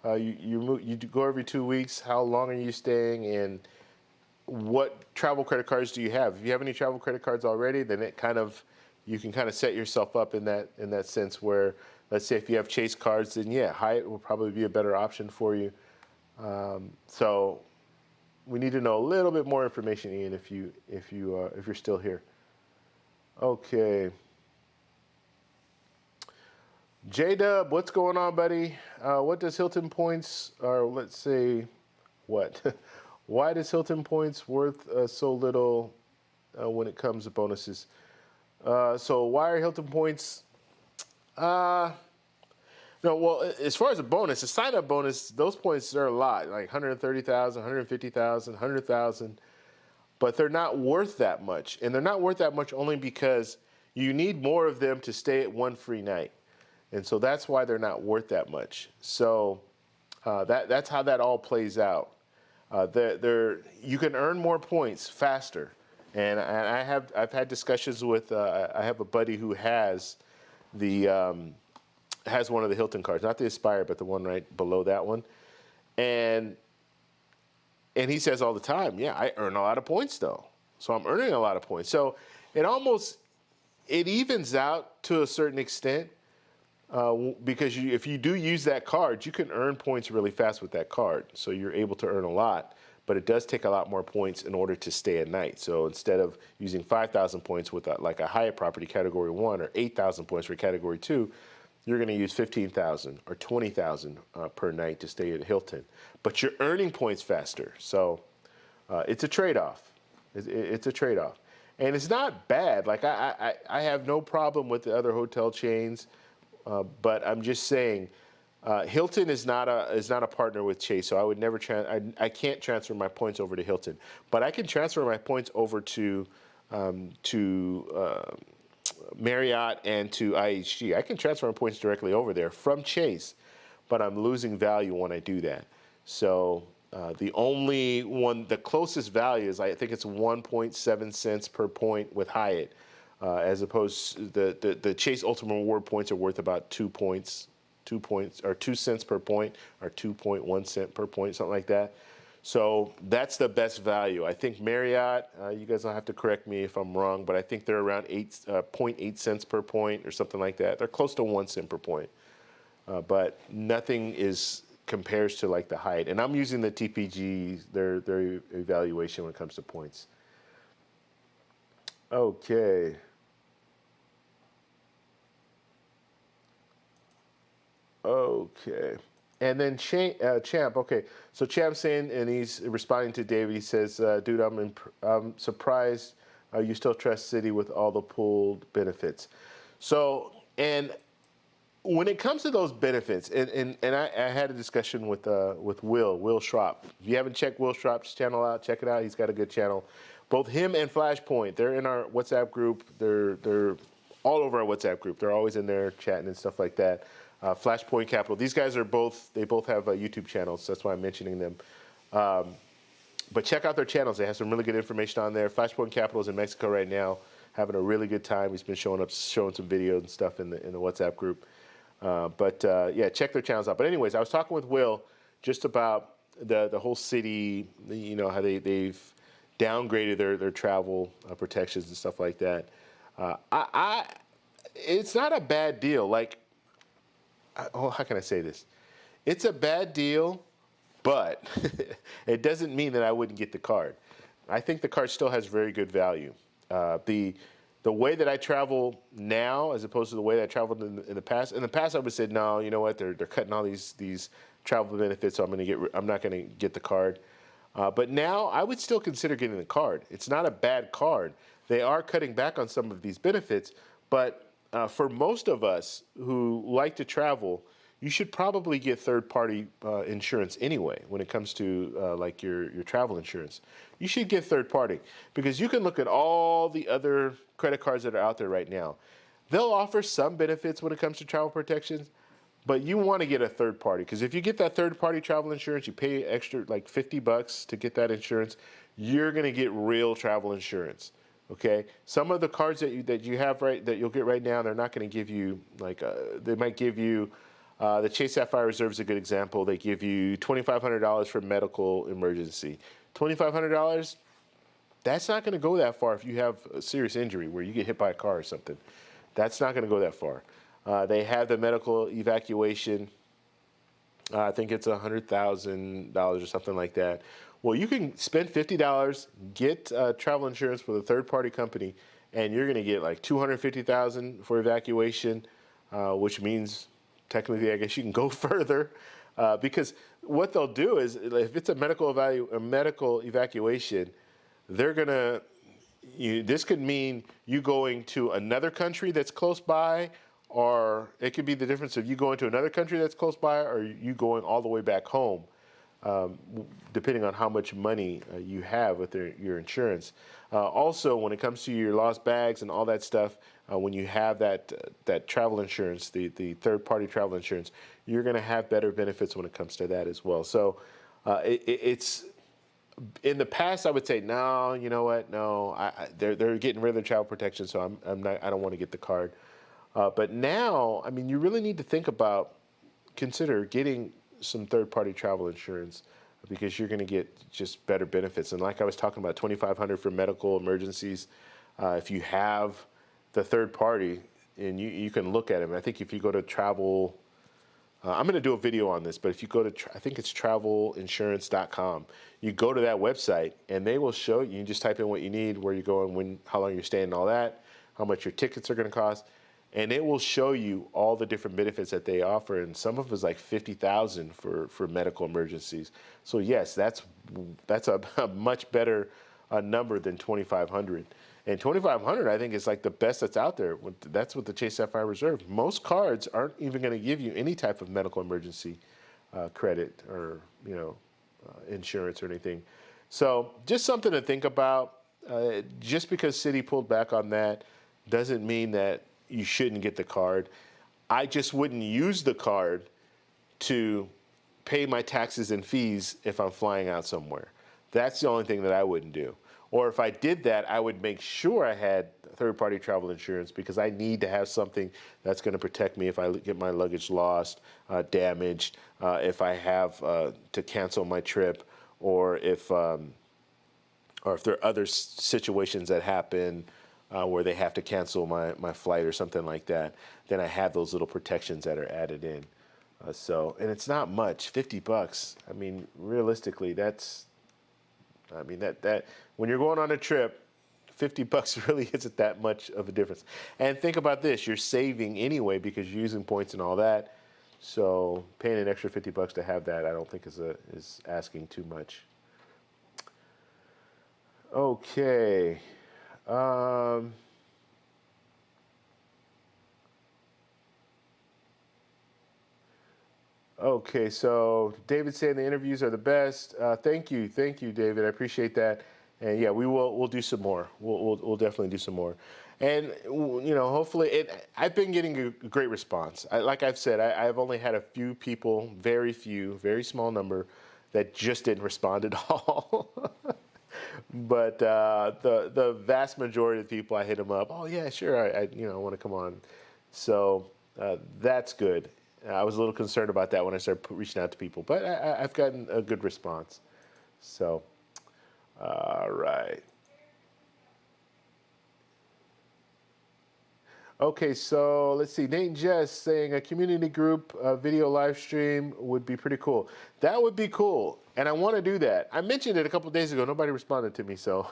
You go every 2 weeks. How long are you staying, and what travel credit cards do you have? If you have any travel credit cards already, then you can kind of set yourself up in that sense where, let's say if you have Chase cards, then yeah, Hyatt will probably be a better option for you. So we need to know a little bit more information, Ian, if you're still here. Okay. J-Dub, what's going on, buddy? What does Hilton points, or let's say, what? Why does Hilton points worth so little when it comes to bonuses? So why are Hilton points? No, well, as far as a bonus, a sign-up bonus, those points are a lot, like 130,000, 150,000, 100,000, but they're not worth that much. And they're not worth that much only because you need more of them to stay at one free night. And so that's why they're not worth that much. So that's how that all plays out. You can earn more points faster. And I've had discussions with, I have a buddy who has one of the Hilton cards, not the Aspire, but the one right below that one. And he says all the time, yeah, I earn a lot of points though. So I'm earning a lot of points. So it evens out to a certain extent. because if you do use that card, you can earn points really fast with that card. So you're able to earn a lot, but it does take a lot more points in order to stay a night. So instead of using 5,000 points with like a Hyatt property category 1 or 8,000 points for category 2, you're going to use 15,000 or 20,000 per night to stay at Hilton. But you're earning points faster. So it's a trade-off. It's a trade-off. And it's not bad. Like I have no problem with the other hotel chains, but I'm just saying Hilton is not a partner with Chase, so I would never I can't transfer my points over to Hilton, but I can transfer my points over to Marriott and to IHG. I can transfer my points directly over there from Chase, but I'm losing value when I do that. So the only one, the closest value is I think it's 1.7 cents per point with Hyatt, as opposed to the Chase Ultimate Reward points are worth about 2 cents per point, or 2.1 cent per point, something like that. So that's the best value. I think Marriott, you guys will have to correct me if I'm wrong, but I think they're around 0.8 cents per point or something like that. They're close to 1 cent per point, but nothing compares to like the Hyatt. And I'm using the TPG, their evaluation when it comes to points. Okay. Okay. And then Champ, okay. So Champ's saying, and he's responding to David, he says, dude, I'm surprised you still trust Citi with all the pooled benefits. So, and when it comes to those benefits, and I had a discussion with Will Schropp. If you haven't checked Will Schropp's channel out, check it out. He's got a good channel. Both him and Flashpoint, they're in our WhatsApp group. They're all over our WhatsApp group. They're always in there chatting and stuff like that. Flashpoint Capital. These guys they both have YouTube channels. That's why I'm mentioning them. But check out their channels. They have some really good information on there. Flashpoint Capital is in Mexico right now, having a really good time. He's been showing some videos and stuff in the WhatsApp group. Yeah, check their channels out. But anyways, I was talking with Will just about the whole Citi, how they've downgraded their travel protections and stuff like that. It's not a bad deal. Like, how can I say this? It's a bad deal, but it doesn't mean that I wouldn't get the card. I think the card still has very good value. The way that I travel now, as opposed to the way that I traveled in the past. In the past, I would have said, no, you know what? They're cutting all these travel benefits, so I'm not going to get the card. But now, I would still consider getting the card. It's not a bad card. They are cutting back on some of these benefits, but for most of us who like to travel, you should probably get third-party insurance anyway when it comes to like your travel insurance. You should get third-party because you can look at all the other credit cards that are out there right now. They'll offer some benefits when it comes to travel protections, but you want to get a third-party because if you get that third-party travel insurance, you pay extra like $50 to get that insurance, you're going to get real travel insurance. Okay, some of the cards that you have that you'll get right now, they're not going to give you like they might give you the Chase Sapphire Reserve is a good example. They give you $2,500 for medical emergency. $2,500, that's not going to go that far if you have a serious injury where you get hit by a car or something. That's not going to go that far. They have the medical evacuation. I think it's $100,000 or something like that. Well, you can spend $50, get travel insurance with a third-party company, and you're going to get like $250,000 for evacuation, which means technically, I guess you can go further, because what they'll do is if it's a medical evacuation, they're gonna. This could mean you going to another country that's close by, or it could be the difference of you going to another country that's close by, or you going all the way back home. Depending on how much money you have with your insurance. Also, when it comes to your lost bags and all that stuff, when you have that travel insurance, the third-party travel insurance, you're going to have better benefits when it comes to that as well. So it's in the past, I would say, no, you know what, no, they're getting rid of the travel protection, so I don't want to get the card. But now, I mean, you really need to consider getting some third-party travel insurance because you're going to get just better benefits. And like I was talking about, $2,500 for medical emergencies. If you have the third party, and you can look at them. I think if you go to travel, I'm going to do a video on this, but if you go to, I think it's travelinsurance.com, you go to that website and they will show you, you just type in what you need, where you're going, how long you're staying, and all that, how much your tickets are going to cost. And it will show you all the different benefits that they offer. And some of it's like 50,000 for medical emergencies. So yes, that's a much better number than 2,500. And 2,500, I think, is like the best that's out there. That's what the Chase Sapphire Reserve. Most cards aren't even going to give you any type of medical emergency credit or insurance or anything. So just something to think about. Just because Citi pulled back on that doesn't mean that you shouldn't get the card. I just wouldn't use the card to pay my taxes and fees if I'm flying out somewhere. That's the only thing that I wouldn't do. Or if I did that, I would make sure I had third-party travel insurance, because I need to have something that's going to protect me if I get my luggage lost, damaged, if I have to cancel my trip, or if there are other situations that happen where they have to cancel my flight or something like that, then I have those little protections that are added in. And it's not much, $50. I mean, realistically, that when you're going on a trip, $50 really isn't that much of a difference. And think about this, you're saving anyway because you're using points and all that. So paying an extra $50 to have that, I don't think is asking too much. Okay. Okay, so David saying the interviews are the best. Thank you, David. I appreciate that. And yeah, we'll do some more. We'll definitely do some more. And hopefully, I've been getting a great response. Like I've said, I've only had a few people, very small number, that just didn't respond at all. But the vast majority of the people, I hit them up. Oh yeah, sure. I want to come on. So that's good. I was a little concerned about that when I started reaching out to people, but I've gotten a good response. So, all right. Okay, so let's see. Nate and Jess saying a community group video live stream would be pretty cool. That would be cool, and I want to do that. I mentioned it a couple days ago. Nobody responded to me, so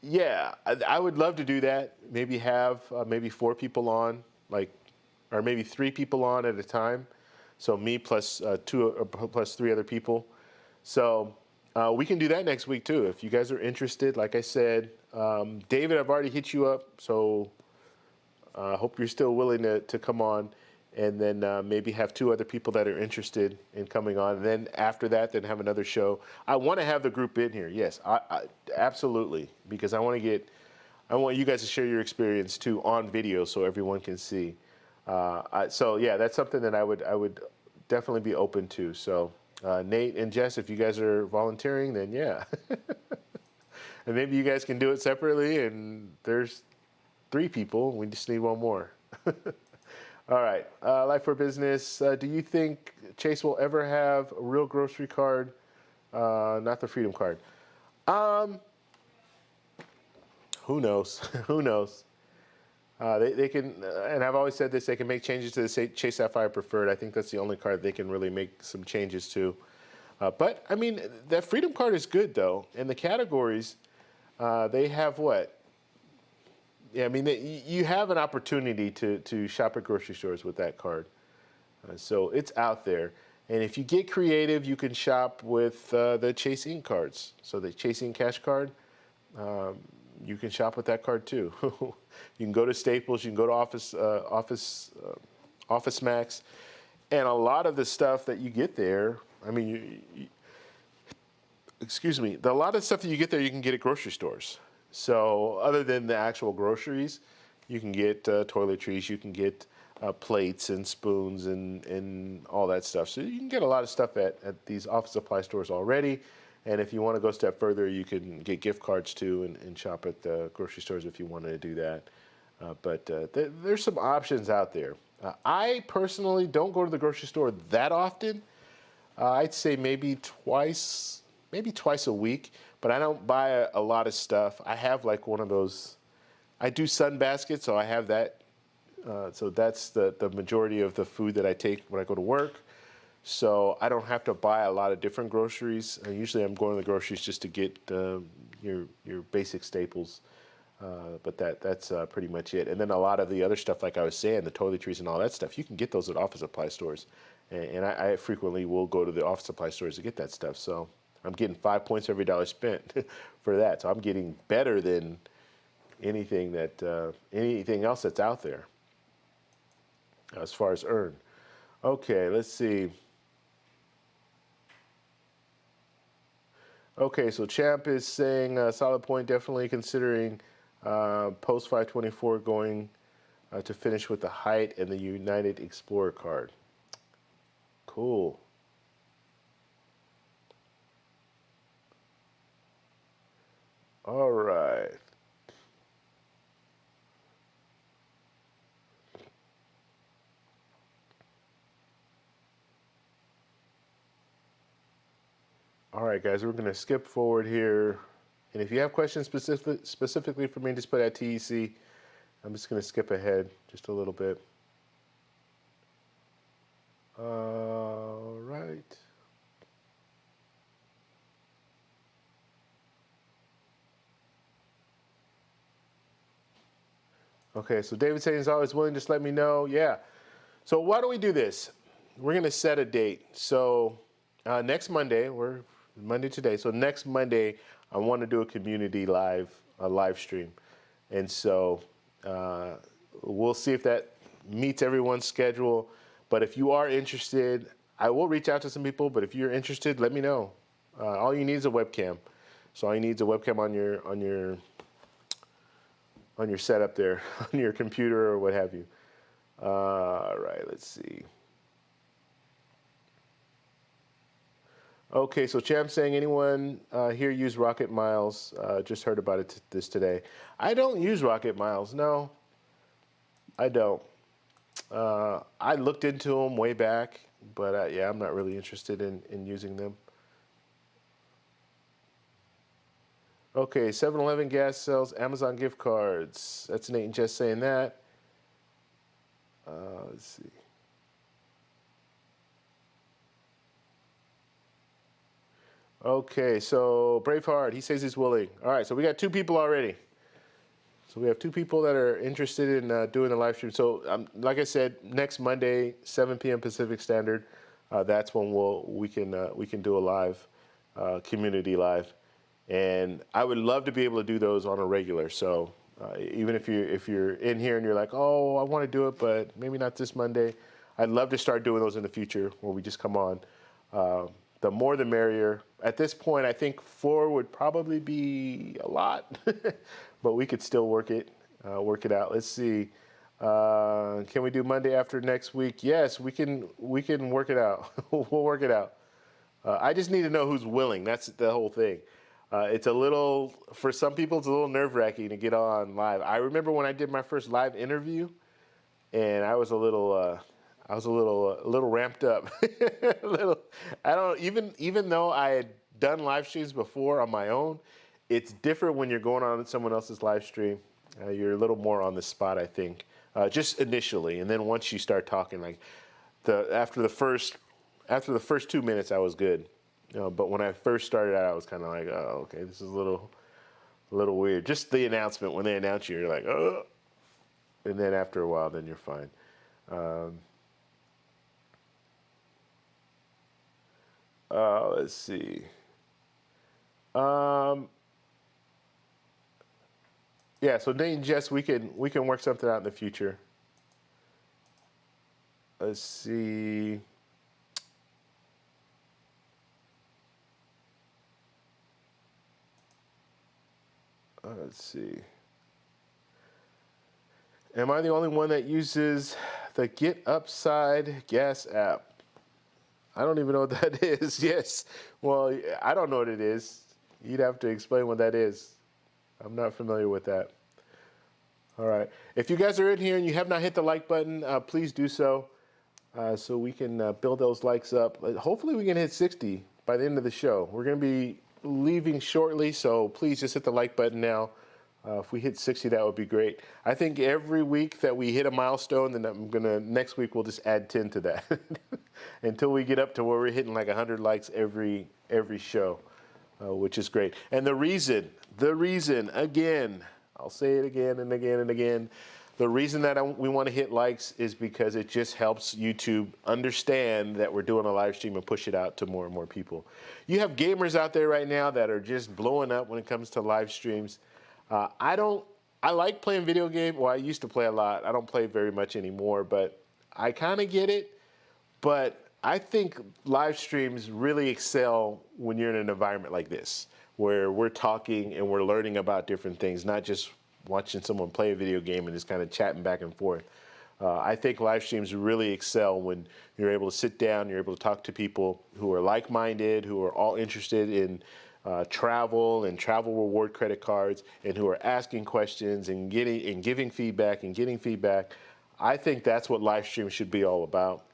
yeah, I would love to do that. Maybe have maybe 4 people on, or maybe 3 people on at a time. So me plus 2 plus 3 other people. So we can do that next week too. If you guys are interested, like I said, David, I've already hit you up. So I hope you're still willing to come on, and then maybe have 2 other people that are interested in coming on. And then after that, then have another show. I want to have the group in here. Yes, I absolutely, because I want you guys to share your experience too on video so everyone can see. So yeah, that's something that I would definitely be open to. So Nate and Jess, if you guys are volunteering, then yeah. And maybe you guys can do it separately, and there's 3 people. We just need 1 more. All right, Life for Business. Do you think Chase will ever have a real grocery card, not the Freedom Card? Who knows? Who knows? They can, and I've always said this, they can make changes to the Chase Sapphire Preferred. I think that's the only card they can really make some changes to. But, I mean, that Freedom Card is good, though. And the categories, they have what? Yeah, I mean, you have an opportunity to shop at grocery stores with that card. So it's out there. And if you get creative, you can shop with the Chase Ink cards. So the Chase Ink Cash Card, you can shop with that card too. You can go to Staples, you can go to Office Max, and a lot of the stuff that you get there, I mean, excuse me, a lot of stuff that you get there you can get at grocery stores. So other than the actual groceries, you can get toiletries, you can get plates and spoons and all that stuff. So you can get a lot of stuff at these office supply stores already. And if you want to go a step further, you can get gift cards too and shop at the grocery stores if you wanted to do that. But there's some options out there. I personally don't go to the grocery store that often. I'd say maybe twice a week, but I don't buy a lot of stuff. I have like one of those I do sun baskets, so I have that. So that's the majority of the food that I take when I go to work. So I don't have to buy a lot of different groceries. Usually I'm going to the groceries just to get your basic staples. But that's pretty much it. And then a lot of the other stuff, like I was saying, the toiletries and all that stuff, you can get those at office supply stores. And I frequently will go to the office supply stores to get that stuff. So I'm getting 5 points every dollar spent for that. So I'm getting better than anything else that's out there as far as earn. Okay, let's see. Okay, so Champ is saying solid point, definitely considering post 524 going to finish with the height and the United Explorer card. Cool. All right. All right, guys, we're going to skip forward here. And if you have questions specifically for me, just put at TEC. I'm just going to skip ahead just a little bit. All right. Okay, so David saying is always willing, just let me know. Yeah. So why don't we do this? We're going to set a date. So next Monday, we're Monday today. So next Monday, I want to do a community live stream. And so we'll see if that meets everyone's schedule. But if you are interested, I will reach out to some people. But if you're interested, let me know. All you need is a webcam. So all you need is a webcam on your setup there, on your computer or what have you. All right, let's see. Okay, so Champ saying, anyone here use Rocket Miles? Just heard about it this today. I don't use Rocket Miles, no. I don't. I looked into them way back, but yeah, I'm not really interested in using them. Okay, 7-Eleven gas sells Amazon gift cards. That's Nate and Jess saying that. Let's see. Okay, so Braveheart, he says he's willing. All right, so we got 2 people already. So we have 2 people that are interested in doing the live stream. So like I said, next Monday, 7 p.m. Pacific Standard, that's when we can do a live community live, and I would love to be able to do those on a regular. So even if you're in here and you're like, oh, I want to do it, but maybe not this Monday, I'd love to start doing those in the future where we just come on. The more the merrier. At this point, I think 4 would probably be a lot, but we could still work it out. Let's see. Can we do Monday after next week? Yes, we can work it out. We'll work it out. I just need to know who's willing. That's the whole thing. It's a little, for some people, it's a little nerve-wracking to get on live. I remember when I did my first live interview, and I was a little ramped up. Even though I had done live streams before on my own, it's different when you're going on someone else's live stream. You're a little more on the spot, I think, just initially, and then once you start talking, like after the first 2 minutes, I was good. But when I first started out, I was kind of like, oh, okay, this is a little weird. Just the announcement, when they announce you, you're like, oh, and then after a while, then you're fine. Let's see. Yeah, so Nate and Jess, we can work something out in the future. Let's see. Let's see. Am I the only one that uses the Get Upside Gas app? I don't even know what that is. Yes. Well, I don't know what it is. You'd have to explain what that is. I'm not familiar with that. All right. If you guys are in here and you have not hit the like button, please do so, so we can build those likes up. Hopefully we can hit 60 by the end of the show. We're going to be leaving shortly, so please just hit the like button now. If we hit 60, that would be great. I think every week that we hit a milestone, then next week we'll just add 10 to that until we get up to where we're hitting like 100 likes every show, which is great. And the reason, again, I'll say it again and again and again, the reason that we want to hit likes is because it just helps YouTube understand that we're doing a live stream and push it out to more and more people. You have gamers out there right now that are just blowing up when it comes to live streams. I like playing video games. Well, I used to play a lot. I don't play very much anymore, but I kind of get it. But I think live streams really excel when you're in an environment like this, where we're talking and we're learning about different things, not just watching someone play a video game and just kind of chatting back and forth. I think live streams really excel when you're able to sit down, you're able to talk to people who are like-minded, who are all interested in travel and travel reward credit cards, and who are asking questions and giving feedback and getting feedback. I think that's what live streams should be all about.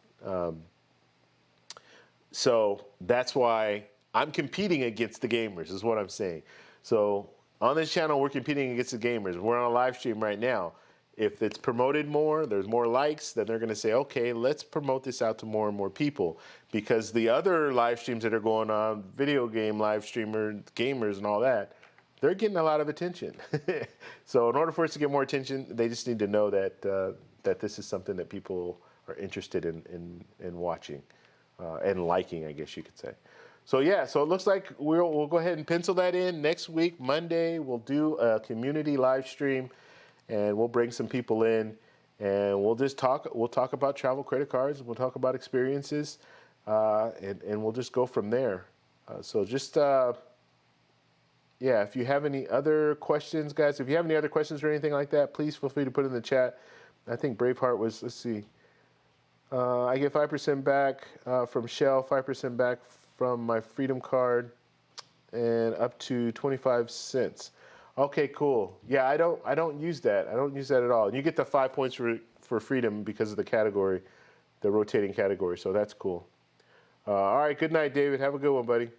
So that's why I'm competing against the gamers, is what I'm saying. So on this channel, we're competing against the gamers. We're on a live stream right now. If it's promoted more, there's more likes, then they're going to say, okay, let's promote this out to more and more people. Because the other live streams that are going on, video game live streamers, gamers and all that, they're getting a lot of attention. So in order for us to get more attention, they just need to know that that this is something that people are interested in watching and liking, I guess you could say. So yeah, so it looks like we'll go ahead and pencil that in. Next week, Monday, we'll do a community live stream, and we'll bring some people in, and we'll just talk. We'll talk about travel credit cards. We'll talk about experiences, and we'll just go from there. So just yeah, if you have any other questions, guys, if you have any other questions or anything like that, please feel free to put it in the chat. I think Braveheart was, let's see. I get 5% back from Shell, 5% back from my Freedom card, and up to 25 cents. Okay, cool. Yeah, I don't use that. I don't use that at all. And you get the 5 points for Freedom because of the category, the rotating category. So that's cool. All right, good night, David. Have a good one, buddy.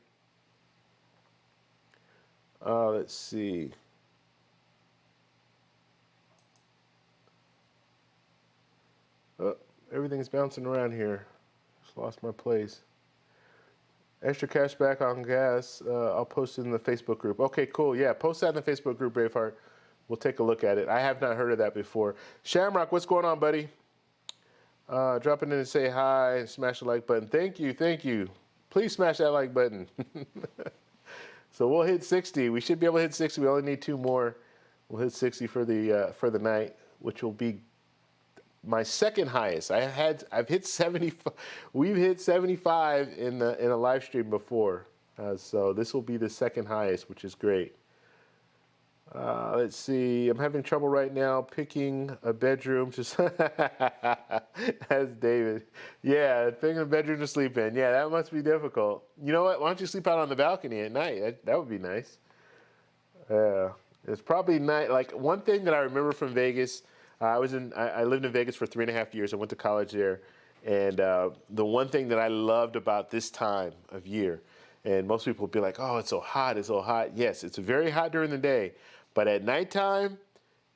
Let's see. Everything's bouncing around here. Just lost my place. Extra cash back on gas. I'll post it in the Facebook group. Okay, cool. Yeah, post that in the Facebook group, Braveheart. We'll take a look at it. I have not heard of that before. Shamrock, what's going on, buddy? Drop it in and say hi and smash the like button. Thank you, thank you. Please smash that like button. So we'll hit 60. We should be able to hit 60. We only need 2 more. We'll hit 60 for the night, which will be my second highest. I've hit 75. We've hit 75 in a live stream before, so this will be the second highest, which is great. Let's see. I'm having trouble right now picking a bedroom to. That's David. Yeah, picking a bedroom to sleep in. Yeah, that must be difficult. You know what? Why don't you sleep out on the balcony at night? That would be nice. It's probably night. Like one thing that I remember from Vegas. I lived in Vegas for 3.5 years. I went to college there, and the one thing that I loved about this time of year, and most people would be like, "Oh, it's so hot! It's so hot." Yes, it's very hot during the day, but at nighttime,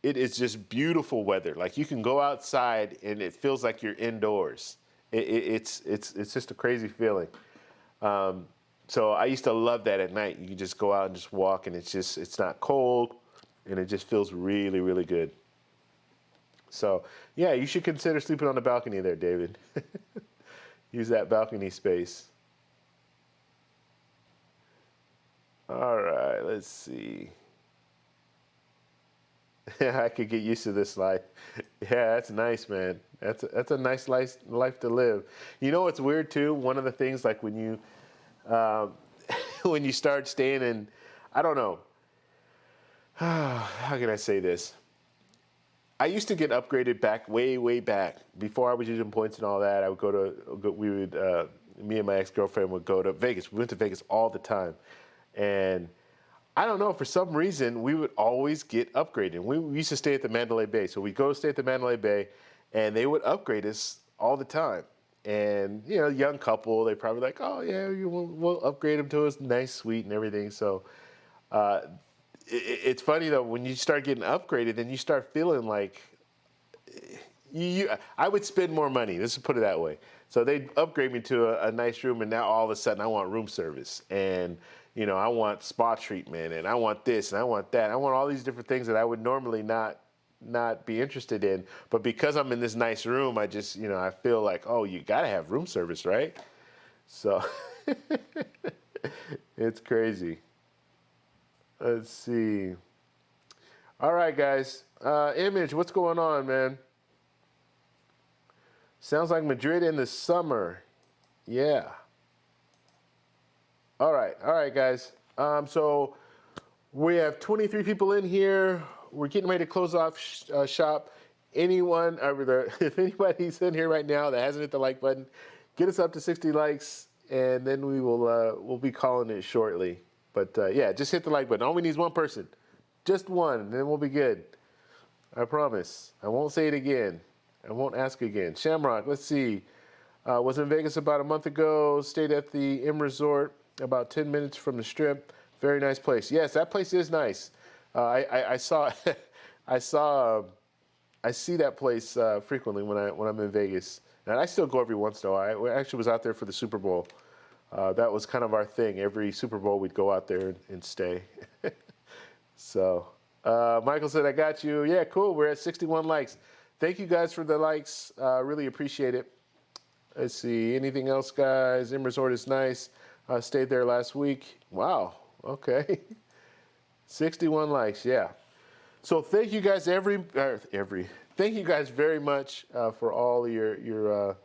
it is just beautiful weather. Like you can go outside and it feels like you're indoors. It's just a crazy feeling. So I used to love that at night. You can just go out and just walk, and it's not cold, and it just feels really, really good. So, yeah, you should consider sleeping on the balcony there, David. Use that balcony space. All right, let's see. I could get used to this life. Yeah, that's nice, man. That's a nice life to live. You know what's weird, too? One of the things, like when you when you start staying in, I don't know. How can I say this? I used to get upgraded back way back before I was using points and all that. I would me and my ex-girlfriend would go to Vegas. We went to Vegas all the time, and I don't know, for some reason we would always get upgraded. We used to stay at the Mandalay Bay, so we'd go stay at the Mandalay Bay, and they would upgrade us all the time. And you know, young couple, they probably like, oh yeah, we'll upgrade them to a nice suite and everything. So it's funny though, when you start getting upgraded, then you start feeling like I would spend more money. Let's put it that way. So they upgrade me to a nice room, and now all of a sudden I want room service, and I want spa treatment, and I want this, and I want that. I want all these different things that I would normally not be interested in. But because I'm in this nice room, I just I feel like, oh, you gotta have room service, right? So it's crazy. Let's see. All right, guys. Image, what's going on, man? Sounds like Madrid in the summer. Yeah. All right, guys. So we have 23 people in here. We're getting ready to close off shop. Anyone, if anybody's in here right now that hasn't hit the like button, get us up to 60 likes, and then we'll be calling it shortly. But yeah, just hit the like button. All we need is one person, just one, and then we'll be good. I promise. I won't say it again. I won't ask again. Shamrock, let's see. Was in Vegas about a month ago. Stayed at the M Resort, about 10 minutes from the Strip. Very nice place. Yes, that place is nice. I saw, I see that place frequently when I'm in Vegas, and I still go every once in a while. I actually was out there for the Super Bowl. That was kind of our thing. Every Super Bowl, we'd go out there and stay. So, Michael said, I got you. Yeah, cool. We're at 61 likes. Thank you guys for the likes. Really appreciate it. Let's see. Anything else, guys? M Resort is nice. Stayed there last week. Wow. Okay. 61 likes. Yeah. So thank you guys thank you guys very much for all your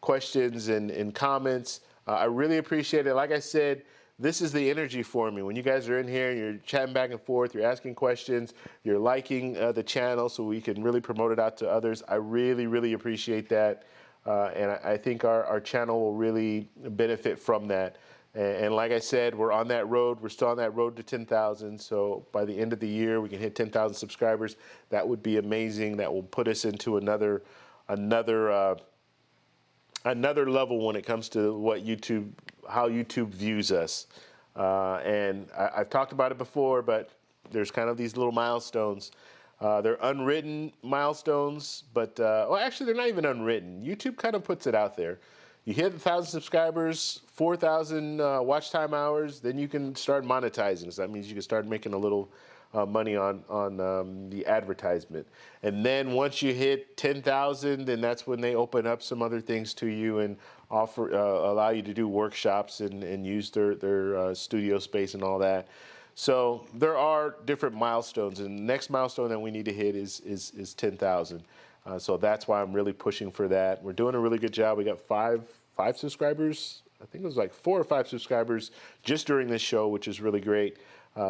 questions and comments. I really appreciate it. Like I said, this is the energy for me. When you guys are in here, you're chatting back and forth, you're asking questions, you're liking the channel so we can really promote it out to others. I really, really appreciate that. And I think our channel will really benefit from that. And like I said, we're on that road. We're still on that road to 10,000. So by the end of the year, we can hit 10,000 subscribers. That would be amazing. That will put us into another level when it comes to how YouTube views us. And I've talked about it before, but there's kind of these little milestones. They're unwritten milestones, but well, actually, they're not even unwritten. YouTube kind of puts it out there. You hit 1,000 subscribers, 4,000 watch time hours, then you can start monetizing. So that means you can start making a little money on the advertisement. And then once you hit 10,000, then that's when they open up some other things to you and offer allow you to do workshops and use their studio space and all that. So there are different milestones, and the next milestone that we need to hit is 10,000. So that's why I'm really pushing for that. We're doing a really good job. We got five subscribers. I think it was like 4 or 5 subscribers just during this show, which is really great.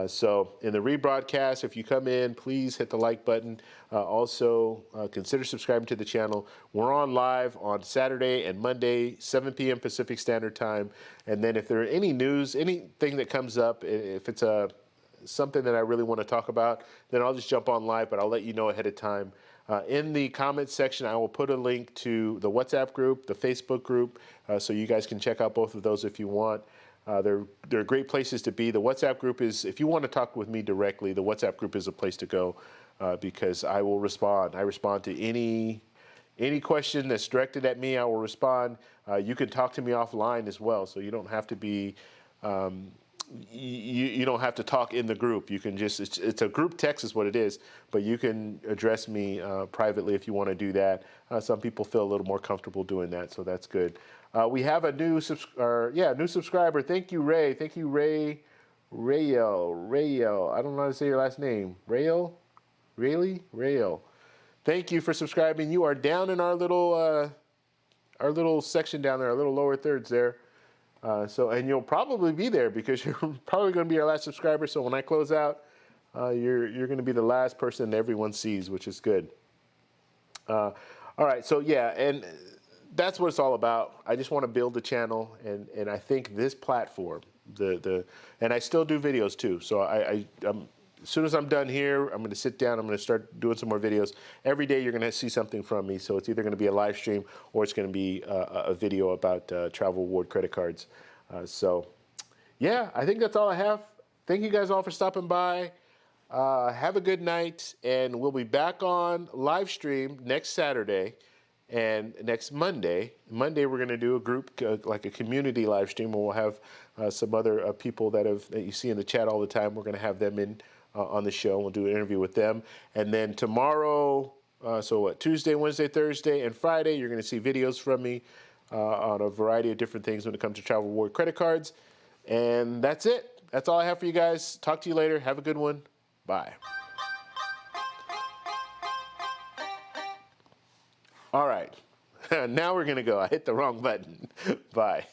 So in the rebroadcast, if you come in, please hit the like button. Also, consider subscribing to the channel. We're on live on Saturday and Monday, 7 p.m. Pacific Standard Time. And then if there are any news, anything that comes up, if it's something that I really want to talk about, then I'll just jump on live, but I'll let you know ahead of time. In the comments section, I will put a link to the WhatsApp group, the Facebook group, so you guys can check out both of those if you want. They're great places to be. The WhatsApp group is, if you want to talk with me directly, the WhatsApp group is a place to go because I will respond. I respond to any question that's directed at me. I will respond. You can talk to me offline as well, so you don't have to be. You don't have to talk in the group. You can just, it's a group text is what it is, but you can address me privately if you want to do that. Some people feel a little more comfortable doing that, so that's good. We have a new subscriber. Thank you, Ray. Thank you, Ray. Rayo. I don't know how to say your last name. Rayo? Rayo. Thank you for subscribing. You are down in our little section down there, our little lower thirds there. And you'll probably be there because you're probably going to be our last subscriber. So when I close out, you're going to be the last person everyone sees, which is good. All right, so yeah, and that's what it's all about. I just want to build the channel, and I think this platform, and I still do videos too. So I'm as soon as I'm done here, I'm going to sit down. I'm going to start doing some more videos. Every day you're going to see something from me. So it's either going to be a live stream or it's going to be a video about travel reward credit cards. So yeah, I think that's all I have. Thank you guys all for stopping by. Have a good night, and we'll be back on live stream next Saturday and next Monday. Monday we're going to do a group, like a community live stream, where we'll have some other people that you see in the chat all the time. We're going to have them in on the show. We'll do an interview with them. And then tomorrow, so what, Tuesday, Wednesday, Thursday, and Friday, you're going to see videos from me on a variety of different things when it comes to travel reward credit cards. And that's it. That's all I have for you guys. Talk to you later. Have a good one. Bye. All right. Now we're going to go. I hit the wrong button. Bye.